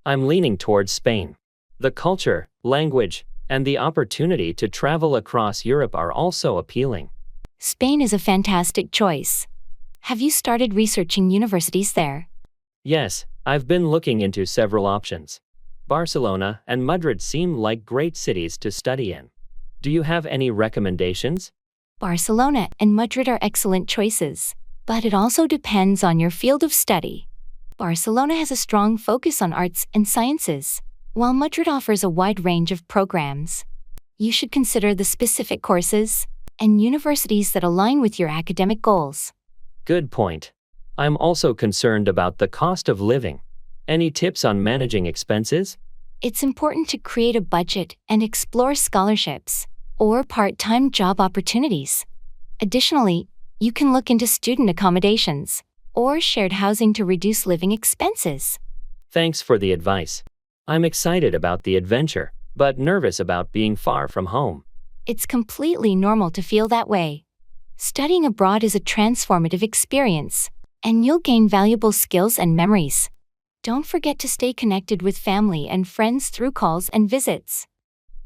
I'm leaning towards Spain. The culture, language, and the opportunity to travel across Europe are also appealing. Spain is a fantastic choice. Have you started researching universities there? Yes, I've been looking into several options. Barcelona and Madrid seem like great cities to study in. Do you have any recommendations? Barcelona and Madrid are excellent choices, but it also depends on your field of study. Barcelona has a strong focus on arts and sciences, while Madrid offers a wide range of programs. You should consider the specific courses and universities that align with your academic goals. Good point. I'm also concerned about the cost of living. Any tips on managing expenses? It's important to create a budget and explore scholarships or part-time job opportunities. Additionally, you can look into student accommodations or shared housing to reduce living expenses. Thanks for the advice. I'm excited about the adventure, but nervous about being far from home. It's completely normal to feel that way. Studying abroad is a transformative experience, and you'll gain valuable skills and memories. Don't forget to stay connected with family and friends through calls and visits.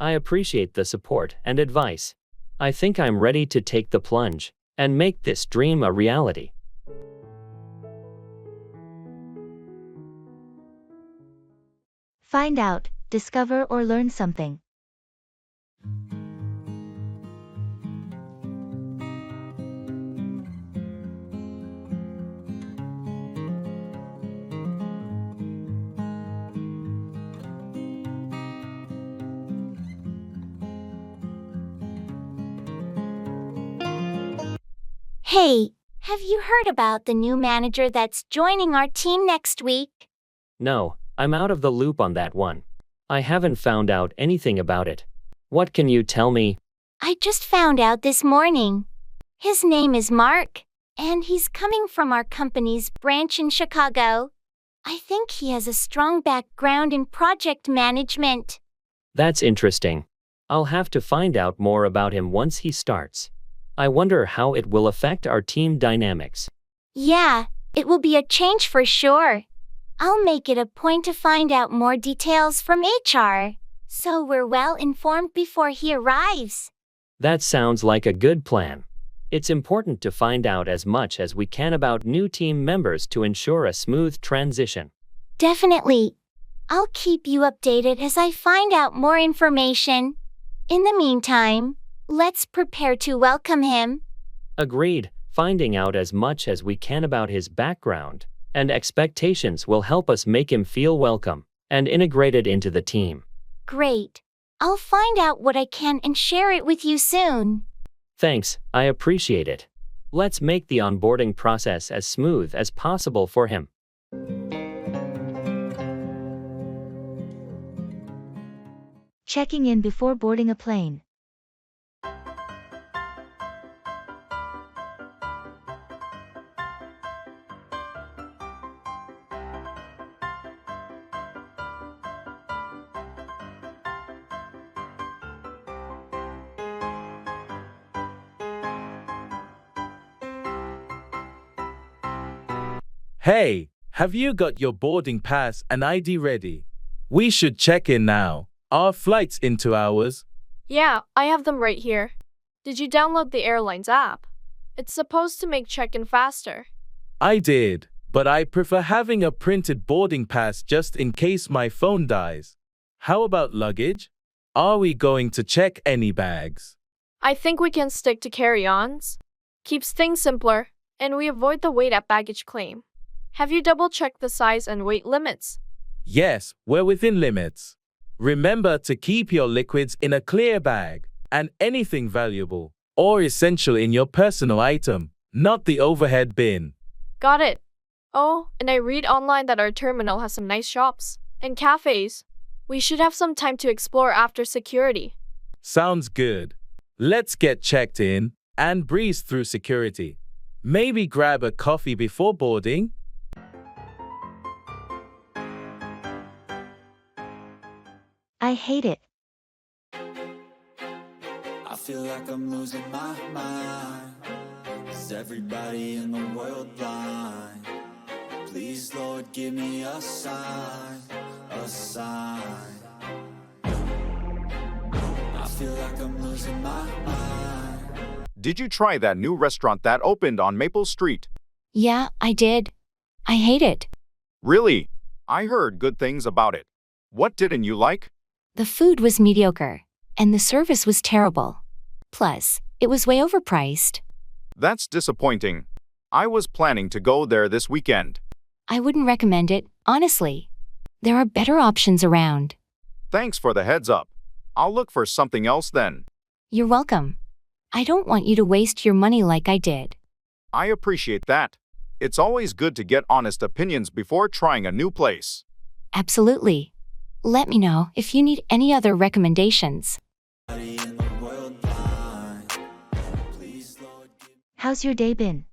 I appreciate the support and advice. I think I'm ready to take the plunge and make this dream a reality. Find out, discover or learn something. Hey, have you heard about the new manager that's joining our team next week? No, I'm out of the loop on that one. I haven't found out anything about it. What can you tell me? I just found out this morning. His name is Mark, and he's coming from our company's branch in Chicago. I think he has a strong background in project management. That's interesting. I'll have to find out more about him once he starts. I wonder how it will affect our team dynamics. Yeah, it will be a change for sure. I'll make it a point to find out more details from HR, so we're well informed before he arrives. That sounds like a good plan. It's important to find out as much as we can about new team members to ensure a smooth transition. Definitely. I'll keep you updated as I find out more information. In the meantime, let's prepare to welcome him. Agreed. Finding out as much as we can about his background and expectations will help us make him feel welcome and integrated into the team. Great. I'll find out what I can and share it with you soon. Thanks, I appreciate it. Let's make the onboarding process as smooth as possible for him. Checking in before boarding a plane. Hey, have you got your boarding pass and ID ready? We should check in now. Our flight's in 2 hours. Yeah, I have them right here. Did you download the airline's app? It's supposed to make check-in faster. I did, but I prefer having a printed boarding pass just in case my phone dies. How about luggage? Are we going to check any bags? I think we can stick to carry-ons. Keeps things simpler, and we avoid the weight at baggage claim. Have you double-checked the size and weight limits? Yes, we're within limits. Remember to keep your liquids in a clear bag and anything valuable or essential in your personal item, not the overhead bin. Got it. Oh, and I read online that our terminal has some nice shops and cafes. We should have some time to explore after security. Sounds good. Let's get checked in and breeze through security. Maybe grab a coffee before boarding? I hate it. I feel like I'm losing my mind. Is everybody in the world blind? Please, Lord, give me a sign, a sign. I feel like I'm losing my mind. Did you try that new restaurant that opened on Maple Street? Yeah, I did. I hate it. Really? I heard good things about it. What didn't you like? The food was mediocre, and the service was terrible. Plus, it was way overpriced. That's disappointing. I was planning to go there this weekend. I wouldn't recommend it, honestly. There are better options around. Thanks for the heads up. I'll look for something else then. You're welcome. I don't want you to waste your money like I did. I appreciate that. It's always good to get honest opinions before trying a new place. Absolutely. Let me know if you need any other recommendations. How's your day been?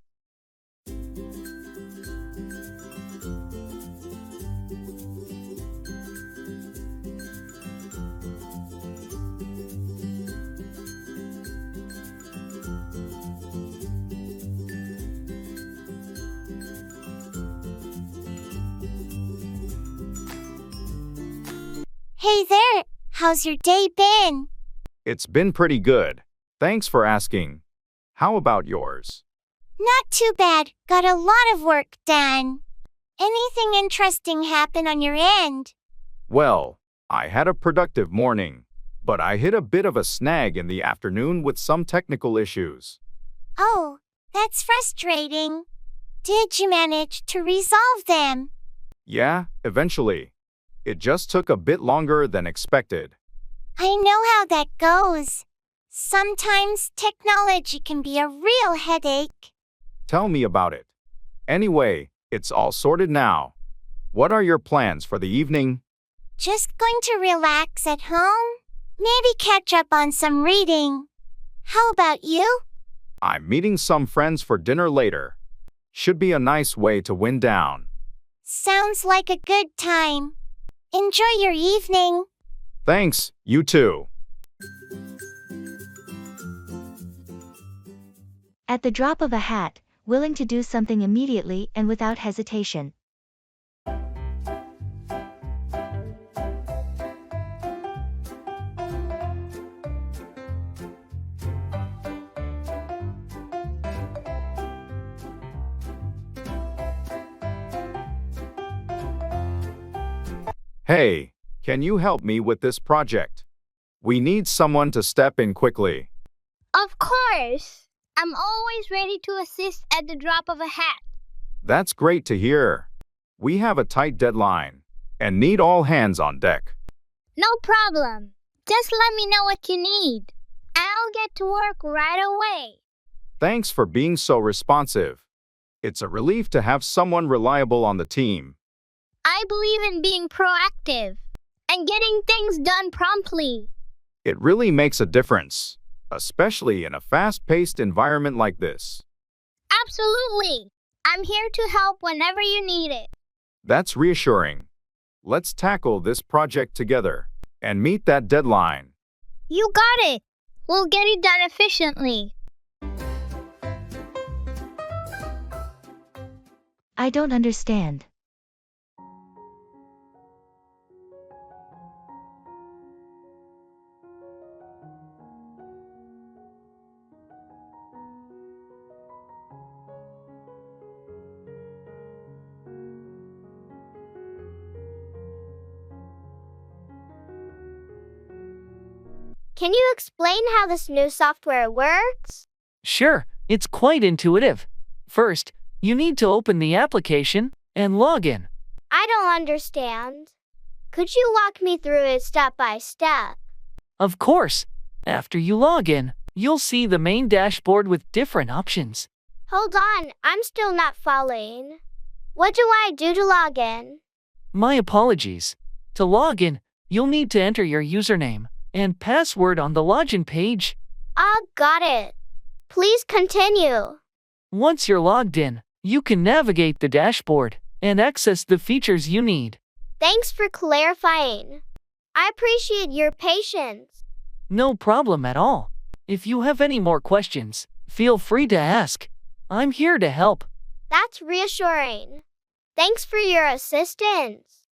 Hey there, how's your day been? It's been pretty good. Thanks for asking. How about yours? Not too bad, got a lot of work done. Anything interesting happen on your end? Well, I had a productive morning, but I hit a bit of a snag in the afternoon with some technical issues. Oh, that's frustrating. Did you manage to resolve them? Yeah, eventually. It just took a bit longer than expected. I know how that goes. Sometimes technology can be a real headache. Tell me about it. Anyway, it's all sorted now. What are your plans for the evening? Just going to relax at home? Maybe catch up on some reading. How about you? I'm meeting some friends for dinner later. Should be a nice way to wind down. Sounds like a good time. Enjoy your evening. Thanks, you too. At the drop of a hat, willing to do something immediately and without hesitation. Hey, can you help me with this project? We need someone to step in quickly. Of course! I'm always ready to assist at the drop of a hat. That's great to hear. We have a tight deadline and need all hands on deck. No problem. Just let me know what you need. I'll get to work right away. Thanks for being so responsive. It's a relief to have someone reliable on the team. I believe in being proactive and getting things done promptly. It really makes a difference, especially in a fast-paced environment like this. Absolutely. I'm here to help whenever you need it. That's reassuring. Let's tackle this project together and meet that deadline. You got it. We'll get it done efficiently. I don't understand. Can you explain how this new software works? Sure, it's quite intuitive. First, you need to open the application and log in. I don't understand. Could you walk me through it step by step? Of course, after you log in, you'll see the main dashboard with different options. Hold on, I'm still not following. What do I do to log in? My apologies. To log in, you'll need to enter your username and password on the login page. Got it. Please continue. Once you're logged in, you can navigate the dashboard and access the features you need. Thanks for clarifying. I appreciate your patience. No problem at all. If you have any more questions, feel free to ask. I'm here to help. That's reassuring. Thanks for your assistance.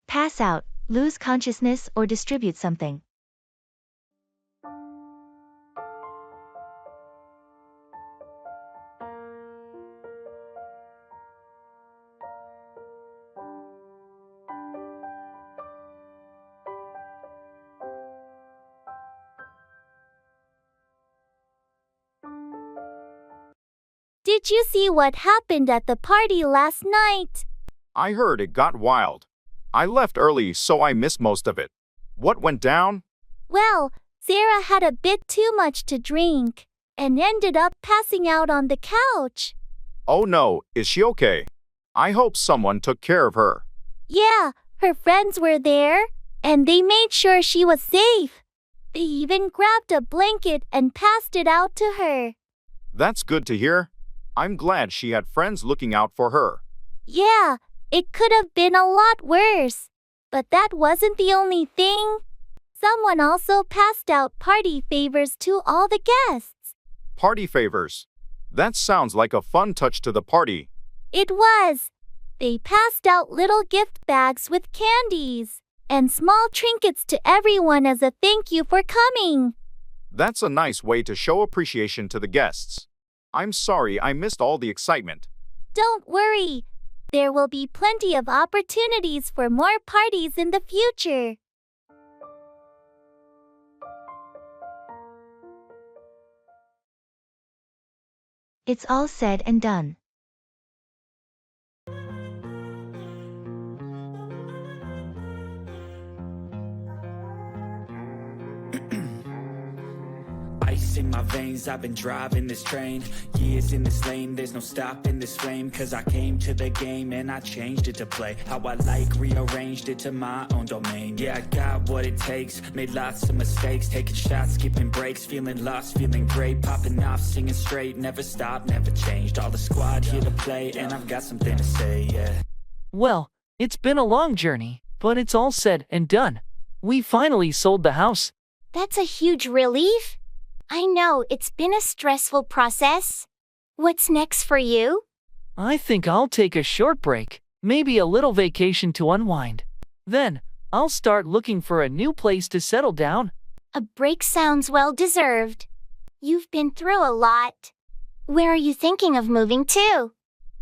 Pass out, lose consciousness or distribute something. Did you see what happened at the party last night? I heard it got wild. I left early, so I missed most of it. What went down? Well, Sarah had a bit too much to drink and ended up passing out on the couch. Oh no, is she okay? I hope someone took care of her. Yeah, her friends were there, and they made sure she was safe. They even grabbed a blanket and passed it out to her. That's good to hear. I'm glad she had friends looking out for her. Yeah, it could have been a lot worse. But that wasn't the only thing. Someone also passed out party favors to all the guests. Party favors. That sounds like a fun touch to the party. It was. They passed out little gift bags with candies and small trinkets to everyone as a thank you for coming. That's a nice way to show appreciation to the guests. I'm sorry I missed all the excitement. Don't worry. There will be plenty of opportunities for more parties in the future. It's all said and done. Ice in my veins, I've been driving this train. Years in this lane, there's no stopping this flame. Cause I came to the game and I changed it to play how I like, rearranged it to my own domain. Yeah, I got what it takes, made lots of mistakes, taking shots, skipping breaks, feeling lost, feeling great, popping off, singing straight, never stopped, never changed. All the squad here to play and I've got something to say, yeah. Well, it's been a long journey, but it's all said and done. We finally sold the house. That's a huge relief. I know it's been a stressful process. What's next for you? I think I'll take a short break, maybe a little vacation to unwind. Then, I'll start looking for a new place to settle down. A break sounds well deserved. You've been through a lot. Where are you thinking of moving to?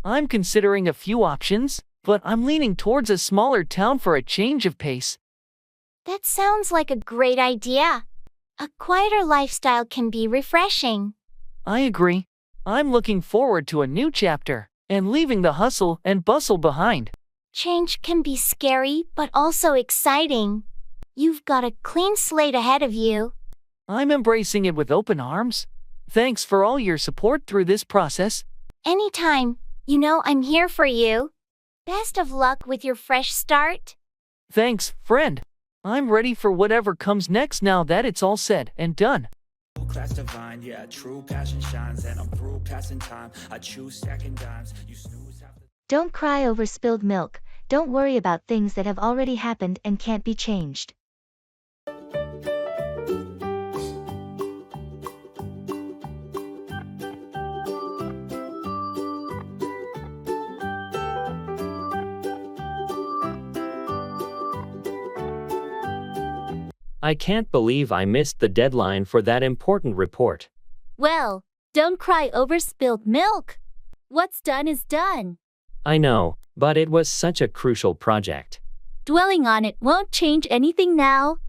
I'm considering a few options, but I'm leaning towards a smaller town for a change of pace. That sounds like a great idea. A quieter lifestyle can be refreshing. I agree. I'm looking forward to a new chapter and leaving the hustle and bustle behind. Change can be scary, but also exciting. You've got a clean slate ahead of you. I'm embracing it with open arms. Thanks for all your support through this process. Anytime. You know I'm here for you. Best of luck with your fresh start. Thanks, friend. I'm ready for whatever comes next now that it's all said and done. Class divine, yeah, true passion shines, and I'm through passing time. I choose stacking dimes. You snooze half the... Don't cry over spilled milk. Don't worry about things that have already happened and can't be changed. I can't believe I missed the deadline for that important report. Well, don't cry over spilled milk. What's done is done. I know, but it was such a crucial project. Dwelling on it won't change anything now.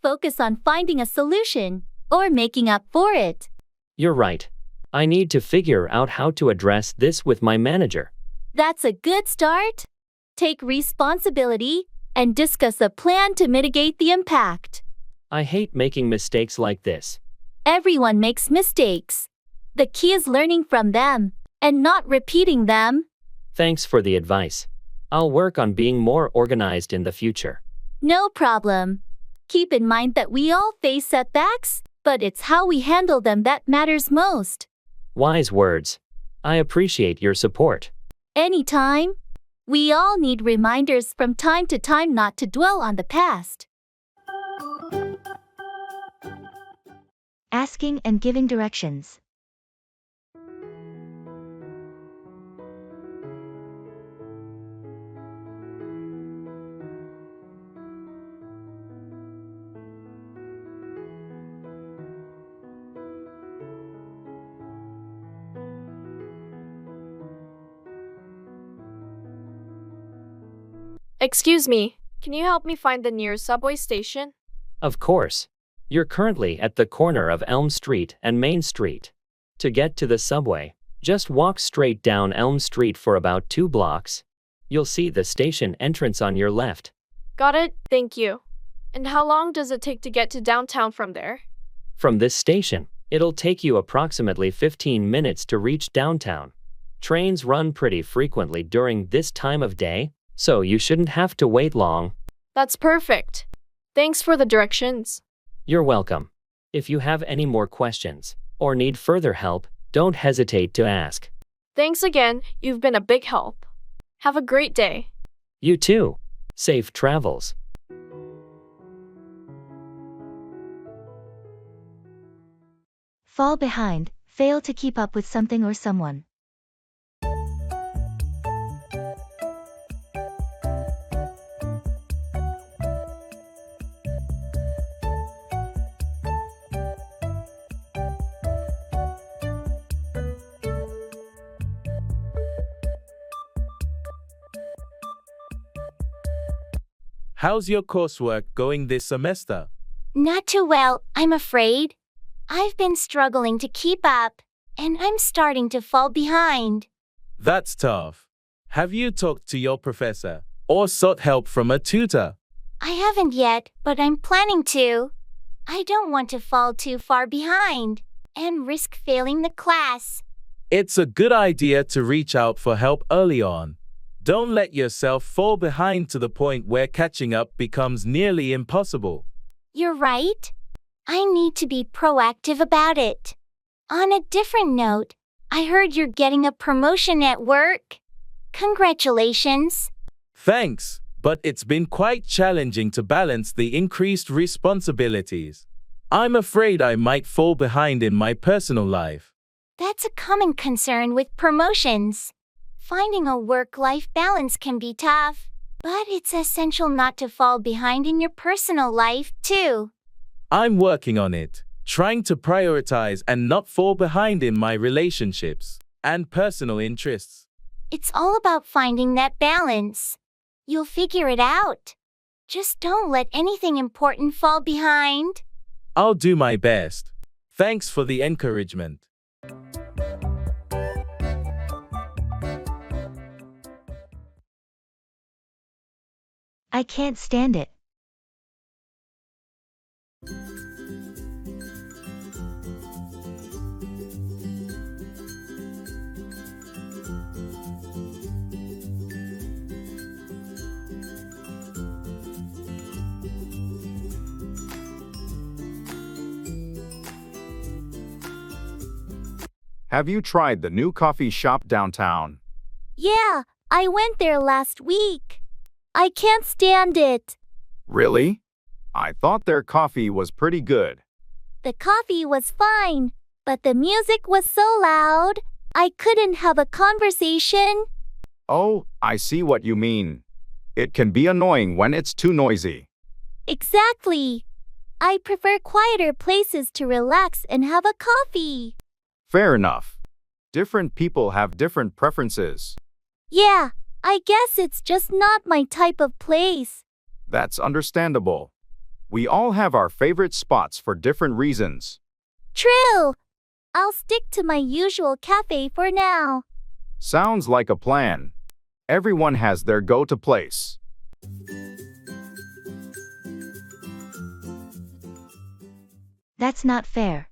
Focus on finding a solution or making up for it. You're right. I need to figure out how to address this with my manager. That's a good start. Take responsibility and discuss a plan to mitigate the impact. I hate making mistakes like this. Everyone makes mistakes. The key is learning from them and not repeating them. Thanks for the advice. I'll work on being more organized in the future. No problem. Keep in mind that we all face setbacks, but it's how we handle them that matters most. Wise words. I appreciate your support. Anytime. We all need reminders from time to time not to dwell on the past. Asking and giving directions. Excuse me, can you help me find the nearest subway station? Of course. You're currently at the corner of Elm Street and Main Street. To get to the subway, just walk straight down Elm Street for about 2 blocks. You'll see the station entrance on your left. Got it, thank you. And how long does it take to get to downtown from there? From this station, it'll take you approximately 15 minutes to reach downtown. Trains run pretty frequently during this time of day, so you shouldn't have to wait long. That's perfect. Thanks for the directions. You're welcome. If you have any more questions or need further help, don't hesitate to ask. Thanks again, you've been a big help. Have a great day. You too. Safe travels. Fall behind, fail to keep up with something or someone. How's your coursework going this semester? Not too well, I'm afraid. I've been struggling to keep up, and I'm starting to fall behind. That's tough. Have you talked to your professor or sought help from a tutor? I haven't yet, but I'm planning to. I don't want to fall too far behind and risk failing the class. It's a good idea to reach out for help early on. Don't let yourself fall behind to the point where catching up becomes nearly impossible. You're right. I need to be proactive about it. On a different note, I heard you're getting a promotion at work. Congratulations. Thanks, but it's been quite challenging to balance the increased responsibilities. I'm afraid I might fall behind in my personal life. That's a common concern with promotions. Finding a work-life balance can be tough, but it's essential not to fall behind in your personal life, too. I'm working on it, trying to prioritize and not fall behind in my relationships and personal interests. It's all about finding that balance. You'll figure it out. Just don't let anything important fall behind. I'll do my best. Thanks for the encouragement. I can't stand it. Have you tried the new coffee shop downtown? Yeah, I went there last week. I can't stand it. Really? I thought their coffee was pretty good. The coffee was fine, but the music was so loud, I couldn't have a conversation. Oh, I see what you mean. It can be annoying when it's too noisy. Exactly. I prefer quieter places to relax and have a coffee. Fair enough. Different people have different preferences. Yeah, I guess it's just not my type of place. That's understandable. We all have our favorite spots for different reasons. True. I'll stick to my usual cafe for now. Sounds like a plan. Everyone has their go-to place. That's not fair.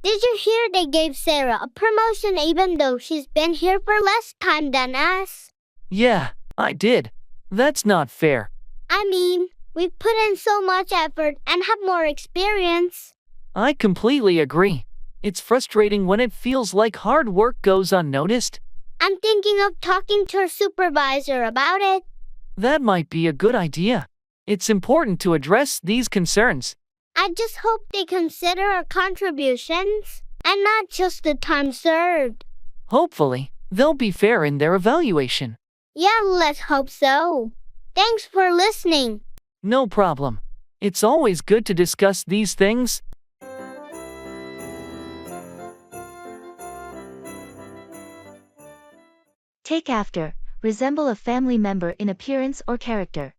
Did you hear they gave Sarah a promotion even though she's been here for less time than us? Yeah, I did. That's not fair. I mean, we put in so much effort and have more experience. I completely agree. It's frustrating when it feels like hard work goes unnoticed. I'm thinking of talking to our supervisor about it. That might be a good idea. It's important to address these concerns. I just hope they consider our contributions and not just the time served. Hopefully, they'll be fair in their evaluation. Yeah, let's hope so. Thanks for listening. No problem. It's always good to discuss these things. Take after, resemble a family member in appearance or character.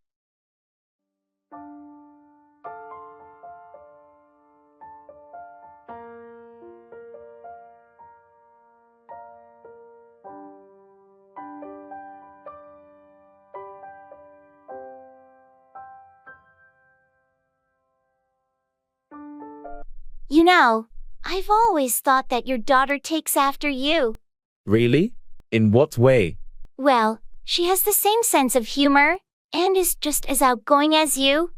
You know, I've always thought that your daughter takes after you. Really? In what way? Well, she has the same sense of humor and is just as outgoing as you.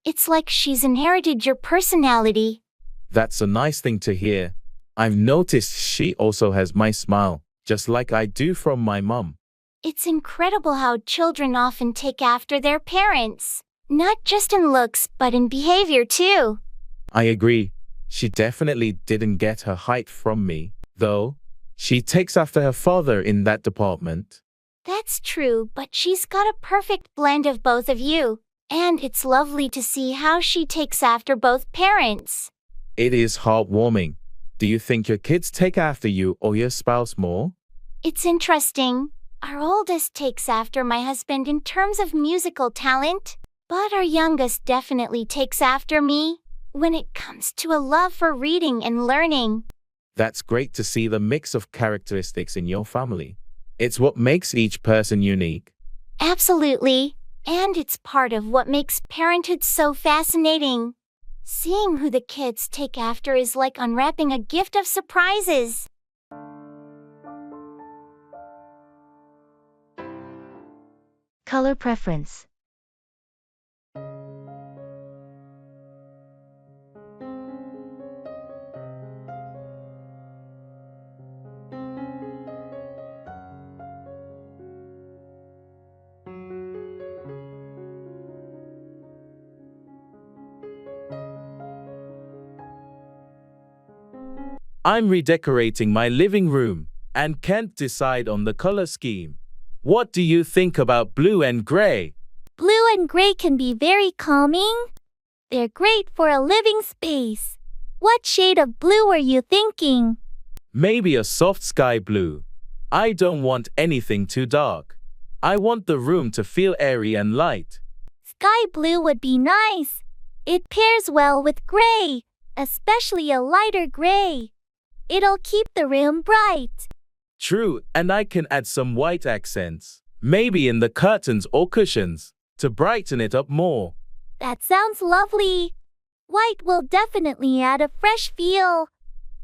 It's like she's inherited your personality. That's a nice thing to hear. I've noticed she also has my smile, just like I do from my mom. It's incredible how children often take after their parents, not just in looks but in behavior too. I agree. She definitely didn't get her height from me, though. She takes after her father in that department. That's true, but she's got a perfect blend of both of you. And it's lovely to see how she takes after both parents. It is heartwarming. Do you think your kids take after you or your spouse more? It's interesting. Our oldest takes after my husband in terms of musical talent, but our youngest definitely takes after me when it comes to a love for reading and learning. That's great to see the mix of characteristics in your family. It's what makes each person unique. Absolutely. And it's part of what makes parenthood so fascinating. Seeing who the kids take after is like unwrapping a gift of surprises. Color preference. I'm redecorating my living room and can't decide on the color scheme. What do you think about blue and gray? Blue and gray can be very calming. They're great for a living space. What shade of blue were you thinking? Maybe a soft sky blue. I don't want anything too dark. I want the room to feel airy and light. Sky blue would be nice. It pairs well with gray, especially a lighter gray. It'll keep the room bright. True, and I can add some white accents, maybe in the curtains or cushions, to brighten it up more. That sounds lovely. White will definitely add a fresh feel.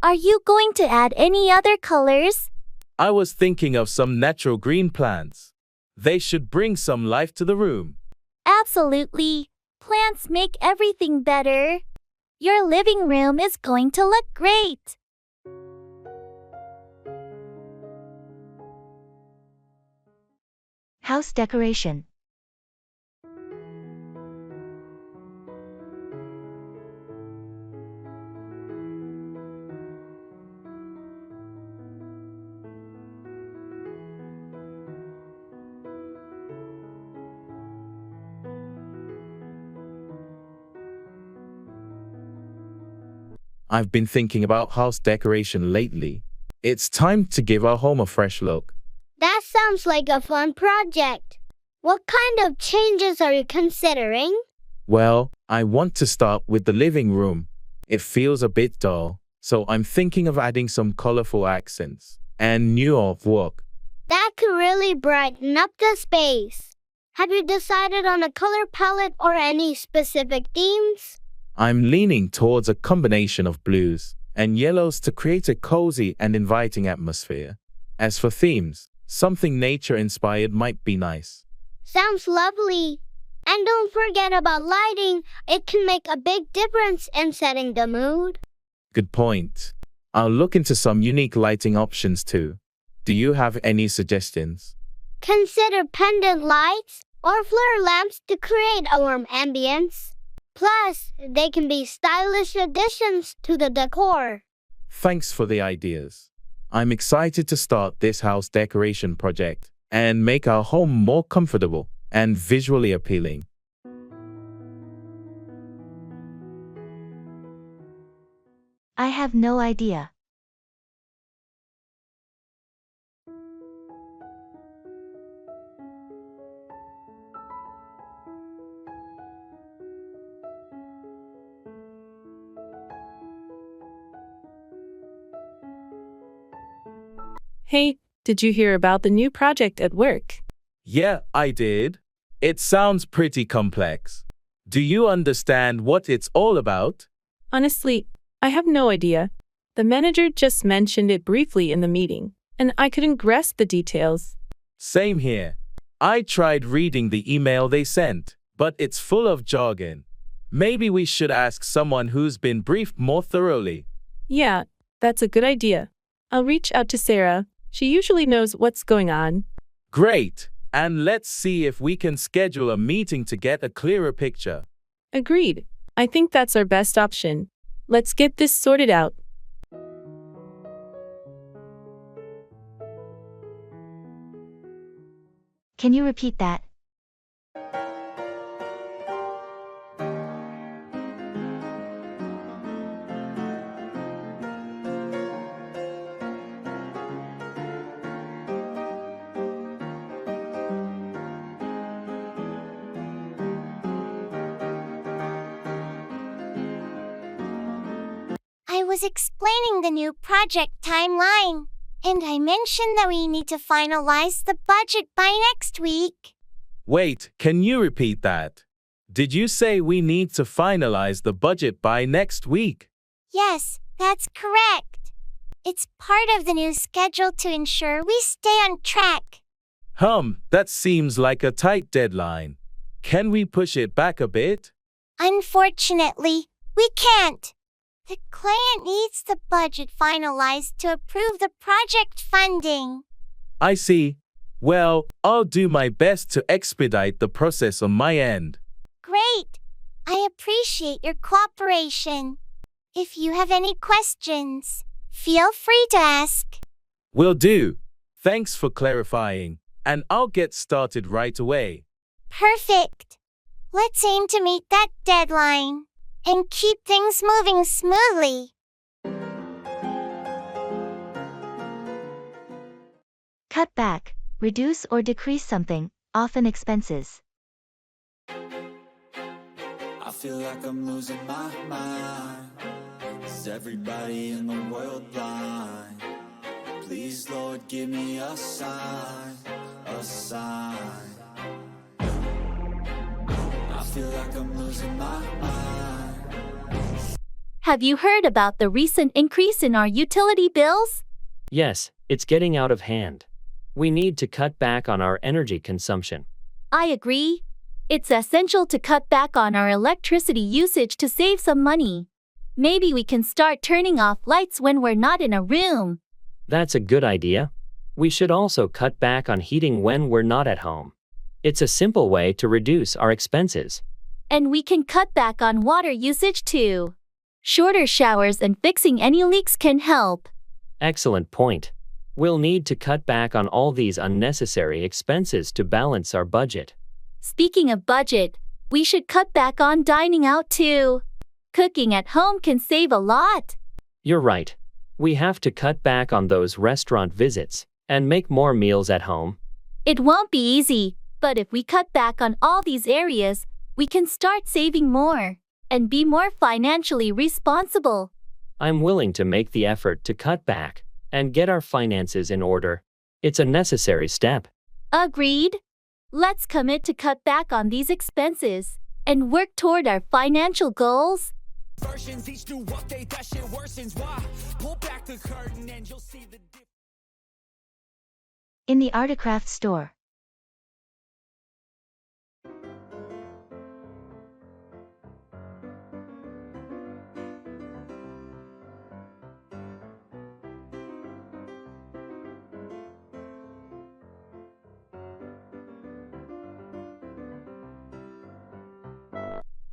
Are you going to add any other colors? I was thinking of some natural green plants. They should bring some life to the room. Absolutely. Plants make everything better. Your living room is going to look great. House decoration. I've been thinking about house decoration lately. It's time to give our home a fresh look. That sounds like a fun project. What kind of changes are you considering? Well, I want to start with the living room. It feels a bit dull, so I'm thinking of adding some colorful accents and new artwork. That could really brighten up the space. Have you decided on a color palette or any specific themes? I'm leaning towards a combination of blues and yellows to create a cozy and inviting atmosphere. As for themes, something nature-inspired might be nice. Sounds lovely. And don't forget about lighting. It can make a big difference in setting the mood. Good point. I'll look into some unique lighting options too. Do you have any suggestions? Consider pendant lights or flare lamps to create a warm ambience. Plus, they can be stylish additions to the decor. Thanks for the ideas. I'm excited to start this house decoration project and make our home more comfortable and visually appealing. I have no idea. Hey, did you hear about the new project at work? Yeah, I did. It sounds pretty complex. Do you understand what it's all about? Honestly, I have no idea. The manager just mentioned it briefly in the meeting, and I couldn't grasp the details. Same here. I tried reading the email they sent, but it's full of jargon. Maybe we should ask someone who's been briefed more thoroughly. Yeah, that's a good idea. I'll reach out to Sarah. She usually knows what's going on. Great. And let's see if we can schedule a meeting to get a clearer picture. Agreed. I think that's our best option. Let's get this sorted out. Can you repeat that? I was explaining the new project timeline, and I mentioned that we need to finalize the budget by next week. Wait, can you repeat that? Did you say we need to finalize the budget by next week? Yes, that's correct. It's part of the new schedule to ensure we stay on track. That seems like a tight deadline. Can we push it back a bit? Unfortunately, we can't. The client needs the budget finalized to approve the project funding. I see. Well, I'll do my best to expedite the process on my end. Great. I appreciate your cooperation. If you have any questions, feel free to ask. Will do. Thanks for clarifying, and I'll get started right away. Perfect. Let's aim to meet that deadline and keep things moving smoothly. Cut back, reduce or decrease something, often expenses. I feel like I'm losing my mind. Is everybody in the world blind? Please, Lord, give me a sign, a sign. I feel like I'm losing my mind. Have you heard about the recent increase in our utility bills? Yes, it's getting out of hand. We need to cut back on our energy consumption. I agree. It's essential to cut back on our electricity usage to save some money. Maybe we can start turning off lights when we're not in a room. That's a good idea. We should also cut back on heating when we're not at home. It's a simple way to reduce our expenses. And we can cut back on water usage too. Shorter showers and fixing any leaks can help. Excellent point. We'll need to cut back on all these unnecessary expenses to balance our budget. Speaking of budget, we should cut back on dining out too. Cooking at home can save a lot. You're right. We have to cut back on those restaurant visits and make more meals at home. It won't be easy, but if we cut back on all these areas, we can start saving more and be more financially responsible. I'm willing to make the effort to cut back and get our finances in order. It's a necessary step. Agreed. Let's commit to cut back on these expenses and work toward our financial goals. Versions each new update, that shit worsens. Why? Pull back the curtain and you'll see the difference. In the Articraft store.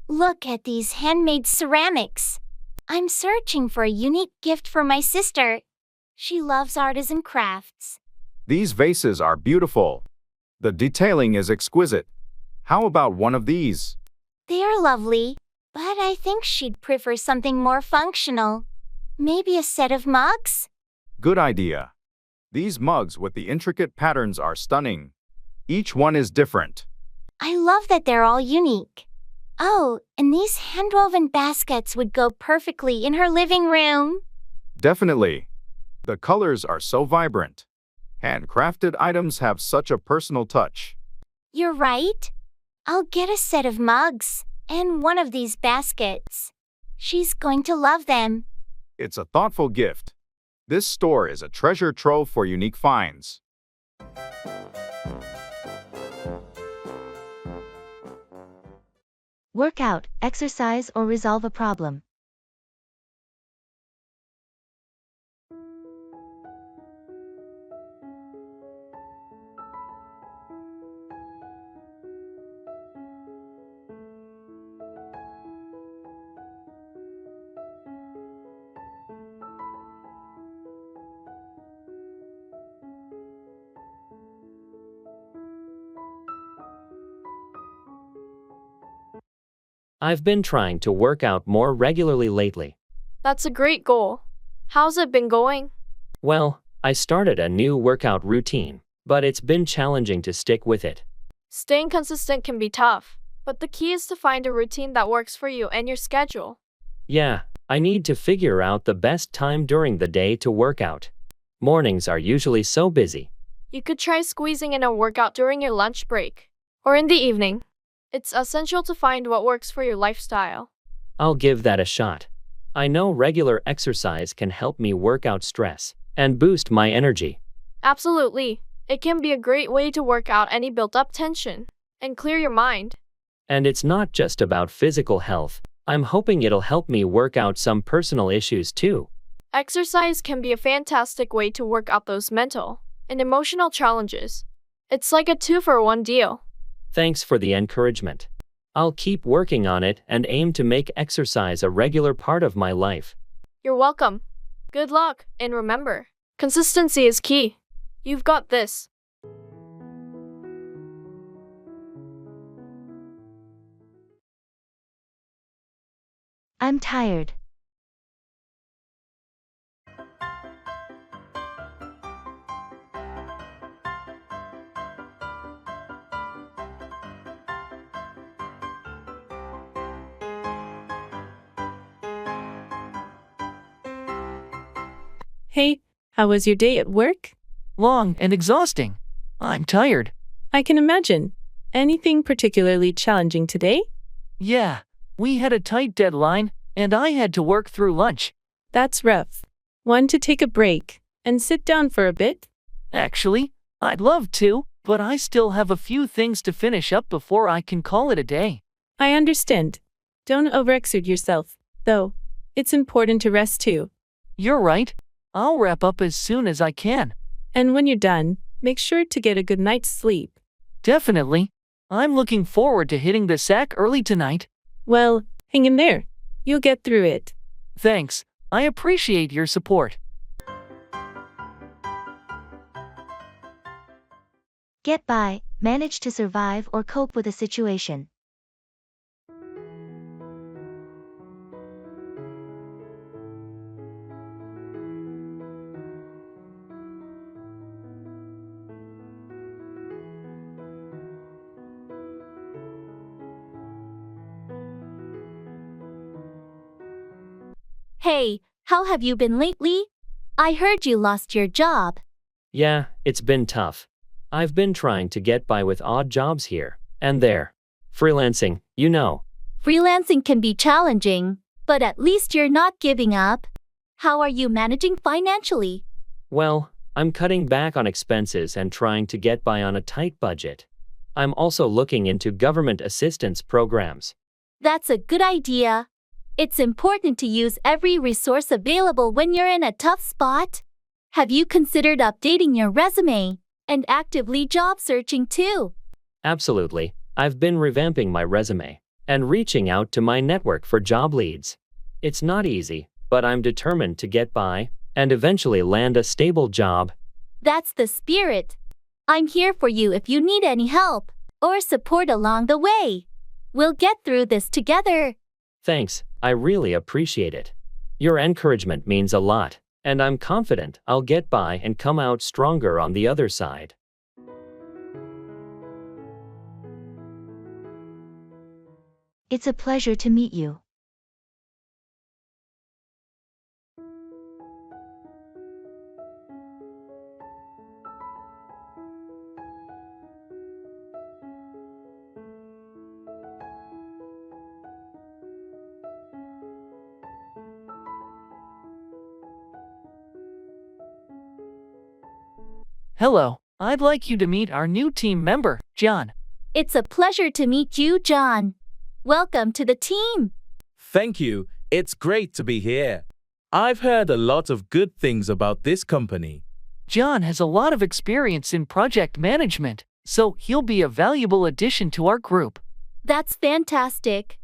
Look at these handmade ceramics. I'm searching for a unique gift for my sister. She loves artisan crafts. These vases are beautiful. The detailing is exquisite. How about one of these? They are lovely, but I think she'd prefer something more functional. Maybe a set of mugs? Good idea. These mugs with the intricate patterns are stunning. Each one is different. I love that they're all unique. Oh, and these hand-woven baskets would go perfectly in her living room. Definitely. The colors are so vibrant. Handcrafted items have such a personal touch. You're right. I'll get a set of mugs and one of these baskets. She's going to love them. It's a thoughtful gift. This store is a treasure trove for unique finds. Work out, exercise or resolve a problem. I've been trying to work out more regularly lately. That's a great goal. How's it been going? Well, I started a new workout routine, but it's been challenging to stick with it. Staying consistent can be tough, but the key is to find a routine that works for you and your schedule. Yeah, I need to figure out the best time during the day to work out. Mornings are usually so busy. You could try squeezing in a workout during your lunch break or in the evening. It's essential to find what works for your lifestyle. I'll give that a shot. I know regular exercise can help me work out stress and boost my energy. Absolutely. It can be a great way to work out any built-up tension and clear your mind. And it's not just about physical health. I'm hoping it'll help me work out some personal issues too. Exercise can be a fantastic way to work out those mental and emotional challenges. It's like a 2-for-1 deal. Thanks for the encouragement. I'll keep working on it and aim to make exercise a regular part of my life. You're welcome. Good luck, and remember, consistency is key. You've got this. I'm tired. Hey, how was your day at work? Long and exhausting. I'm tired. I can imagine. Anything particularly challenging today? Yeah, we had a tight deadline, and I had to work through lunch. That's rough. Want to take a break and sit down for a bit? Actually, I'd love to, but I still have a few things to finish up before I can call it a day. I understand. Don't overexert yourself, though. It's important to rest too. You're right. I'll wrap up as soon as I can. And when you're done, make sure to get a good night's sleep. Definitely. I'm looking forward to hitting the sack early tonight. Well, hang in there. You'll get through it. Thanks. I appreciate your support. Get by, manage to survive or cope with a situation. Hey, how have you been lately? I heard you lost your job. Yeah, it's been tough. I've been trying to get by with odd jobs here and there. Freelancing, you know. Freelancing can be challenging, but at least you're not giving up. How are you managing financially? Well, I'm cutting back on expenses and trying to get by on a tight budget. I'm also looking into government assistance programs. That's a good idea. It's important to use every resource available when you're in a tough spot. Have you considered updating your resume and actively job searching too? Absolutely. I've been revamping my resume and reaching out to my network for job leads. It's not easy, but I'm determined to get by and eventually land a stable job. That's the spirit. I'm here for you if you need any help or support along the way. We'll get through this together. Thanks, I really appreciate it. Your encouragement means a lot, and I'm confident I'll get by and come out stronger on the other side. It's a pleasure to meet you. Hello, I'd like you to meet our new team member, John. It's a pleasure to meet you, John. Welcome to the team. Thank you. It's great to be here. I've heard a lot of good things about this company. John has a lot of experience in project management, so he'll be a valuable addition to our group. That's fantastic.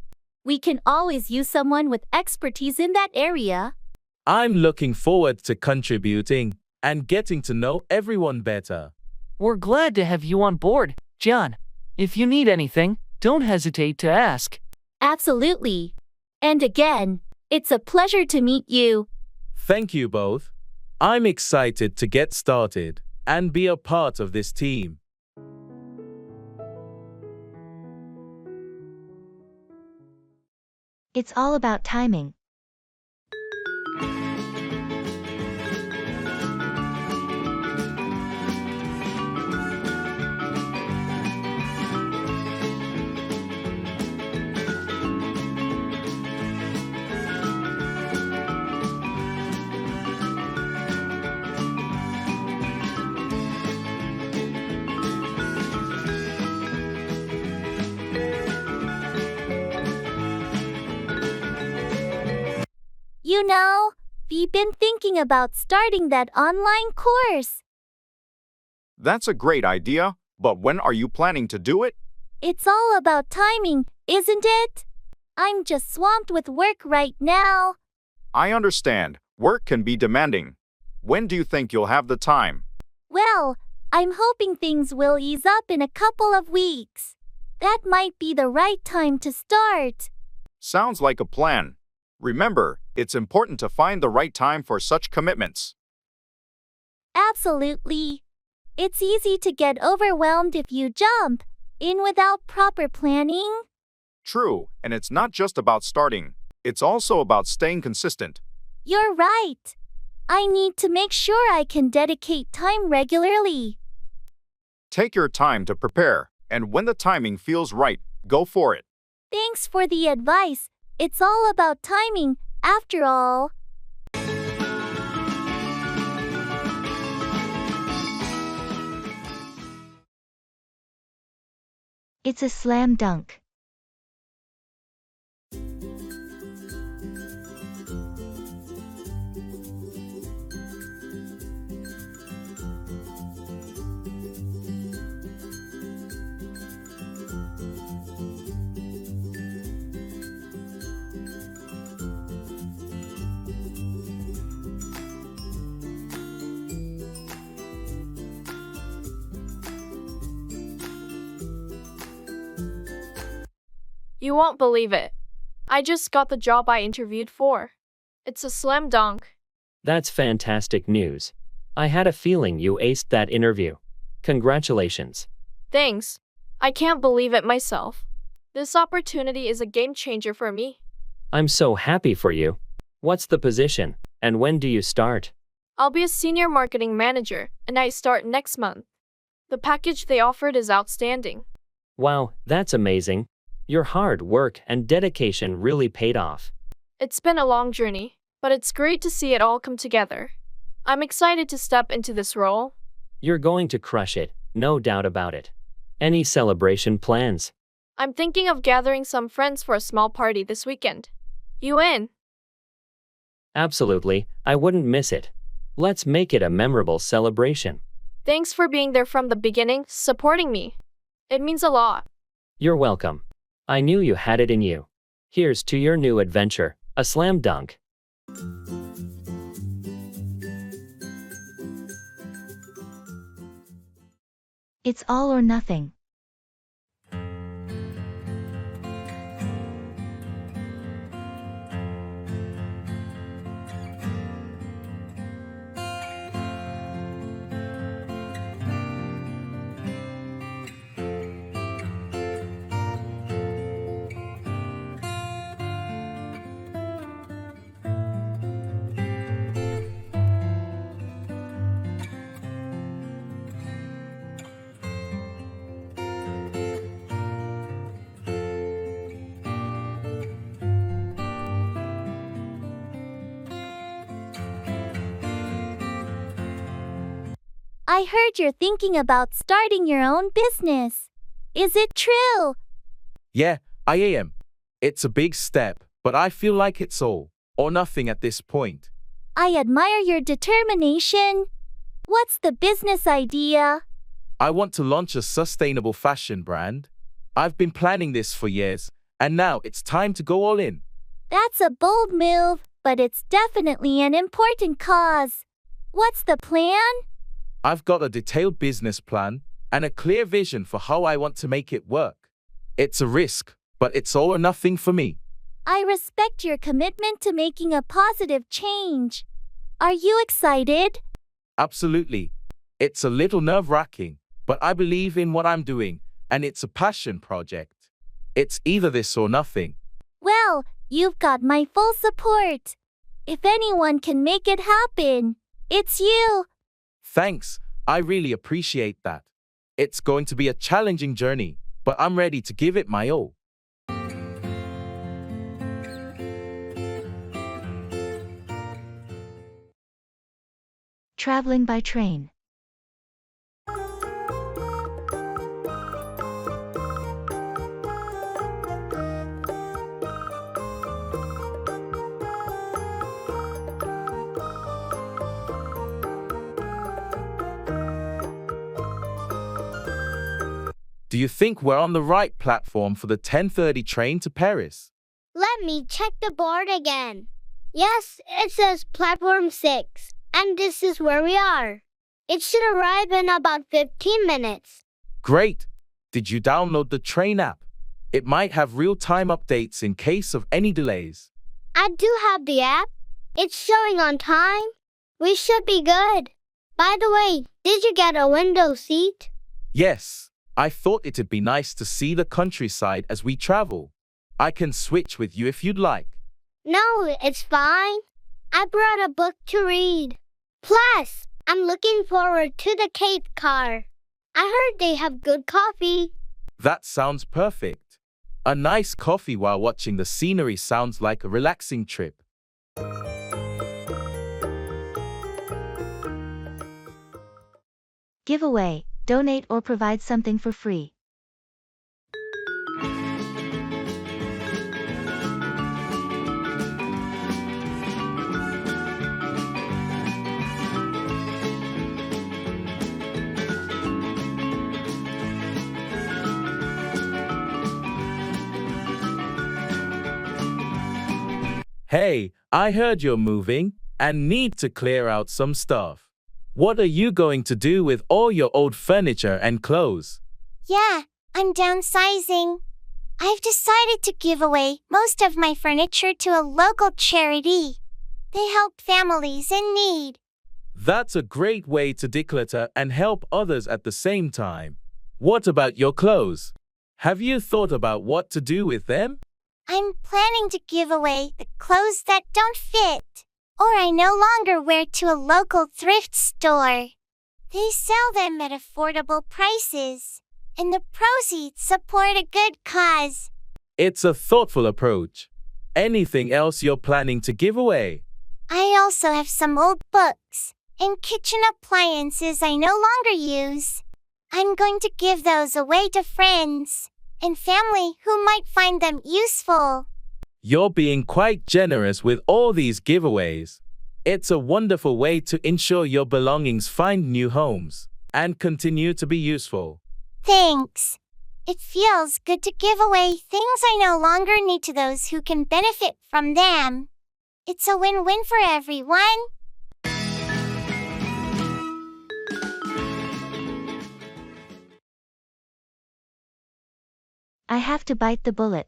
We can always use someone with expertise in that area. I'm looking forward to contributing and getting to know everyone better. We're glad to have you on board, John. If you need anything, don't hesitate to ask. Absolutely. And again, it's a pleasure to meet you. Thank you both. I'm excited to get started and be a part of this team. It's all about timing. You know, we've been thinking about starting that online course. That's a great idea, but when are you planning to do it? It's all about timing, isn't it? I'm just swamped with work right now. I understand. Work can be demanding. When do you think you'll have the time? Well, I'm hoping things will ease up in a couple of weeks. That might be the right time to start. Sounds like a plan. Remember, it's important to find the right time for such commitments. Absolutely. It's easy to get overwhelmed if you jump in without proper planning. True, and it's not just about starting. It's also about staying consistent. You're right. I need to make sure I can dedicate time regularly. Take your time to prepare, and when the timing feels right, go for it. Thanks for the advice. It's all about timing, after all. It's a slam dunk. You won't believe it. I just got the job I interviewed for. It's a slam dunk. That's fantastic news. I had a feeling you aced that interview. Congratulations. Thanks. I can't believe it myself. This opportunity is a game changer for me. I'm so happy for you. What's the position, and when do you start? I'll be a senior marketing manager, and I start next month. The package they offered is outstanding. Wow, that's amazing. Your hard work and dedication really paid off. It's been a long journey, but it's great to see it all come together. I'm excited to step into this role. You're going to crush it, no doubt about it. Any celebration plans? I'm thinking of gathering some friends for a small party this weekend. You in? Absolutely, I wouldn't miss it. Let's make it a memorable celebration. Thanks for being there from the beginning, supporting me. It means a lot. You're welcome. I knew you had it in you. Here's to your new adventure, a slam dunk. It's all or nothing. I heard you're thinking about starting your own business. Is it true? Yeah, I am. It's a big step, but I feel like it's all or nothing at this point. I admire your determination. What's the business idea? I want to launch a sustainable fashion brand. I've been planning this for years, and now it's time to go all in. That's a bold move, but it's definitely an important cause. What's the plan? I've got a detailed business plan and a clear vision for how I want to make it work. It's a risk, but it's all or nothing for me. I respect your commitment to making a positive change. Are you excited? Absolutely. It's a little nerve-wracking, but I believe in what I'm doing, and it's a passion project. It's either this or nothing. Well, you've got my full support. If anyone can make it happen, it's you. Thanks, I really appreciate that. It's going to be a challenging journey, but I'm ready to give it my all. Traveling by train. Do you think we're on the right platform for the 10:30 train to Paris? Let me check the board again. Yes, it says platform 6, and this is where we are. It should arrive in about 15 minutes. Great! Did you download the train app? It might have real-time updates in case of any delays. I do have the app. It's showing on time. We should be good. By the way, did you get a window seat? Yes, I thought it'd be nice to see the countryside as we travel. I can switch with you if you'd like. No, it's fine. I brought a book to read. Plus, I'm looking forward to the Cape car. I heard they have good coffee. That sounds perfect. A nice coffee while watching the scenery sounds like a relaxing trip. Giveaway, donate or provide something for free. Hey, I heard you're moving and need to clear out some stuff. What are you going to do with all your old furniture and clothes? Yeah, I'm downsizing. I've decided to give away most of my furniture to a local charity. They help families in need. That's a great way to declutter and help others at the same time. What about your clothes? Have you thought about what to do with them? I'm planning to give away the clothes that don't fit, or I no longer wear, to a local thrift store. They sell them at affordable prices, and the proceeds support a good cause. It's a thoughtful approach. Anything else you're planning to give away? I also have some old books and kitchen appliances I no longer use. I'm going to give those away to friends and family who might find them useful. You're being quite generous with all these giveaways. It's a wonderful way to ensure your belongings find new homes and continue to be useful. Thanks. It feels good to give away things I no longer need to those who can benefit from them. It's a win-win for everyone. I have to bite the bullet.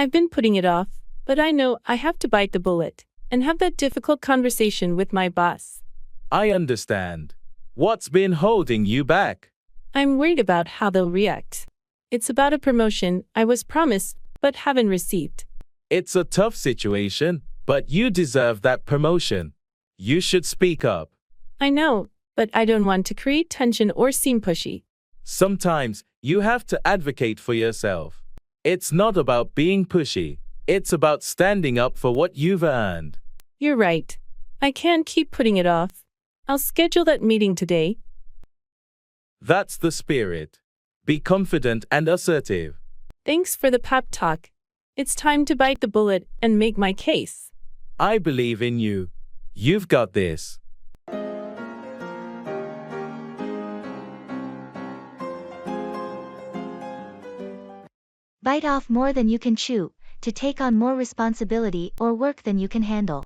I've been putting it off, but I know I have to bite the bullet and have that difficult conversation with my boss. I understand. What's been holding you back? I'm worried about how they'll react. It's about a promotion I was promised but haven't received. It's a tough situation, but you deserve that promotion. You should speak up. I know, but I don't want to create tension or seem pushy. Sometimes you have to advocate for yourself. It's not about being pushy. It's about standing up for what you've earned. You're right. I can't keep putting it off. I'll schedule that meeting today. That's the spirit. Be confident and assertive. Thanks for the pep talk. It's time to bite the bullet and make my case. I believe in you. You've got this. Bite off more than you can chew, to take on more responsibility or work than you can handle.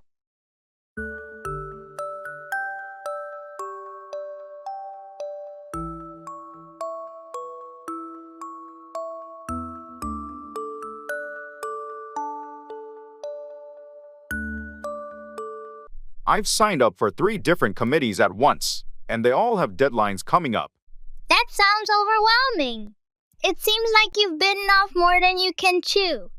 I've signed up for 3 different committees at once, and they all have deadlines coming up. That sounds overwhelming. It seems like you've bitten off more than you can chew.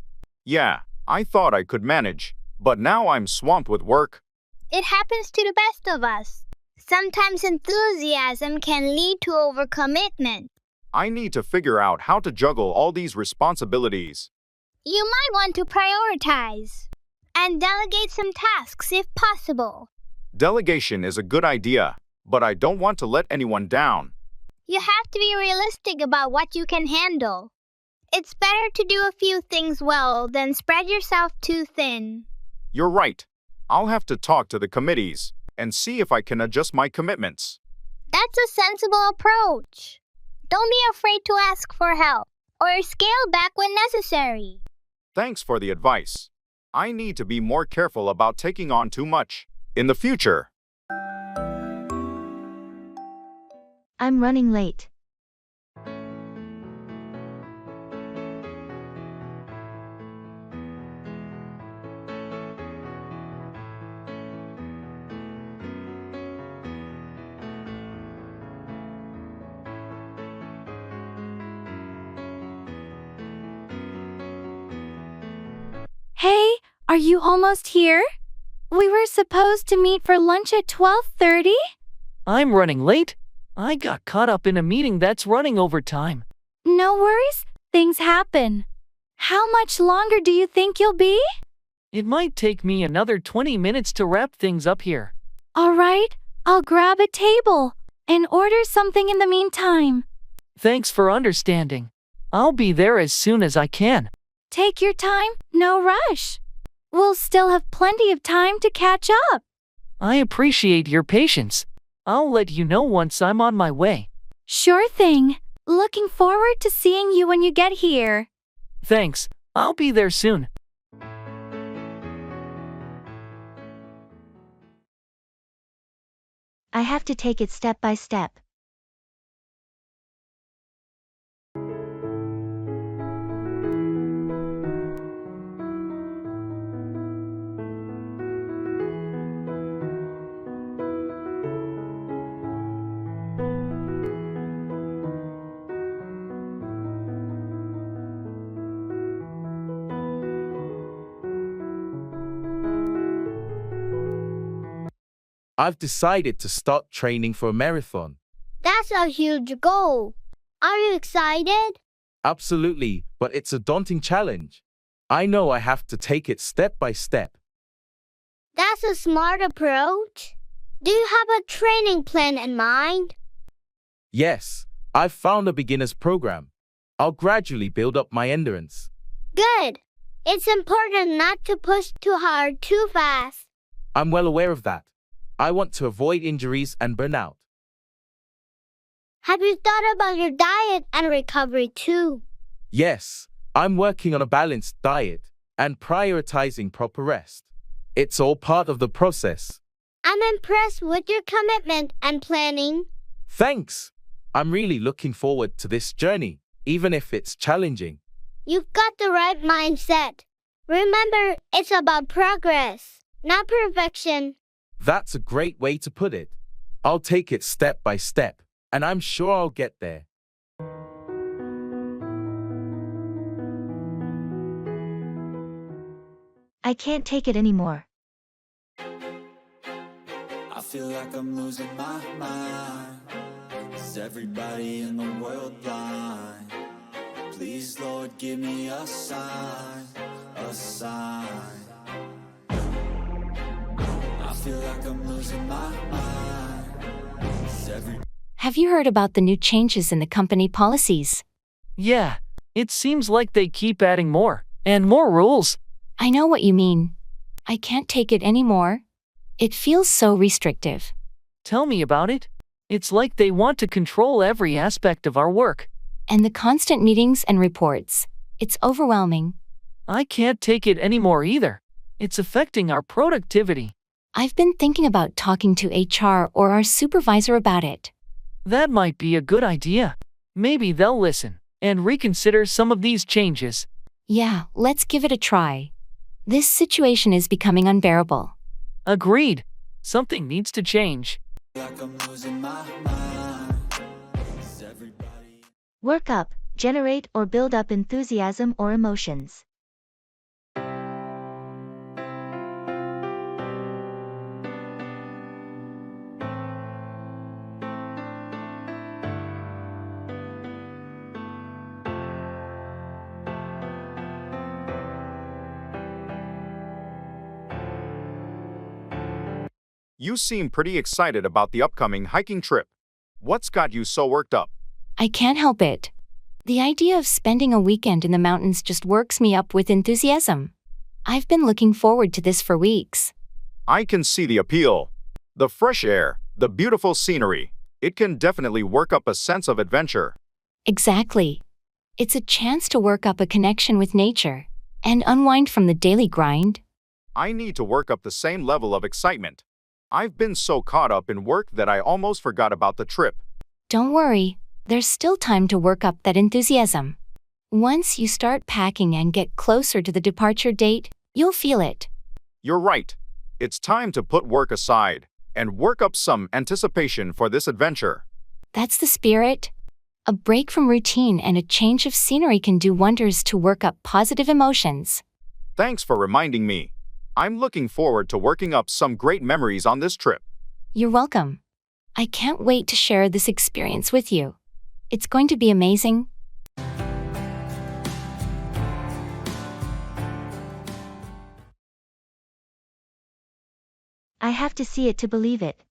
Yeah, I thought I could manage, but now I'm swamped with work. It happens to the best of us. Sometimes enthusiasm can lead to overcommitment. I need to figure out how to juggle all these responsibilities. You might want to prioritize and delegate some tasks if possible. Delegation is a good idea, but I don't want to let anyone down. You have to be realistic about what you can handle. It's better to do a few things well than spread yourself too thin. You're right. I'll have to talk to the committees and see if I can adjust my commitments. That's a sensible approach. Don't be afraid to ask for help or scale back when necessary. Thanks for the advice. I need to be more careful about taking on too much in the future. I'm running late. Hey, are you almost here? We were supposed to meet for lunch at 12:30? I'm running late. I got caught up in a meeting that's running over time. No worries, things happen. How much longer do you think you'll be? It might take me another 20 minutes to wrap things up here. All right, I'll grab a table and order something in the meantime. Thanks for understanding. I'll be there as soon as I can. Take your time, no rush. We'll still have plenty of time to catch up. I appreciate your patience. I'll let you know once I'm on my way. Sure thing. Looking forward to seeing you when you get here. Thanks. I'll be there soon. I have to take it step by step. I've decided to start training for a marathon. That's a huge goal. Are you excited? Absolutely, but it's a daunting challenge. I know I have to take it step by step. That's a smart approach. Do you have a training plan in mind? Yes, I've found a beginner's program. I'll gradually build up my endurance. Good. It's important not to push too hard too fast. I'm well aware of that. I want to avoid injuries and burnout. Have you thought about your diet and recovery too? Yes, I'm working on a balanced diet and prioritizing proper rest. It's all part of the process. I'm impressed with your commitment and planning. Thanks. I'm really looking forward to this journey, even if it's challenging. You've got the right mindset. Remember, it's about progress, not perfection. That's a great way to put it. I'll take it step by step, and I'm sure I'll get there. I can't take it anymore. I feel like I'm losing my mind. Is everybody in the world blind? Please, Lord, give me a sign, a sign. I feel like I'm losing my mind. Have you heard about the new changes in the company policies? Yeah, It seems like they keep adding more and more rules. I know what you mean. I can't take it anymore. It feels so restrictive. Tell me about it. It's like they want to control every aspect of our work. And the constant meetings and reports. It's overwhelming. I can't take it anymore either. It's affecting our productivity. I've been thinking about talking to HR or our supervisor about it. That might be a good idea. Maybe they'll listen and reconsider some of these changes. Yeah, let's give it a try. This situation is becoming unbearable. Agreed. Something needs to change. Like I'm losing my mind. Work up, generate or build up enthusiasm or emotions. You seem pretty excited about the upcoming hiking trip. What's got you so worked up? I can't help it. The idea of spending a weekend in the mountains just works me up with enthusiasm. I've been looking forward to this for weeks. I can see the appeal. The fresh air, the beautiful scenery. It can definitely work up a sense of adventure. Exactly. It's a chance to work up a connection with nature and unwind from the daily grind. I need to work up the same level of excitement. I've been so caught up in work that I almost forgot about the trip. Don't worry, there's still time to work up that enthusiasm. Once you start packing and get closer to the departure date, you'll feel it. You're right. It's time to put work aside and work up some anticipation for this adventure. That's the spirit. A break from routine and a change of scenery can do wonders to work up positive emotions. Thanks for reminding me. I'm looking forward to working up some great memories on this trip. You're welcome. I can't wait to share this experience with you. It's going to be amazing. I have to see it to believe it.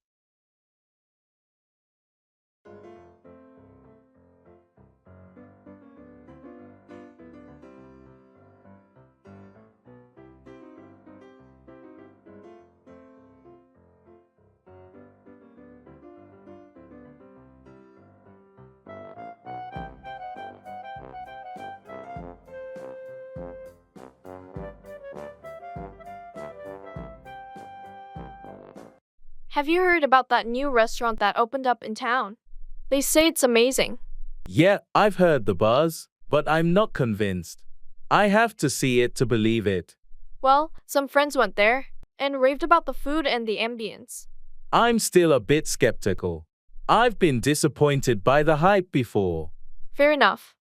Have you heard about that new restaurant that opened up in town? They say it's amazing. Yeah, I've heard the buzz, but I'm not convinced. I have to see it to believe it. Well, some friends went there and raved about the food and the ambience. I'm still a bit skeptical. I've been disappointed by the hype before. Fair enough.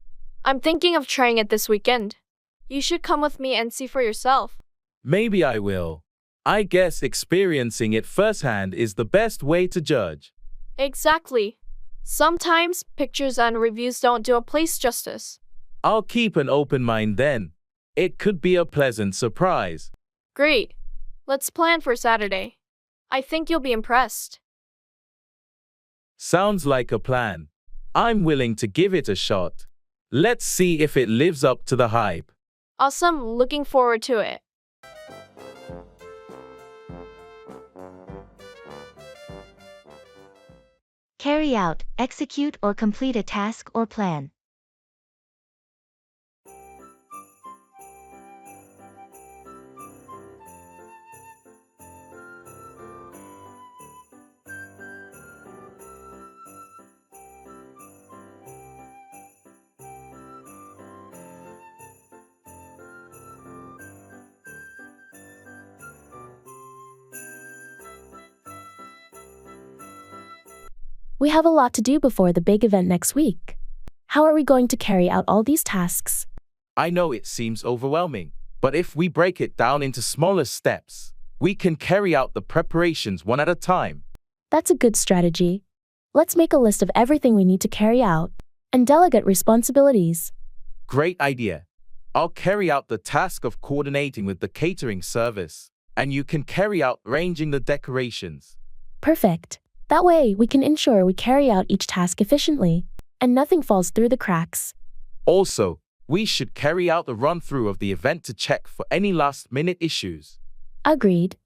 I'm thinking of trying it this weekend. You should come with me and see for yourself. Maybe I will. I guess experiencing it firsthand is the best way to judge. Exactly. Sometimes pictures and reviews don't do a place justice. I'll keep an open mind then. It could be a pleasant surprise. Great. Let's plan for Saturday. I think you'll be impressed. Sounds like a plan. I'm willing to give it a shot. Let's see if it lives up to the hype. Awesome, looking forward to it. Carry out, execute or complete a task or plan. We have a lot to do before the big event next week. How are we going to carry out all these tasks? I know it seems overwhelming, but if we break it down into smaller steps, we can carry out the preparations one at a time. That's a good strategy. Let's make a list of everything we need to carry out and delegate responsibilities. Great idea. I'll carry out the task of coordinating with the catering service, and you can carry out arranging the decorations. Perfect. That way, we can ensure we carry out each task efficiently, and nothing falls through the cracks. Also, We should carry out a run-through of the event to check for any last-minute issues. Agreed.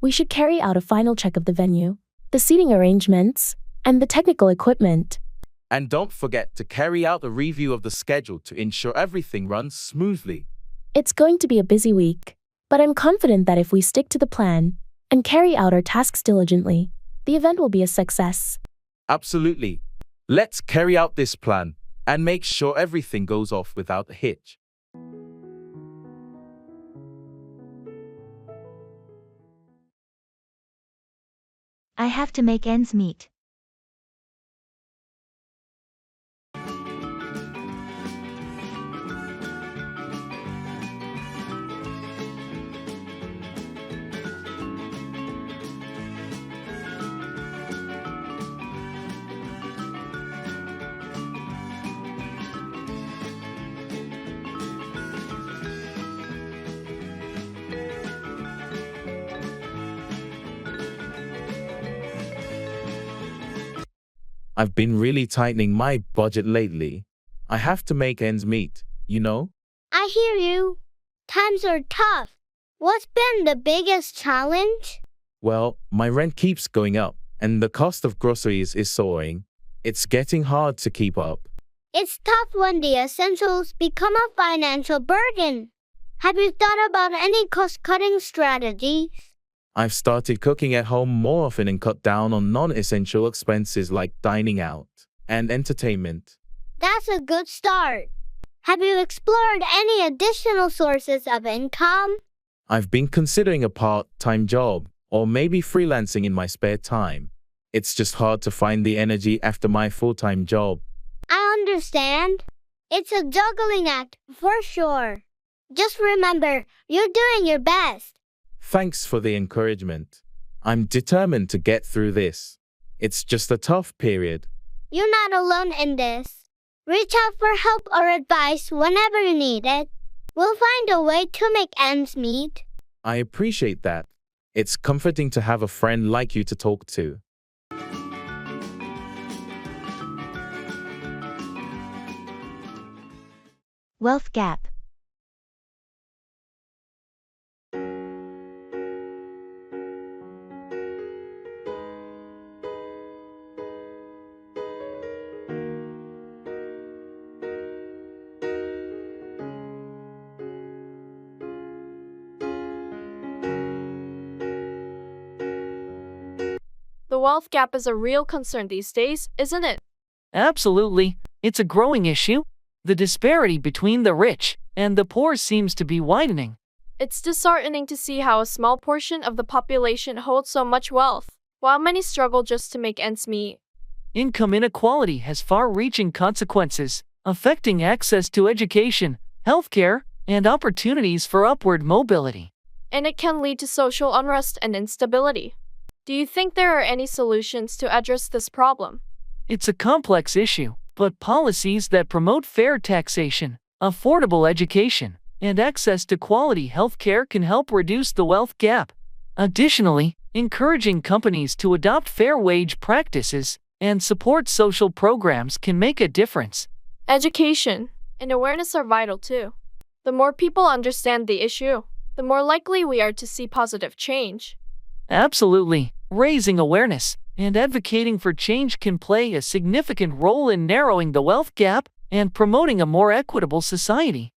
We should carry out a final check of the venue, the seating arrangements, and the technical equipment. And don't forget to carry out a review of the schedule to ensure everything runs smoothly. It's going to be a busy week, but I'm confident that if we stick to the plan and carry out our tasks diligently, the event will be a success. Absolutely. Let's carry out this plan and make sure everything goes off without a hitch. I have to make ends meet. I've been really tightening my budget lately. I have to make ends meet, you know? I hear you. Times are tough. What's been the biggest challenge? Well, my rent keeps going up, and the cost of groceries is soaring. It's getting hard to keep up. It's tough when the essentials become a financial burden. Have you thought about any cost-cutting strategies? I've started cooking at home more often and cut down on non-essential expenses like dining out and entertainment. That's a good start. Have you explored any additional sources of income? I've been considering a part-time job or maybe freelancing in my spare time. It's just hard to find the energy after my full-time job. I understand. It's a juggling act, for sure. Just remember, you're doing your best. Thanks for the encouragement. I'm determined to get through this. It's just a tough period. You're not alone in this. Reach out for help or advice whenever you need it. We'll find a way to make ends meet. I appreciate that. It's comforting to have a friend like you to talk to. Wealth gap. The wealth gap is a real concern these days, isn't it? Absolutely. It's a growing issue. The disparity between the rich and the poor seems to be widening. It's disheartening to see how a small portion of the population holds so much wealth, while many struggle just to make ends meet. Income inequality has far-reaching consequences, affecting access to education, healthcare, and opportunities for upward mobility. And it can lead to social unrest and instability. Do you think there are any solutions to address this problem? It's a complex issue, but policies that promote fair taxation, affordable education, and access to quality healthcare can help reduce the wealth gap. Additionally, encouraging companies to adopt fair wage practices and support social programs can make a difference. Education and awareness are vital too. The more people understand the issue, the more likely we are to see positive change. Absolutely. Raising awareness and advocating for change can play a significant role in narrowing the wealth gap and promoting a more equitable society.